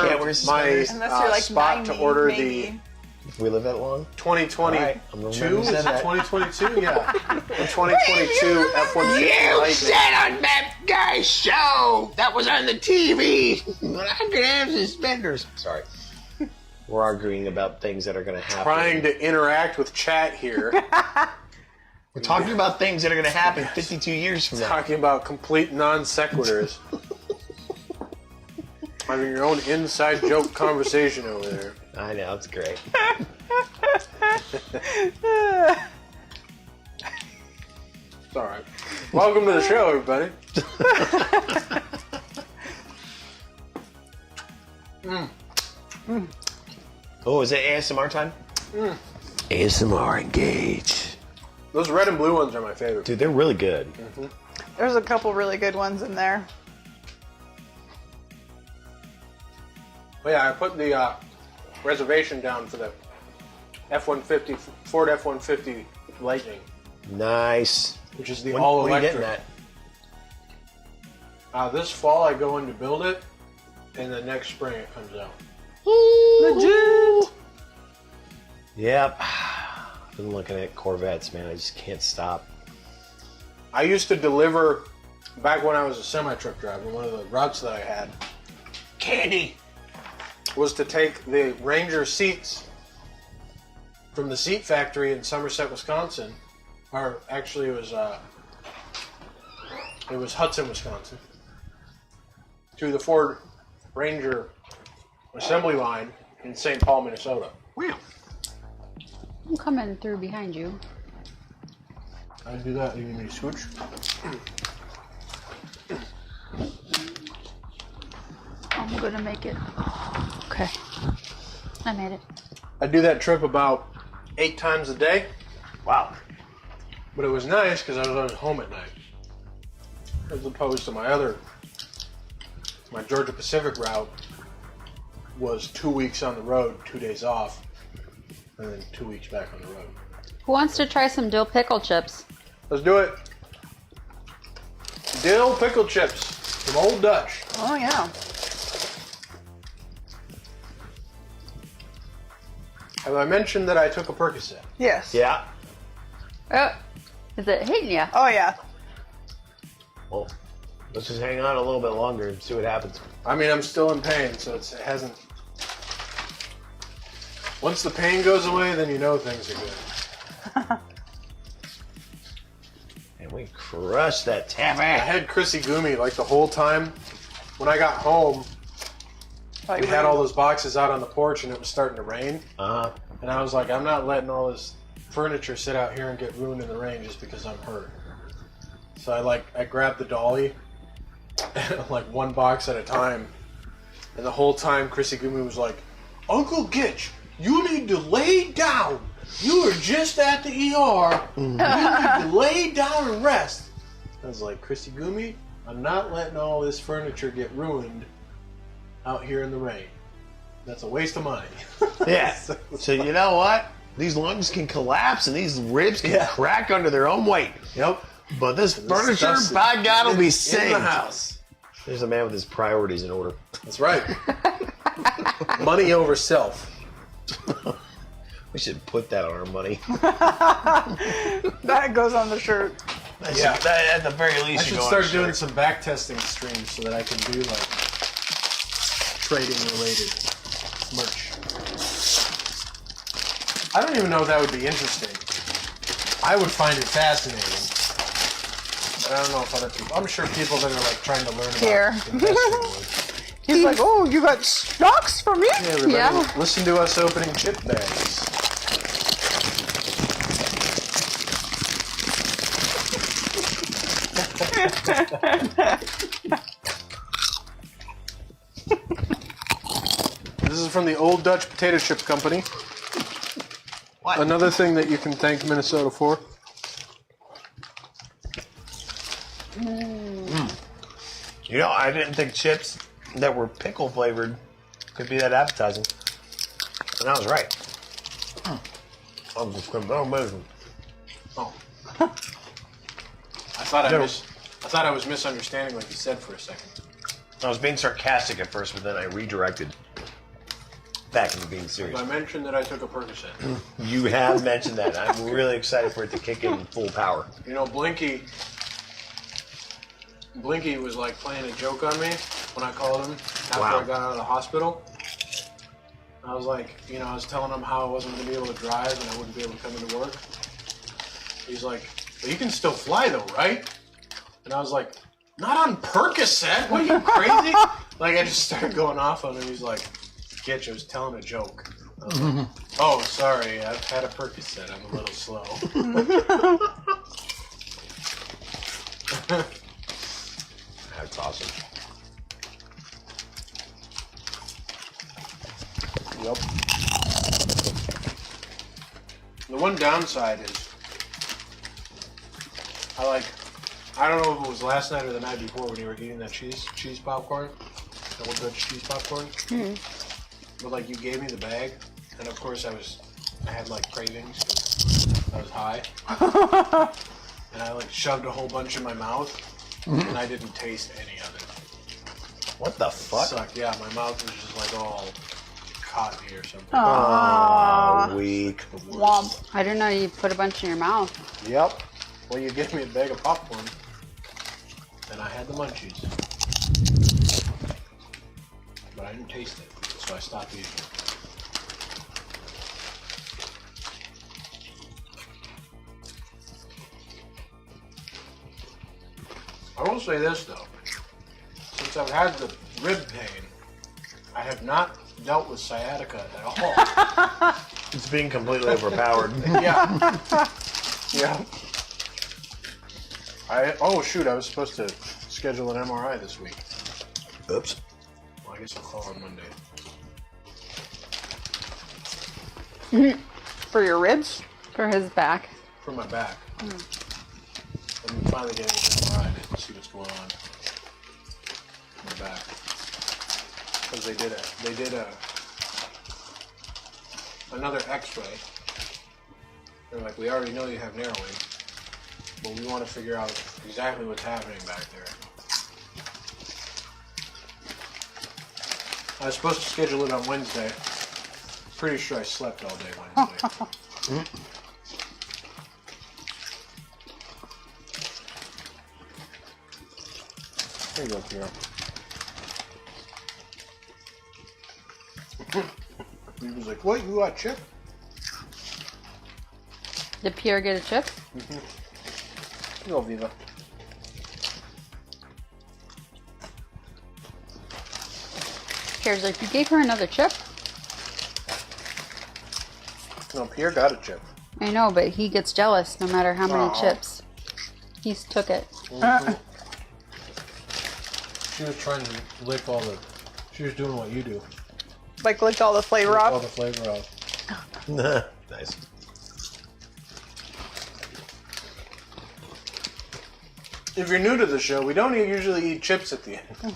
can't wear my suspenders. Unless you're like spot 90, to order maybe. If we live that long? 2022. Alright, I'm gonna Is remember it that. 2022? Yeah. The 2022 F-150 Lightning. on that guy's show that was on the TV that I could have suspenders. Sorry. We're arguing about things that are going to happen. Trying to interact with chat here. We're talking about things that are going to happen 52 years from now. Talking about complete non sequiturs. Having your own inside joke conversation over there. I know, it's great. It's all right. Welcome to the show, everybody. Oh, is it ASMR time? ASMR engage. Those red and blue ones are my favorite. Dude, they're really good. There's a couple really good ones in there. But yeah, I put the reservation down for the F-150, Ford F-150 Lightning, Nice. which is the When are you all-electric. getting that? This fall I go in to build it, and the next spring it comes out. Legit! Yep. I've been looking at Corvettes, man. I just can't stop. I used to deliver, back when I was a semi-truck driver, one of the routes that I had Candy. was to take the Ranger seats from the seat factory in Somerset, Wisconsin, or actually it was Hudson, Wisconsin, to the Ford Ranger assembly line in St. Paul, Minnesota. Wow. I'm coming through behind you. I'd do that. You give me a switch. I'm gonna make it. Okay. I made it. I do that trip about 8 times a day, Wow. but it was nice because I was home at night, as opposed to my Georgia Pacific route was 2 weeks on the road, 2 days off, and then 2 weeks back on the road. Who wants to try some dill pickle chips? Let's do it. Dill pickle chips from Old Dutch. Oh, yeah. Have I mentioned that I took a Percocet? Yes. Yeah. Oh, is it hitting you? Oh yeah. Well, let's just hang on a little bit longer and see what happens. I mean, I'm still in pain, so it hasn't... Once the pain goes away, then you know things are good. And we crushed that I Tammy. had Gitchegumi like the whole time. When I got home, we had all those boxes out on the porch and it was starting to rain. Uh-huh. And I was like, I'm not letting all this furniture sit out here and get ruined in the rain just because I'm hurt. So I grabbed the dolly, like one box at a time. And the whole time Gitchegumi was like, Uncle Gitch, you need to lay down. You were just at the ER. You need to lay down and rest. I was like, Gitchegumi, I'm not letting all this furniture get ruined out here in the rain. That's a waste of money. Yeah. So you know what? These lungs can collapse and these ribs can crack under their own weight. Yep. But this furniture, by God, will be saved. In the house. There's a man with his priorities in order. That's right. Money over self. We should put that on our money. That goes on the shirt. Yeah. That, at the very least, I should start doing some back testing streams so that I can do like trading related merch. I don't even know if that would be interesting. I would find it fascinating. But I don't know if other people. I'm sure people that are like trying to learn about Here. investing would. He's like, oh, you got stocks for me? Hey everybody, Yeah. listen to us opening chip bags. This is from the Old Dutch Potato Chip Company. What? Another thing that you can thank Minnesota for. You know, I didn't think chips that were pickle flavored could be that appetizing. And I was right. I'm just amazing. Oh. I thought I was misunderstanding what you said for a second. I was being sarcastic at first, but then I redirected back into being serious. I mentioned that I took a Percocet. You have mentioned that. I'm really excited for it to kick in full power. You know, Blinky was like playing a joke on me when I called him after Wow. I got out of the hospital. I was like, you know, I was telling him how I wasn't going to be able to drive and I wouldn't be able to come into work. He's like, well, you can still fly though, right? And I was like, not on Percocet. What are you, crazy? Like, I just started going off on him. He's like, Gitch, I was telling a joke. I was like, oh, sorry, I've had a Percocet. I'm a little slow. That's awesome. Yep. The one downside is, I don't know if it was last night or the night before when you were eating that cheese popcorn, that Old Dutch cheese popcorn. But like you gave me the bag, and of course I had like cravings because I was high, and I like shoved a whole bunch in my mouth, and I didn't taste any of it. What the fuck? Sucked. Yeah, my mouth was just like all cottony or something. Oh, weak. Womp. I didn't know you put a bunch in your mouth. Yep. Well, you gave me a bag of popcorn, and I had the munchies. But I didn't taste it, so I stopped eating it. I will say this, though. Since I've had the rib pain, I have not dealt with sciatica at all. It's being completely overpowered. Yeah. Yeah. Oh shoot, I was supposed to schedule an MRI this week. Oops. Well, I guess I'll call on Monday. For your ribs? For his back. For my back. I'm finally getting an MRI to see what's going on in my back. Because they did another x-ray. They're like, we already know you have narrowing, but we want to figure out exactly what's happening back there. I was supposed to schedule it on Wednesday, pretty sure I slept all day Wednesday. There you go, Pierre. He was like, "What? You got chip?" Did Pierre get a chip? Go, Viva. Pierre's like, you gave her another chip? No, Pierre got a chip. I know, but he gets jealous no matter how many Aw. chips. He's took it. She was trying to lick all the. She was doing what you do. Like licked all the flavor Lick all off. the flavor off. Nice. If you're new to the show, we don't usually eat chips at the end.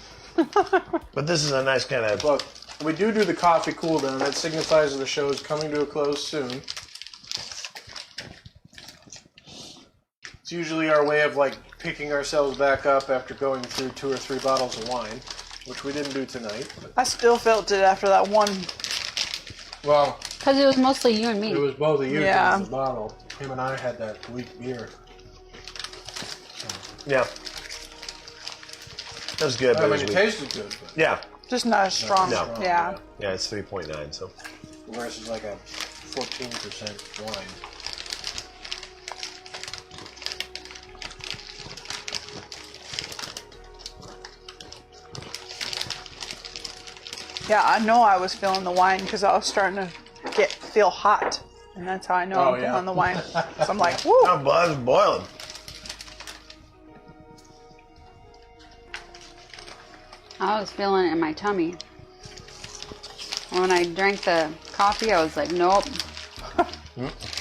But this is a nice kind of. Look, we do the coffee cool down. That signifies that the show is coming to a close soon. It's usually our way of like picking ourselves back up after going through 2 or 3 bottles of wine, which we didn't do tonight. But, I still felt it after that one. well, Because it was mostly you and me. it was both of you Yeah. drinking the bottle. Him and I had that weak beer. Yeah. That was good. I But mean, it it was weak. tasted good, but Yeah. Just not as strong. No. Yeah. Yeah, it's 3.9, so. versus like a 14% wine. Yeah, I know I was feeling the wine because I was starting to feel hot. And that's how I know Oh, I'm yeah. feeling the wine. So I'm like, woo! Oh, blood's boiling. I was feeling it in my tummy. When I drank the coffee, I was like, nope.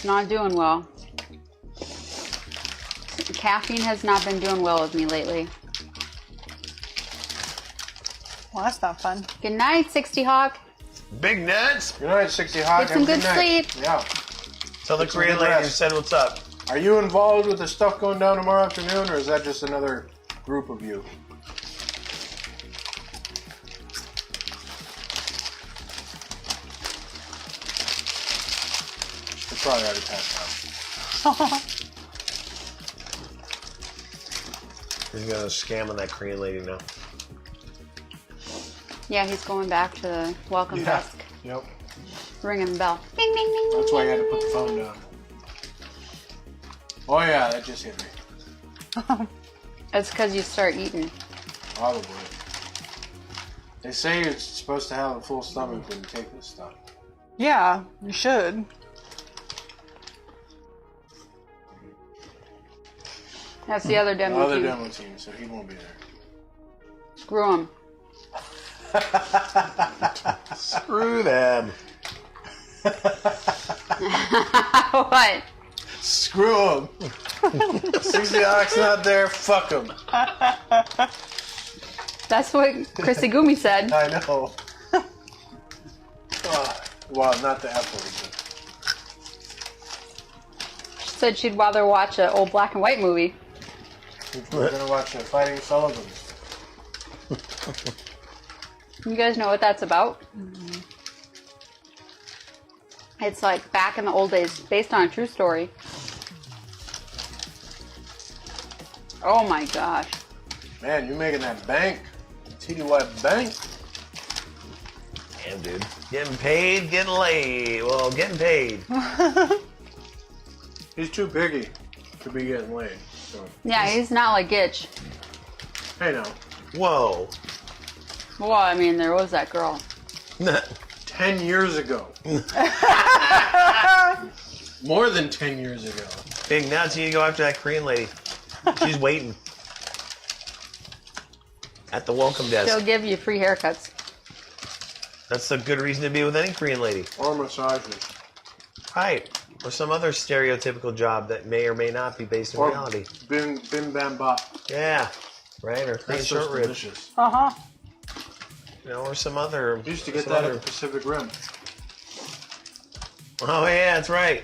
Not doing well. Caffeine has not been doing well with me lately. Well, that's not fun. Good night, 60 Hawk. Big nuts. Good night, 60 Hawk. Get some Have a good night. sleep. Yeah. Tell the Get some Korean good lady who rest. said what's up. Are you involved with the stuff going down tomorrow afternoon, or is that just another group of you? They probably already passed out. He's gonna scam on that Korean lady now. Yeah, he's going back to the welcome desk, Yep. ringing the bell. Ding, ding, ding. That's why you had to put the phone down. Oh yeah, that just hit me. It's because you start eating. Probably. They say you're supposed to have a full stomach when you take this stuff. Yeah, you should. That's the other The demo other team. demo team, so he won't be there. Screw him. Screw them. What? Screw him. 60 Ox not there, fuck him. That's what Gitchegumi said. I know. Well, not the F word, She said she'd rather watch an old black and white movie. but we're gonna watch Fighting Sullivans. You guys know what that's about? It's like back in the old days, based on a true story. Oh my gosh. Man, you making that bank. TDY bank. Damn, dude. Getting paid, getting laid. Well, getting paid. He's too biggy to be getting laid. So. Yeah, he's not like Gitch. Hey now. Whoa. Well, I mean, there was that girl. 10 years ago. More than 10 years ago. Big nuts, you need to go after that Korean lady. She's waiting. At the welcome desk. She'll give you free haircuts. That's a good reason to be with any Korean lady. Or massages. Right. Or some other stereotypical job that may or may not be based in Or reality. bim bam bop. Yeah. Right? Or Korean That's short just rib. delicious. Uh-huh. You know, or some other. Used to get some that other- at the Pacific Rim. Oh, yeah, that's right.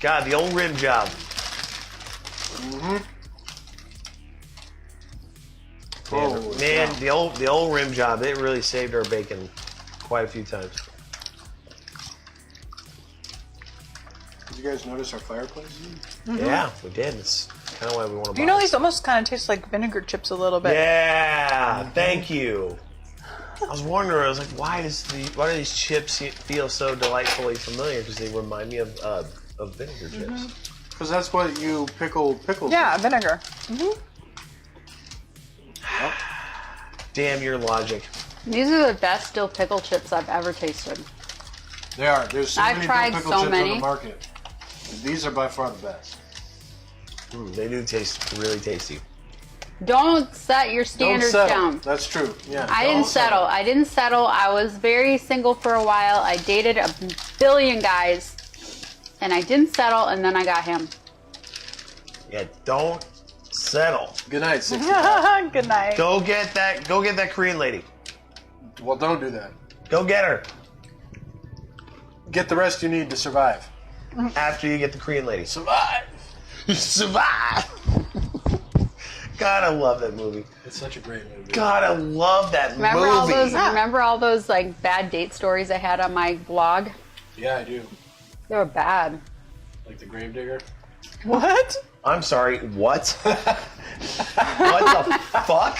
God, the old rib job. Mm-hmm. Man, the old rim job, it really saved our bacon quite a few times. Did you guys notice our fireplace? Mm-hmm. Yeah, we did. It's kind of why we want to buy You know, this. these almost kind of taste like vinegar chips a little bit. Yeah, thank you. I was wondering, I was like, why do these chips feel so delightfully familiar? Because they remind me of vinegar chips. Because that's what you pickles. Yeah, vinegar. Damn your logic. These are the best dill pickle chips I've ever tasted. They are. There's so I've many tried pickle so chips many. on the market. These are by far the best. They do taste really tasty. Don't set your Don't standards settle. down. That's true. Yeah. I don't didn't settle. I didn't settle. I was very single for a while. I dated a billion guys, and I didn't settle, and then I got him. Yeah, don't settle. Good night, 65. Good night. Go get that Korean lady. Well, don't do that. Go get her Get the rest you need to survive. after you get the Korean lady. Survive. Survive. God, I love that movie. It's such a great movie. God, I love that Remember movie. all those like bad date stories I had on my blog? Yeah, I do. They were bad. Like the Gravedigger. What? I'm sorry, what? What the fuck?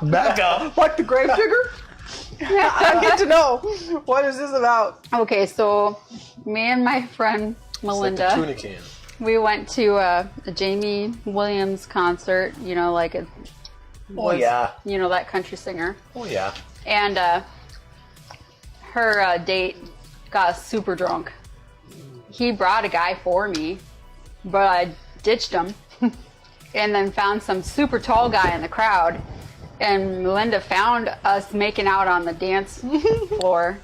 Back up. Like the Gravedigger? I need to know. What is this about? Okay, so me and my friend Melinda, It's like the tuna can. we went to a Jamie Williams concert. You know, like it Oh was, yeah. you know, that country singer. Oh yeah. And her date got super drunk. He brought a guy for me, but I ditched him and then found some super tall guy in the crowd. And Melinda found us making out on the dance floor.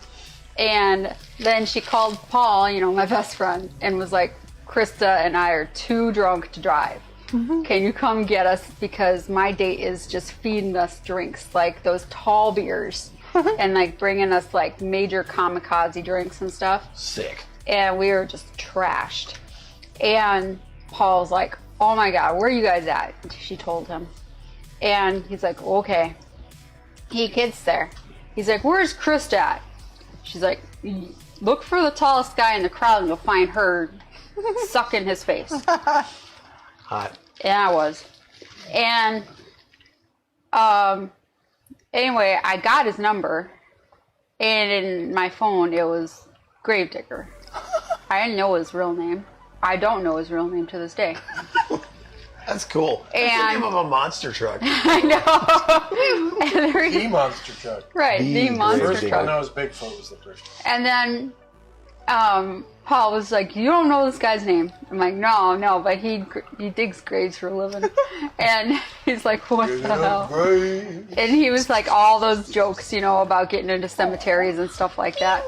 And then she called Paul, you know, my best friend, and was like, Krista and I are too drunk to drive. Can you come get us? Because my date is just feeding us drinks, like those tall beers, and like bringing us like major kamikaze drinks and stuff. Sick. And we were just trashed. And Paul's like, oh my God, where are you guys at? She told him. And he's like, okay. He gets there. He's like, where's Krista at? She's like, look for the tallest guy in the crowd and you'll find her sucking his face. Hot. And I was. And anyway, I got his number. And in my phone, it was Gravedigger. I didn't know his real name. I don't know his real name to this day. That's cool. That's the And- name of a monster truck. I know. And there The he- monster truck. right, the monster First truck. one that was Bigfoot was the first one. And then Paul was like, you don't know this guy's name. I'm like, no, but he digs graves for a living. And he's like, what the hell? And he was like, all those jokes, you know, about getting into cemeteries and stuff like that.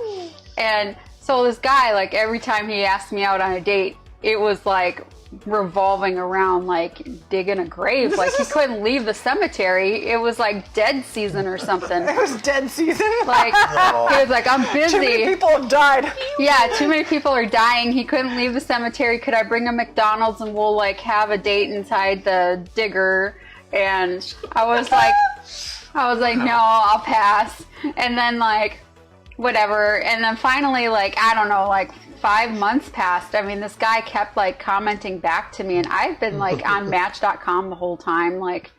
And so this guy, like, every time he asked me out on a date, it was like revolving around like digging a grave. Like he couldn't leave the cemetery. It was like dead season or something. It was dead season. Like he was like, I'm busy. Too many people have died. Yeah, too many people are dying. He couldn't leave the cemetery. Could I bring him McDonald's and we'll like have a date inside the digger? And I was like, no, I'll pass. And then like, whatever. And then finally, like, I don't know, like 5 months passed. I mean, this guy kept like commenting back to me, and I've been like on Match.com the whole time, like,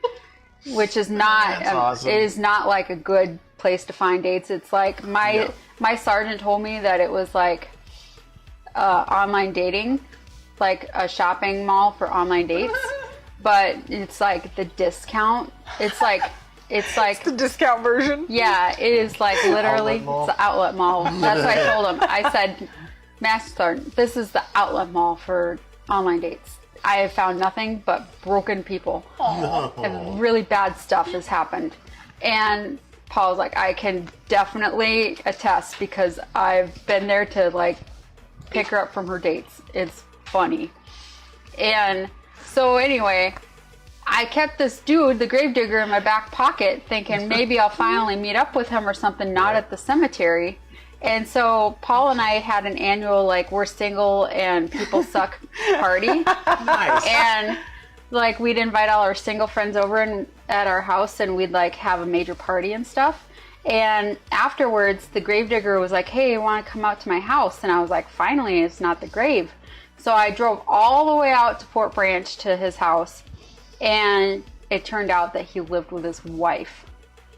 which is not, That's awesome. it is not like a good place to find dates. It's like my sergeant told me that it was like online dating, like a shopping mall for online dates, but it's like the discount. It's like The discount version. yeah, it is like literally Outlet mall? it's the outlet mall. That's what I told him. I said, Master Sergeant, this is the outlet mall for online dates. I have found nothing but broken people. And really bad stuff has happened. And Paul's like, I can definitely attest because I've been there to like pick her up from her dates. It's funny. And so anyway, I kept this dude, the gravedigger, in my back pocket thinking maybe I'll finally meet up with him or something, not at the cemetery. And so Paul and I had an annual, like, we're single and people suck party. Nice. And, like, we'd invite all our single friends over at our house and we'd, like, have a major party and stuff. And afterwards, the gravedigger was like, hey, you want to come out to my house? And I was like, finally, it's not the grave. So I drove all the way out to Port Branch to his house, and it turned out that he lived with his wife.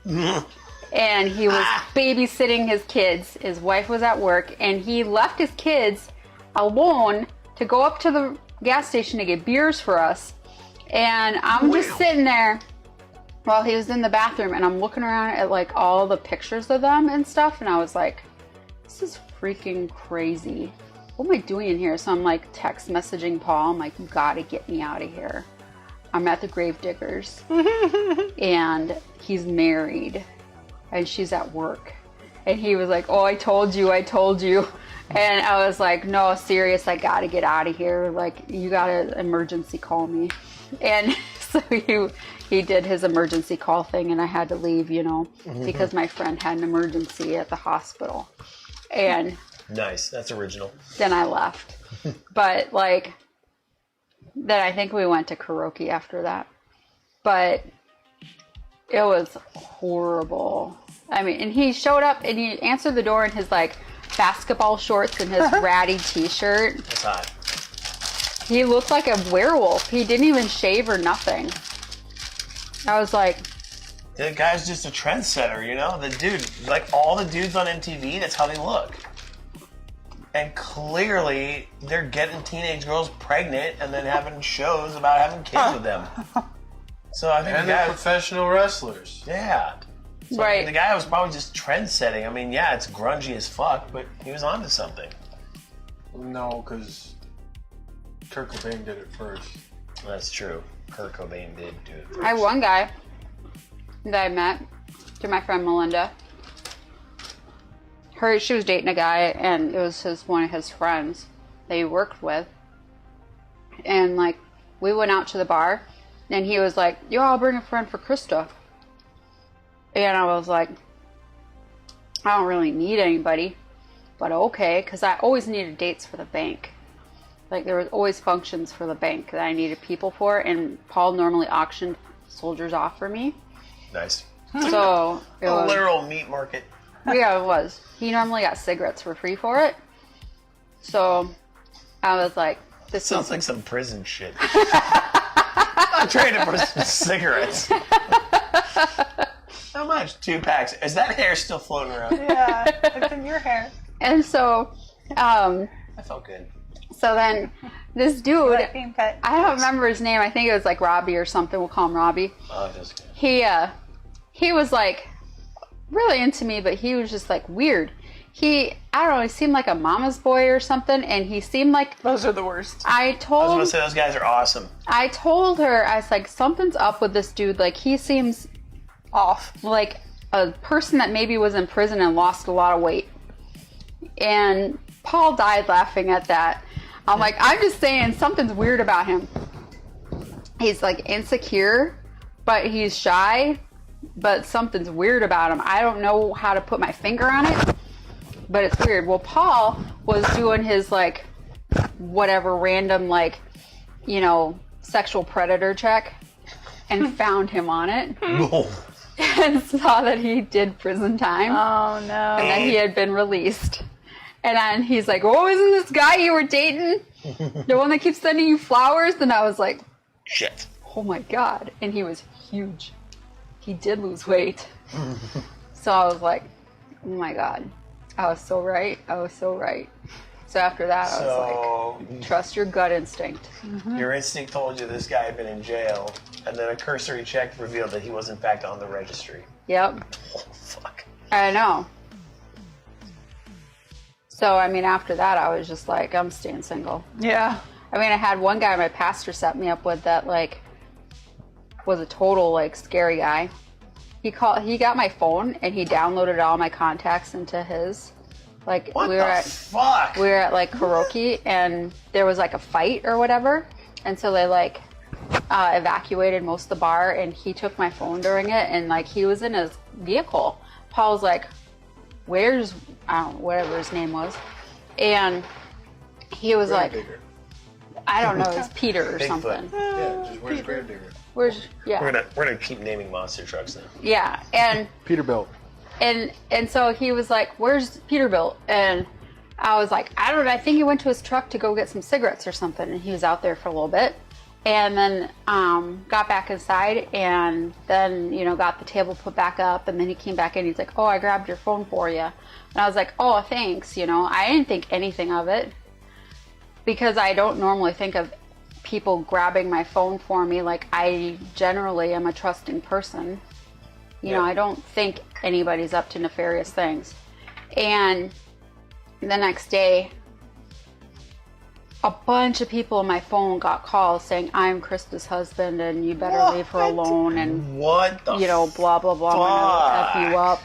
And he was babysitting his kids. His wife was at work, and he left his kids alone to go up to the gas station to get beers for us. And I'm just sitting there while he was in the bathroom, and I'm looking around at like all the pictures of them and stuff, and I was like, this is freaking crazy. What am I doing in here? So I'm like text messaging Paul. I'm like, you gotta get me out of here. I'm at the Gravediggers, and he's married, and she's at work. And he was like, oh, I told you. And I was like, no, serious, I gotta get out of here. Like, you gotta emergency call me. And so he did his emergency call thing, and I had to leave, because my friend had an emergency at the hospital. And nice, that's original. Then I left. But then I think we went to karaoke after that. But it was horrible. I mean, and he showed up and he answered the door in his basketball shorts and his ratty t-shirt. That's hot. He looked like a werewolf. He didn't even shave or nothing. I was like, the guy's just a trendsetter, The dude, all the dudes on MTV, that's how they look. And clearly, they're getting teenage girls pregnant and then having shows about having kids with them. So I think they're professional wrestlers. Yeah. So, right. The guy was probably just trend setting. I mean, yeah, it's grungy as fuck, but he was onto something. No, because Kurt Cobain did it first. That's true. Kurt Cobain did do it first. I had one guy that I met through my friend Melinda. She was dating a guy, and it was one of his friends that he worked with. And we went out to the bar, and he was like, yo, I'll bring a friend for Krista. And I was like, I don't really need anybody, but okay, because I always needed dates for the bank. There was always functions for the bank that I needed people for, and Paul normally auctioned soldiers off for me. Nice. So it was a literal meat market. Yeah, it was. He normally got cigarettes for free for it. So I was like, this sounds like some prison shit. I'm trading for some cigarettes. How much? 2 packs. Is that hair still floating around? Yeah, it's in your hair. And so, I felt good. So then, this dude, being pet. I don't remember his name. I think it was Robbie or something. We'll call him Robbie. Oh, that's good. He was really into me, but he was just weird. I don't know, he seemed like a mama's boy or something, and he seemed like... Those are the worst. I was going to say, those guys are awesome. I told her, I was like, something's up with this dude. He seems off. Like a person that maybe was in prison and lost a lot of weight. And Paul died laughing at that. I'm like, I'm just saying something's weird about him. He's insecure, but he's shy, but something's weird about him. I don't know how to put my finger on it, but it's weird. Well, Paul was doing his whatever random sexual predator check and found him on it. And saw that he did prison time. Oh no. And that he had been released. And then he's like, oh, isn't this guy you were dating the one that keeps sending you flowers? And I was like, shit. Oh my God. And he was huge. He did lose weight. So I was like, oh my God. I was so right. So after that, I was like, trust your gut instinct. Mm-hmm. Your instinct told you this guy had been in jail, and then a cursory check revealed that he was in fact on the registry. Yep. Oh, fuck. I know. So, after that, I was just like, I'm staying single. Yeah. I had one guy my pastor set me up with that, was a total, scary guy. He got my phone, and he downloaded all my contacts into his. What the fuck? We were at, karaoke, and there was, a fight or whatever. And so they, evacuated most of the bar, and he took my phone during it, and, he was in his vehicle. Paul's like, where's, I don't know, whatever his name was. And he was Gravedigger. I don't know, it's Peter or Bigfoot. something. Yeah, just where's Gravedigger? Yeah. We're gonna keep naming monster trucks now. Yeah, and Peterbilt. And so he was like, "Where's Peterbilt?" And I was like, "I don't know. I think he went to his truck to go get some cigarettes or something." And he was out there for a little bit, and then got back inside, and then got the table put back up, and then he came back in. He's like, "Oh, I grabbed your phone for you," and I was like, "Oh, thanks." I didn't think anything of it because I don't normally think of people grabbing my phone for me. Like, I generally am a trusting person. I don't think anybody's up to nefarious things. And the next day, a bunch of people on my phone got calls saying, "I'm Krista's husband and you better leave her alone," and what the blah blah blah, I'm gonna F you up.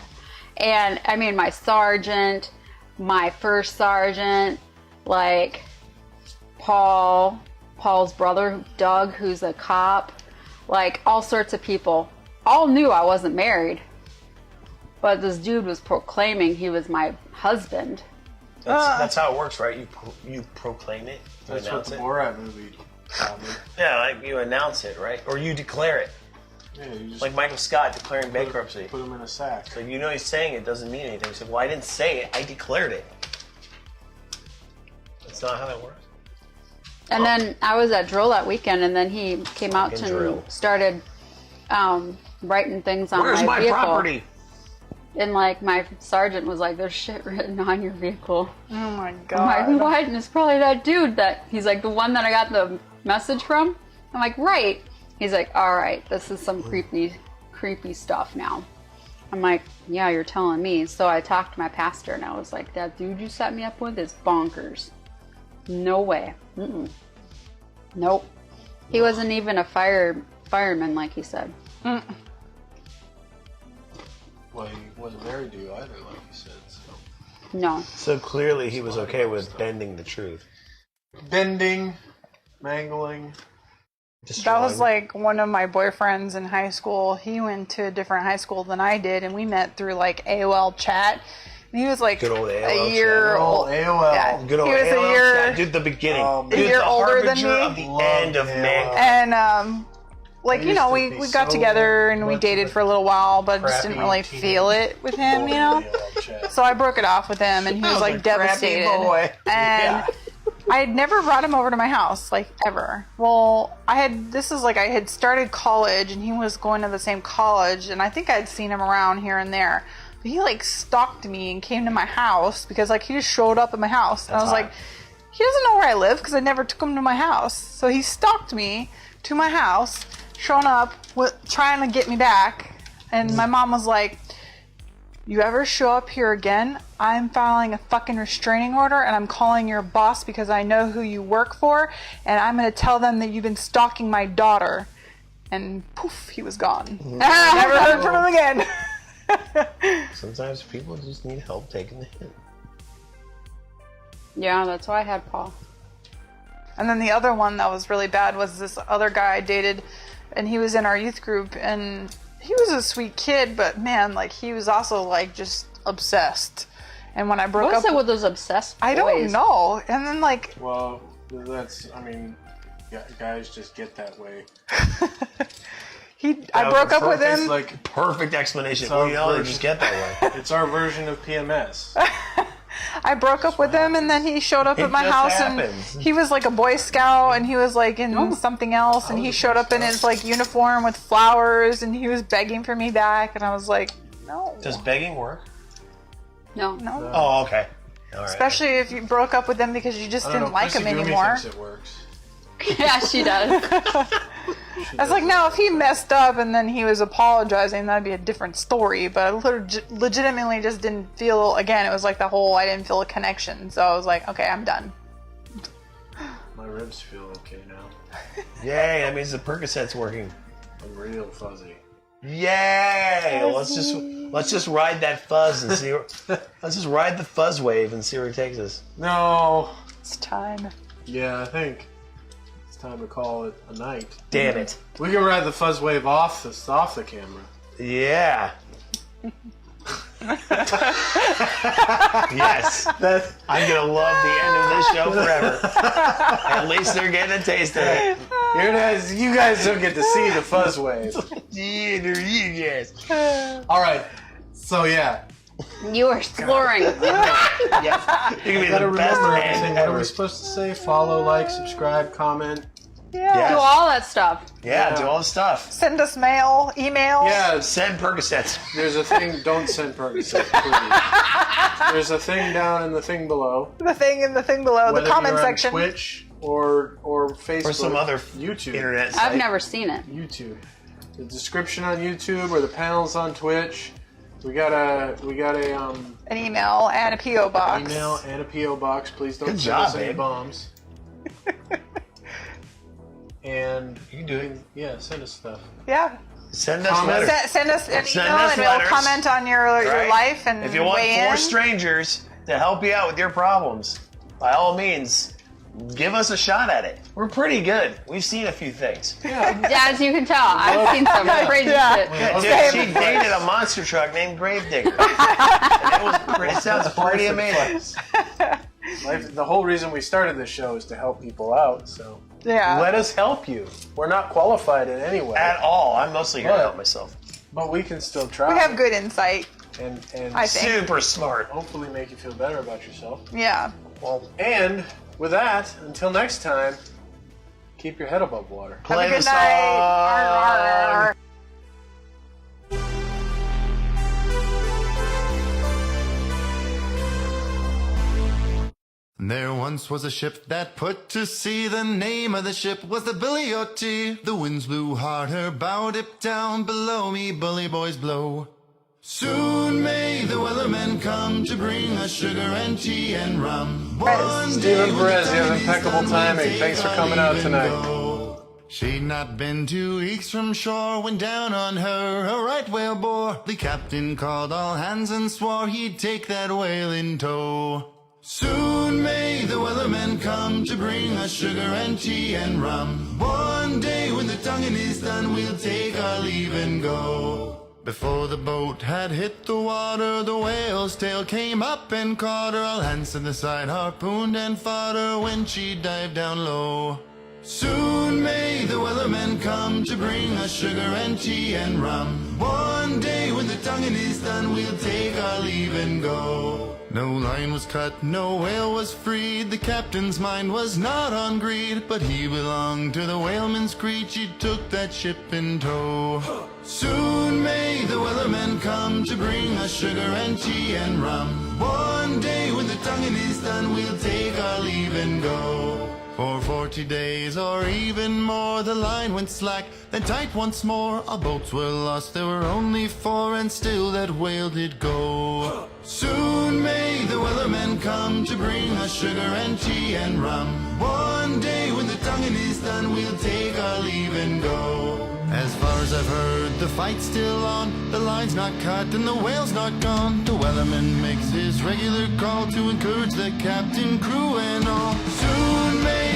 And I mean, my sergeant, my first sergeant, like Paul's brother Doug, who's a cop, like all sorts of people all knew I wasn't married, but this dude was proclaiming he was my husband. That's how it works, right? You proclaim it. You That's what announce the it. Borat movie taught me. Yeah, like you announce it, right? Or you declare it. Yeah, you just Like Michael Scott declaring bankruptcy. put him in a sack. So he's saying it doesn't mean anything. He said, "Well, I didn't say it. I declared it." That's not how that works. And then I was at drill that weekend, and then he came out Fucking and drill. started writing things on Where's my my vehicle. property? And like my sergeant was like, "There's shit written on your vehicle." Oh my I'm god. like, "What?" And it's probably that dude that he's like, the one that I got the message from. I'm like, "Right." He's like, "All right, this is some creepy stuff now." I'm like, "Yeah, you're telling me." So I talked to my pastor, and I was like, "That dude you set me up with is bonkers. No way. Mm-mm. Nope." He wasn't even a fireman, like he said. Well, he wasn't married to you either, like you said. So. No. So clearly he was okay with bending the truth. Bending, mangling. That was like one of my boyfriends in high school. He went to a different high school than I did, and we met through like AOL chat. And he was like Good old AOL a year Good old old. AOL. Yeah. Good old He was a AOL year- chat. Dude, the beginning. A Dude, year the older than harbinger me. of the Loved end of AOL. man. And like I used to we be got so together and we much dated of a for a little while, but I just crappy didn't really teenage feel it with him, AOL chat. So I broke it off with him, and he was like devastated. boy. And I had never brought him over to my house, like, ever. Well, I had started college, and he was going to the same college, and I think I'd seen him around here and there. But he, like, stalked me and came to my house, because, like, he just showed up at my house. And I was like, he doesn't know where I live, because I never took him to my house. So he stalked me to my house, showing up, trying to get me back. And my mom was like, "You ever show up here again, I'm filing a fucking restraining order, and I'm calling your boss because I know who you work for, and I'm going to tell them that you've been stalking my daughter." And poof, he was gone. I never heard from him again. Sometimes people just need help taking the hint. Yeah, that's why I had Paul. And then the other one that was really bad was this other guy I dated, and he was in our youth group, and he was a sweet kid, but man, like, he was also like just obsessed. And when I broke What up, is it with those obsessed boys? I don't know. And then like, Well, guys just get that way. I broke up with It's him. like, Perfect explanation. So Well, you know, they version- just get that way. it's our version of PMS. I broke up with him, and then he showed up It at my just house, happens. and he was like a Boy Scout, and he was like in something else, and he showed up in his like uniform with flowers, and he was begging for me back, and I was like, no, Does begging work? No. no. Oh, okay. All right. Especially if you broke up with him because you just I don't didn't know, like him Gitchegumi anymore. thinks it works. Yeah, she does. I was like, no, if he messed up and then he was apologizing, that'd be a different story. But I legitimately just didn't feel, again, it was like the whole, I didn't feel a connection. So I was like, okay, I'm done. My ribs feel okay now. Yay, that means the Percocet's working. I'm real fuzzy. Yay! Let's just ride that fuzz and see. Let's just ride the fuzz wave and see where it takes us. No. It's time. Yeah, I think it's time to call it a night. Damn it! We can ride the fuzz wave off the camera. Yeah. Yes. I'm gonna love the end of this show forever. At least they're getting a taste of it. You guys don't get to see the fuzz wave. Yes. All right. So yeah, You are slurring. Yes. You can be gotta the best remember man everything. What are ever. we supposed to say? Follow, like, subscribe, comment. Yeah. Do all that stuff. Yeah, do all the stuff. Send us mail, email. Yeah, Send Percocets. there's a thing. Don't send Percocet, please. There's a thing down in the thing below. The thing in the thing below, Whether the comment you're on section. Twitch or Facebook Or some other YouTube. internet site. I've never seen it. YouTube. The description on YouTube or the panels on Twitch. We got a An email and a P.O. box. email and a PO box. Please don't Good send job, us any babe. bombs. And You can do it. yeah, send us stuff. Yeah. Send us Comment. letters. Send us an Send email us and we'll letters. comment on your Right? life and If you want weigh four in. strangers to help you out with your problems, by all means, give us a shot at it. We're pretty good. We've seen a few things. As you can tell, I've seen some crazy Yeah. shit. Dude, she dated a monster truck named Gravedigger. It sounds pretty amazing. The whole reason we started this show is to help people out. So Yeah. let us help you. We're not qualified in any way, At all. I'm mostly here to What? help myself. but we can still try. We have good insight. and I think. Super smart. hopefully make you feel better about yourself. Yeah. Well, And with that, until next time, keep your head above water. Have play a good the night. song. Arr, arr, arr. There once was a ship that put to sea. The name of the ship was the Billy O.T. The winds blew hard, her bow dipped down. Below me, bully boys blow. Soon may the weathermen come to bring us sugar and tea and rum. One Stephen day when Perez, the you have time is impeccable done, we'll timing. take Thanks for our coming out leave and tonight. go. She'd not been 2 weeks from shore when down on her a right whale bore. The captain called all hands and swore he'd take that whale in tow. Soon may the weathermen come to bring us sugar and tea and rum. One day when the tonguing is done, we'll take our leave and go. Before the boat had hit the water, the whale's tail came up and caught her. All hands to the side harpooned and fought her when she dived down low. Soon may the weathermen come to bring us sugar and tea and rum. One day when the tonguing is done, we'll take our leave and go. No line was cut, no whale was freed. The captain's mind was not on greed, but he belonged to the whaleman's creed. He took that ship in tow. Soon may the weathermen come to bring us sugar and tea and rum. One day when the tonguing is done, we'll take our leave and go. For 40 days or even more, the line went slack, then tight once more. Our boats were lost, there were only 4, and still that whale did go. Soon may the weathermen come to bring us sugar and tea and rum. One day when the tonguing is done, we'll take our leave and go. As far as I've heard, the fight's still on. The line's not cut and the whale's not gone. The weatherman makes his regular call to encourage the captain, crew, and all. Soon may